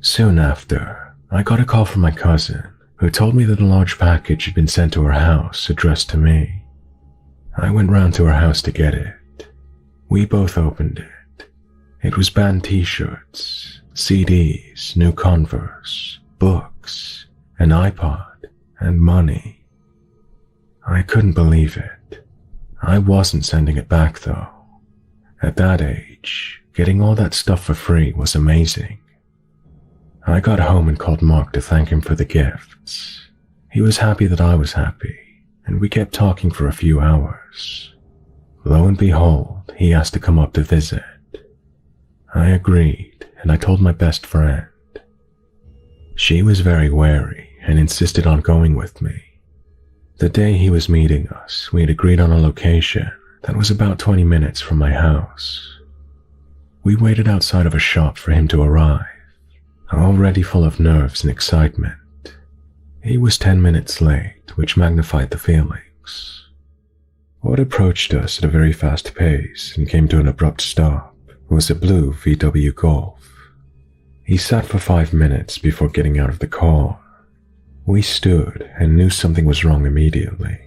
Soon after, I got a call from my cousin, who told me that a large package had been sent to her house addressed to me. I went round to her house to get it. We both opened it. It was band t-shirts, CDs, new Converse, books, an iPod, and money. I couldn't believe it. I wasn't sending it back though. At that age, getting all that stuff for free was amazing. I got home and called Mark to thank him for the gifts. He was happy that I was happy, and we kept talking for a few hours. Lo and behold, he asked to come up to visit. I agreed, and I told my best friend. She was very wary and insisted on going with me. The day he was meeting us, we had agreed on a location that was about 20 minutes from my house. We waited outside of a shop for him to arrive, already full of nerves and excitement. He was 10 minutes late, which magnified the feelings. What approached us at a very fast pace and came to an abrupt stop was a blue VW Golf. He sat for 5 minutes before getting out of the car. We stood and knew something was wrong immediately.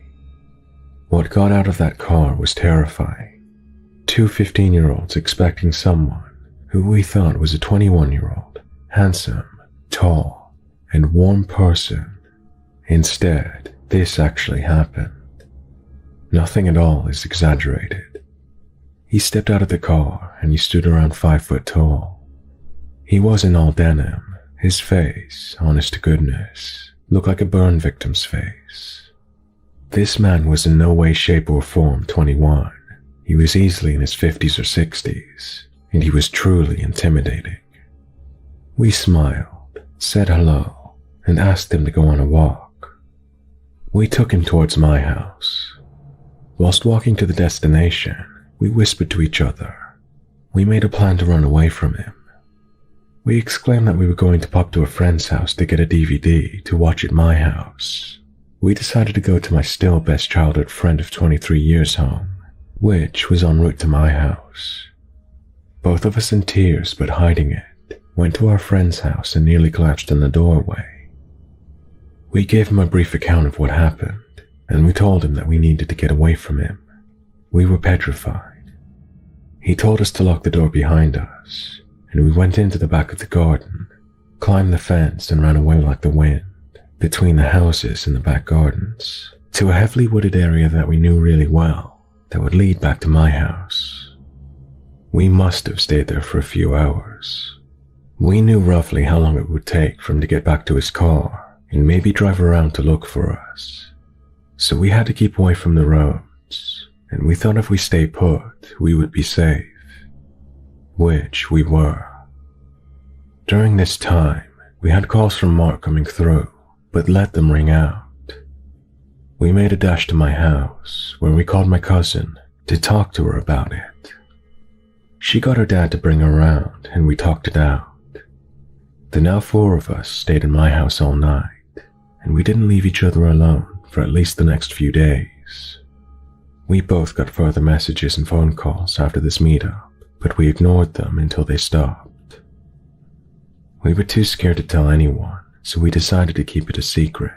What got out of that car was terrifying. 2 15-year-olds expecting someone who we thought was a 21-year-old, handsome, tall, and warm person. Instead, this actually happened. Nothing at all is exaggerated. He stepped out of the car and he stood around 5 foot tall. He was in all denim. His face, honest to goodness, looked like a burn victim's face. This man was in no way, shape, or form 21. He was easily in his 50s or 60s, and he was truly intimidating. We smiled, said hello, and asked him to go on a walk. We took him towards my house. Whilst walking to the destination, we whispered to each other. We made a plan to run away from him. We exclaimed that we were going to pop to a friend's house to get a DVD to watch at my house. We decided to go to my still best childhood friend of 23 years home, which was en route to my house. Both of us in tears but hiding it, went to our friend's house and nearly collapsed in the doorway. We gave him a brief account of what happened, and we told him that we needed to get away from him. We were petrified. He told us to lock the door behind us, and we went into the back of the garden, climbed the fence and ran away like the wind, between the houses and the back gardens, to a heavily wooded area that we knew really well, that would lead back to my house. We must have stayed there for a few hours. We knew roughly how long it would take for him to get back to his car, and maybe drive around to look for us. So we had to keep away from the roads, and we thought if we stayed put, we would be safe. Which we were. During this time, we had calls from Mark coming through, but let them ring out. We made a dash to my house, where we called my cousin to talk to her about it. She got her dad to bring her around, and we talked it out. The now 4 of us stayed in my house all night, and we didn't leave each other alone for at least the next few days. We both got further messages and phone calls after this meetup, but we ignored them until they stopped. We were too scared to tell anyone, so we decided to keep it a secret.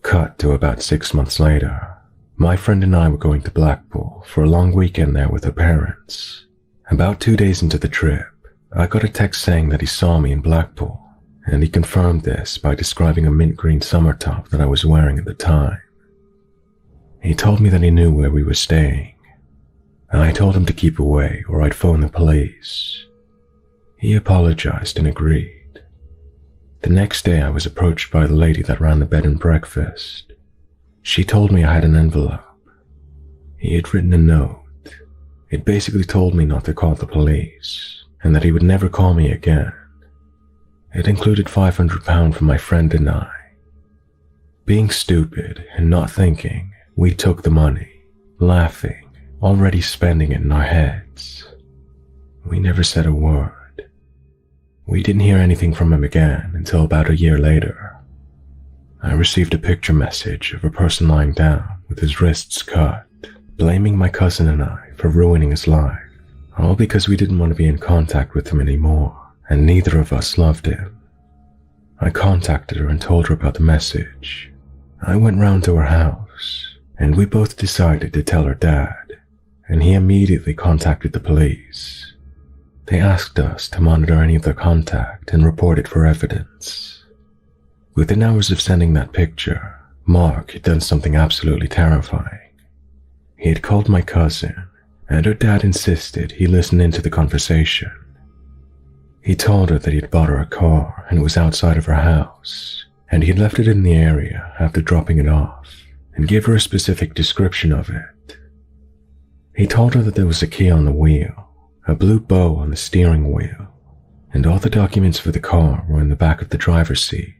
Cut to about 6 months later, my friend and I were going to Blackpool for a long weekend there with her parents. About 2 days into the trip, I got a text saying that he saw me in Blackpool, and he confirmed this by describing a mint green summer top that I was wearing at the time. He told me that he knew where we were staying. I told him to keep away or I'd phone the police. He apologized and agreed. The next day I was approached by the lady that ran the bed and breakfast. She told me I had an envelope. He had written a note. It basically told me not to call the police and that he would never call me again. It included £500 for my friend and I. Being stupid and not thinking, we took the money, laughing, already spending it in our heads. We never said a word. We didn't hear anything from him again until about a year later. I received a picture message of a person lying down with his wrists cut, blaming my cousin and I for ruining his life, all because we didn't want to be in contact with him anymore, and neither of us loved him. I contacted her and told her about the message. I went round to her house, and we both decided to tell her dad, and he immediately contacted the police. They asked us to monitor any of their contact and report it for evidence. Within hours of sending that picture, Mark had done something absolutely terrifying. He had called my cousin, and her dad insisted he listen into the conversation. He told her that he had bought her a car and it was outside of her house, and he had left it in the area after dropping it off, and gave her a specific description of it. He told her that there was a key on the wheel, a blue bow on the steering wheel, and all the documents for the car were in the back of the driver's seat.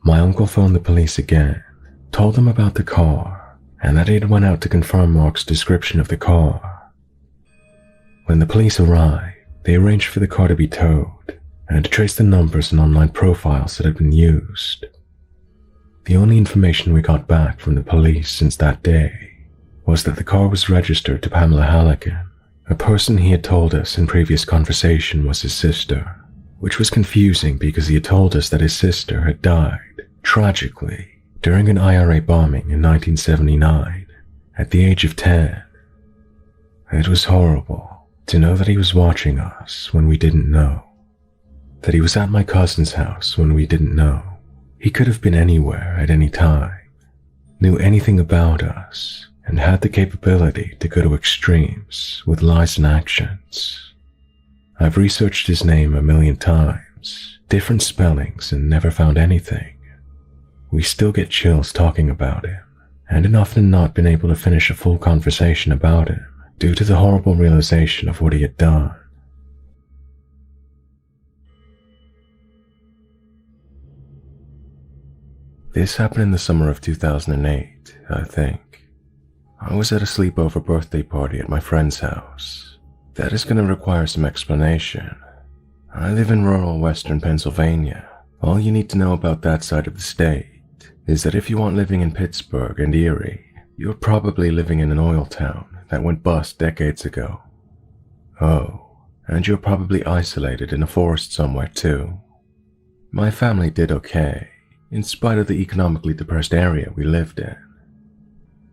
My uncle phoned the police again, told them about the car, and that he had went out to confirm Mark's description of the car. When the police arrived, they arranged for the car to be towed and to trace the numbers and online profiles that had been used. The only information we got back from the police since that day was that the car was registered to Pamela Halligan, a person he had told us in previous conversation was his sister, which was confusing because he had told us that his sister had died, tragically, during an IRA bombing in 1979, at the age of 10. It was horrible to know that he was watching us when we didn't know, that he was at my cousin's house when we didn't know. He could have been anywhere at any time, knew anything about us, and had the capability to go to extremes with lies and actions. I've researched his name a million times, different spellings, and never found anything. We still get chills talking about him, and have often not been able to finish a full conversation about him due to the horrible realization of what he had done. This happened in the summer of 2008, I think. I was at a sleepover birthday party at my friend's house. That is going to require some explanation. I live in rural western Pennsylvania. All you need to know about that side of the state is that if you aren't living in Pittsburgh and Eerie, you're probably living in an oil town that went bust decades ago. Oh, and you're probably isolated in a forest somewhere too. My family did okay, in spite of the economically depressed area we lived in.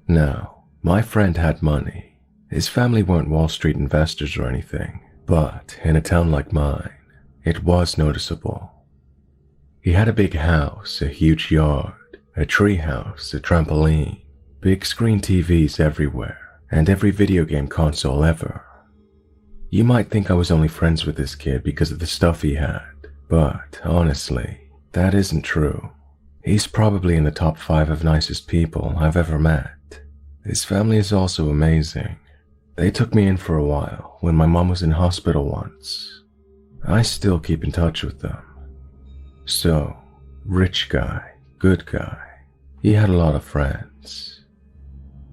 Now, my friend had money. His family weren't Wall Street investors or anything, but in a town like mine, it was noticeable. He had a big house, a huge yard, a tree house, a trampoline, big screen TVs everywhere, and every video game console ever. You might think I was only friends with this kid because of the stuff he had, but honestly, that isn't true. He's probably in the top 5 of nicest people I've ever met. His family is also amazing. They took me in for a while when my mom was in hospital once. I still keep in touch with them. So, rich guy, good guy. He had a lot of friends.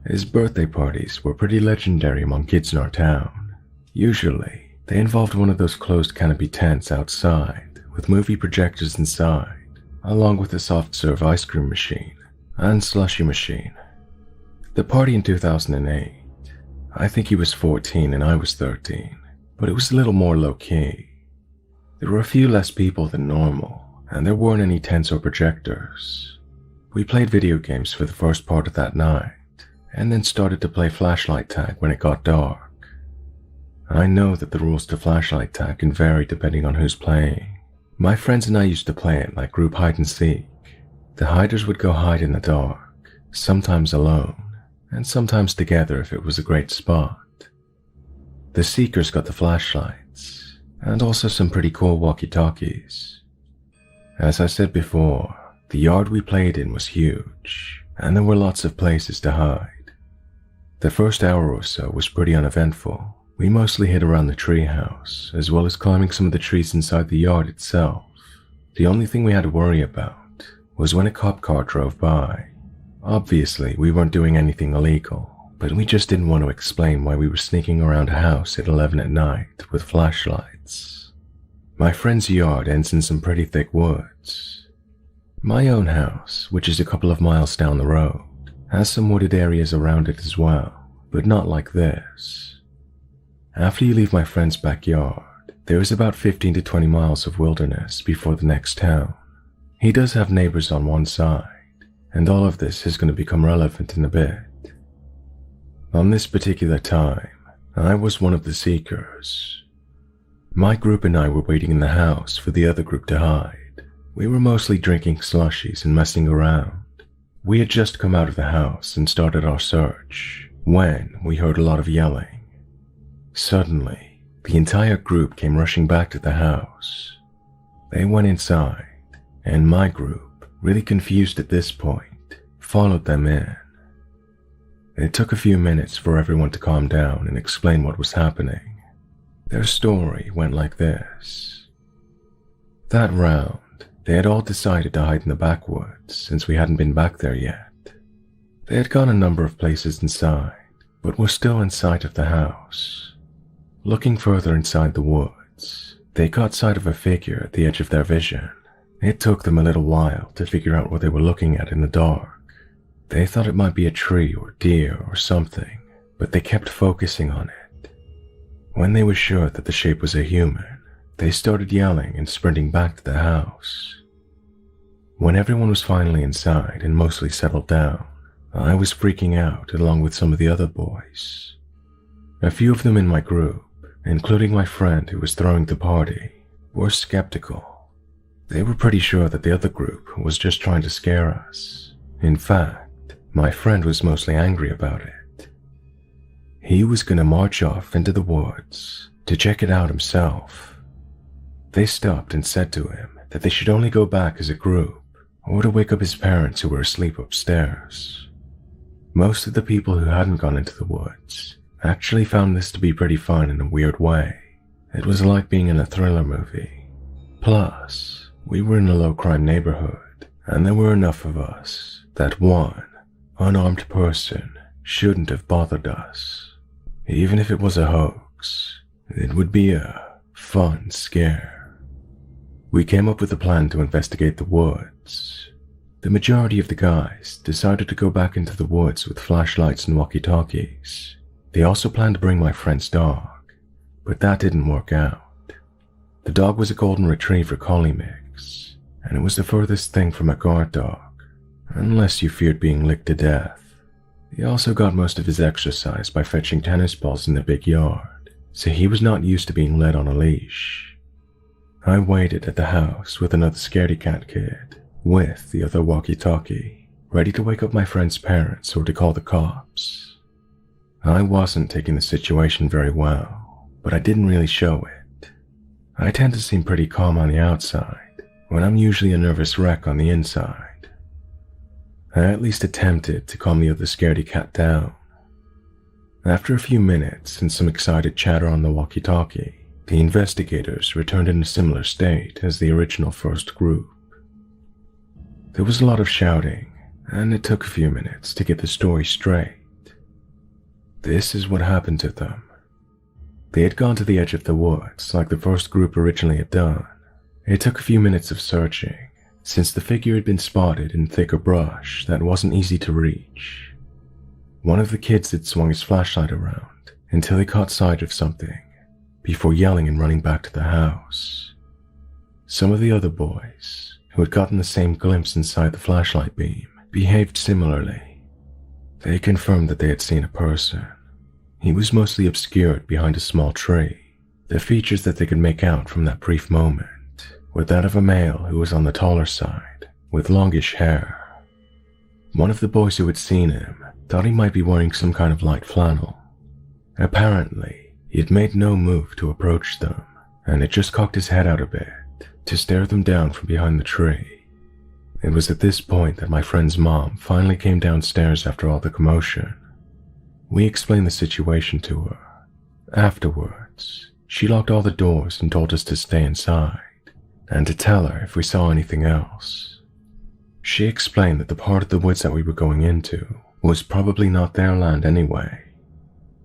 His birthday parties were pretty legendary among kids in our town. Usually, they involved one of those closed canopy tents outside with movie projectors inside, along with a soft serve ice cream machine and slushy machine. The party in 2008, I think he was 14 and I was 13, but it was a little more low-key. There were a few less people than normal, and there weren't any tents or projectors. We played video games for the first part of that night, and then started to play flashlight tag when it got dark. I know that the rules to flashlight tag can vary depending on who's playing. My friends and I used to play it like group hide and seek. The hiders would go hide in the dark, sometimes alone, and sometimes together if it was a great spot. The seekers got the flashlights, and also some pretty cool walkie-talkies. As I said before, the yard we played in was huge, and there were lots of places to hide. The first hour or so was pretty uneventful. We mostly hid around the treehouse, as well as climbing some of the trees inside the yard itself. The only thing we had to worry about was when a cop car drove by. Obviously, we weren't doing anything illegal. but we just didn't want to explain why we were sneaking around a house at 11 at night with flashlights. My friend's yard ends in some pretty thick woods. My own house, which is a couple of miles down the road, has some wooded areas around it as well, but not like this. After you leave my friend's backyard, there is about 15 to 20 miles of wilderness before the next town. He does have neighbors on one side, and all of this is going to become relevant in a bit. On this particular time, I was one of the seekers. My group and I were waiting in the house for the other group to hide. We were mostly drinking slushies and messing around. We had just come out of the house and started our search when we heard a lot of yelling. Suddenly, the entire group came rushing back to the house. They went inside, and my group, really confused at this point, followed them in. It took a few minutes for everyone to calm down and explain what was happening. Their story went like this. That round, they had all decided to hide in the backwoods since we hadn't been back there yet. They had gone a number of places inside, but were still in sight of the house. Looking further inside the woods, they caught sight of a figure at the edge of their vision. It took them a little while to figure out what they were looking at in the dark. They thought it might be a tree or deer or something, but they kept focusing on it. When they were sure that the shape was a human, they started yelling and sprinting back to the house. When everyone was finally inside and mostly settled down, I was freaking out along with some of the other boys. A few of them in my group, including my friend who was throwing the party, were skeptical. They were pretty sure that the other group was just trying to scare us. In fact, my friend was mostly angry about it. He was going to march off into the woods to check it out himself. They stopped and said to him that they should only go back as a group or to wake up his parents who were asleep upstairs. Most of the people who hadn't gone into the woods actually found this to be pretty fun in a weird way. It was like being in a thriller movie. Plus, we were in a low-crime neighborhood, and there were enough of us that one unarmed person shouldn't have bothered us. Even if it was a hoax, it would be a fun scare. We came up with a plan to investigate the woods. The majority of the guys decided to go back into the woods with flashlights and walkie-talkies. They also planned to bring my friend's dog, but that didn't work out. The dog was a golden retriever collie mix, and it was the furthest thing from a guard dog, unless you feared being licked to death. He also got most of his exercise by fetching tennis balls in the big yard, so he was not used to being led on a leash. I waited at the house with another scaredy cat kid, with the other walkie-talkie, ready to wake up my friend's parents or to call the cops. I wasn't taking the situation very well, but I didn't really show it. I tend to seem pretty calm on the outside, when I'm usually a nervous wreck on the inside. I at least attempted to calm the other scaredy cat down. After a few minutes and some excited chatter on the walkie-talkie, the investigators returned in a similar state as the original first group. There was a lot of shouting, and it took a few minutes to get the story straight. This is what happened to them. They had gone to the edge of the woods like the first group originally had done. It took a few minutes of searching, since the figure had been spotted in thicker brush that wasn't easy to reach. One of the kids had swung his flashlight around until he caught sight of something, before yelling and running back to the house. Some of the other boys, who had gotten the same glimpse inside the flashlight beam, behaved similarly. They confirmed that they had seen a person. He was mostly obscured behind a small tree. The features that they could make out from that brief moment were that of a male who was on the taller side, with longish hair. One of the boys who had seen him thought he might be wearing some kind of light flannel. Apparently, he had made no move to approach them, and had just cocked his head out a bit to stare them down from behind the tree. It was at this point that my friend's mom finally came downstairs after all the commotion. We explained the situation to her. Afterwards, she locked all the doors and told us to stay inside, and to tell her if we saw anything else. She explained that the part of the woods that we were going into was probably not their land anyway.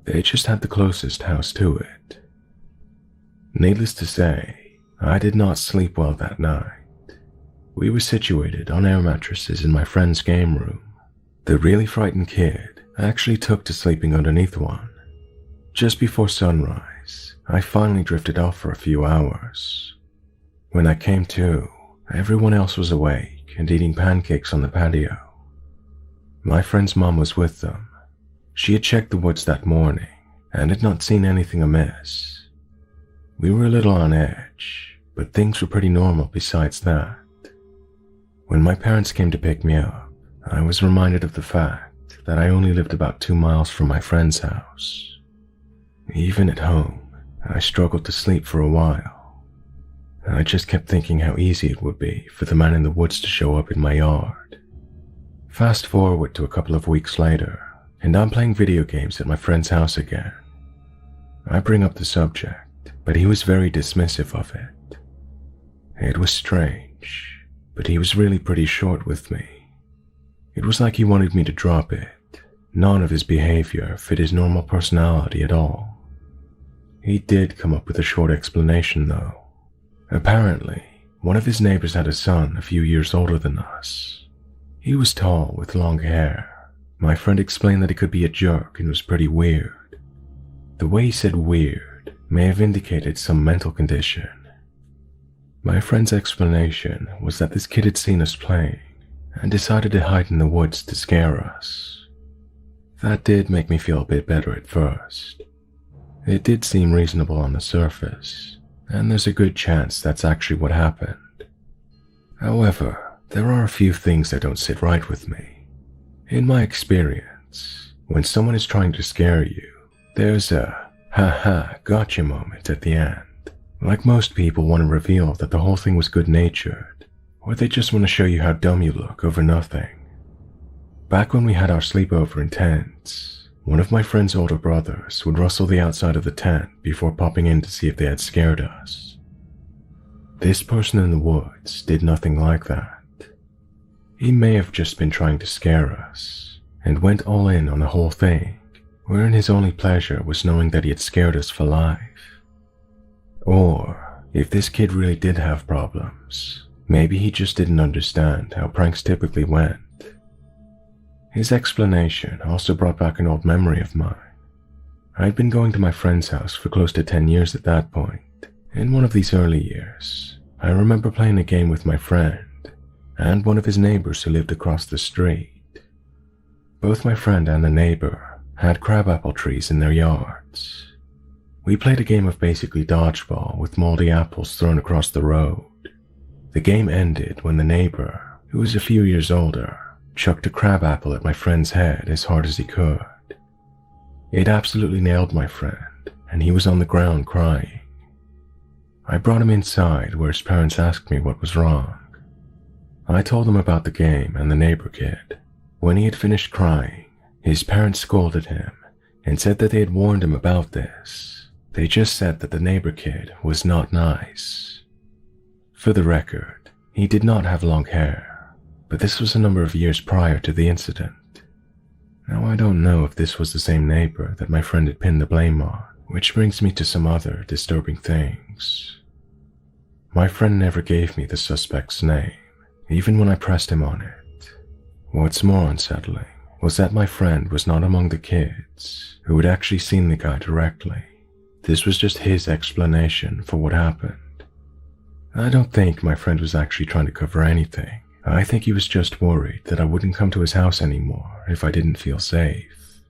They just had the closest house to it. Needless to say, I did not sleep well that night. We were situated on air mattresses in my friend's game room. The really frightened kid actually took to sleeping underneath one. Just before sunrise, I finally drifted off for a few hours. When I came to, everyone else was awake and eating pancakes on the patio. My friend's mom was with them. She had checked the woods that morning and had not seen anything amiss. We were a little on edge, but things were pretty normal besides that. When my parents came to pick me up, I was reminded of the fact that I only lived about 2 miles from my friend's house. Even at home, I struggled to sleep for a while. I just kept thinking how easy it would be for the man in the woods to show up in my yard. Fast forward to a couple of weeks later, and I'm playing video games at my friend's house again. I bring up the subject, but he was very dismissive of it. It was strange, but he was really pretty short with me. It was like he wanted me to drop it. None of his behavior fit his normal personality at all. He did come up with a short explanation though. Apparently, one of his neighbors had a son a few years older than us. He was tall with long hair. My friend explained that he could be a jerk and was pretty weird. The way he said weird may have indicated some mental condition. My friend's explanation was that this kid had seen us playing and decided to hide in the woods to scare us. That did make me feel a bit better at first. It did seem reasonable on the surface, and there's a good chance that's actually what happened. However, there are a few things that don't sit right with me. In my experience, when someone is trying to scare you, there's a "ha-ha, gotcha" moment at the end. Like most people want to reveal that the whole thing was good-natured, or they just want to show you how dumb you look over nothing. Back when we had our sleepover in tents, one of my friend's older brothers would rustle the outside of the tent before popping in to see if they had scared us. This person in the woods did nothing like that. He may have just been trying to scare us, and went all in on the whole thing, wherein his only pleasure was knowing that he had scared us for life. Or, if this kid really did have problems, maybe he just didn't understand how pranks typically went. His explanation also brought back an old memory of mine. I'd been going to my friend's house for close to 10 years at that point. In one of these early years, I remember playing a game with my friend and one of his neighbors who lived across the street. Both my friend and the neighbor had crabapple trees in their yards. We played a game of basically dodgeball with moldy apples thrown across the road. The game ended when the neighbor, who was a few years older, chucked a crabapple at my friend's head as hard as he could. It absolutely nailed my friend, and he was on the ground crying. I brought him inside where his parents asked me what was wrong. I told them about the game and the neighbor kid. When he had finished crying, his parents scolded him and said that they had warned him about this. They just said that the neighbor kid was not nice. For the record, he did not have long hair, but this was a number of years prior to the incident. Now I don't know if this was the same neighbor that my friend had pinned the blame on, which brings me to some other disturbing things. My friend never gave me the suspect's name, even when I pressed him on it. What's more unsettling was that my friend was not among the kids who had actually seen the guy directly. This was just his explanation for what happened. I don't think my friend was actually trying to cover anything. I think he was just worried that I wouldn't come to his house anymore if I didn't feel safe.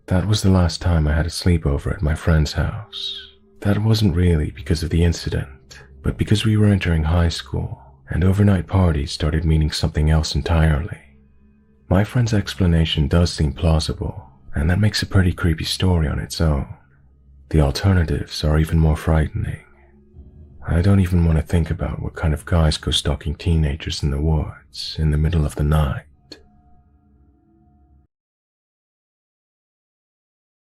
That was the last time I had a sleepover at my friend's house. That wasn't really because of the incident, but because we were entering high school and overnight parties started meaning something else entirely. My friend's explanation does seem plausible, and that makes a pretty creepy story on its own. The alternatives are even more frightening. I don't even want to think about what kind of guys go stalking teenagers in the woods in the middle of the night.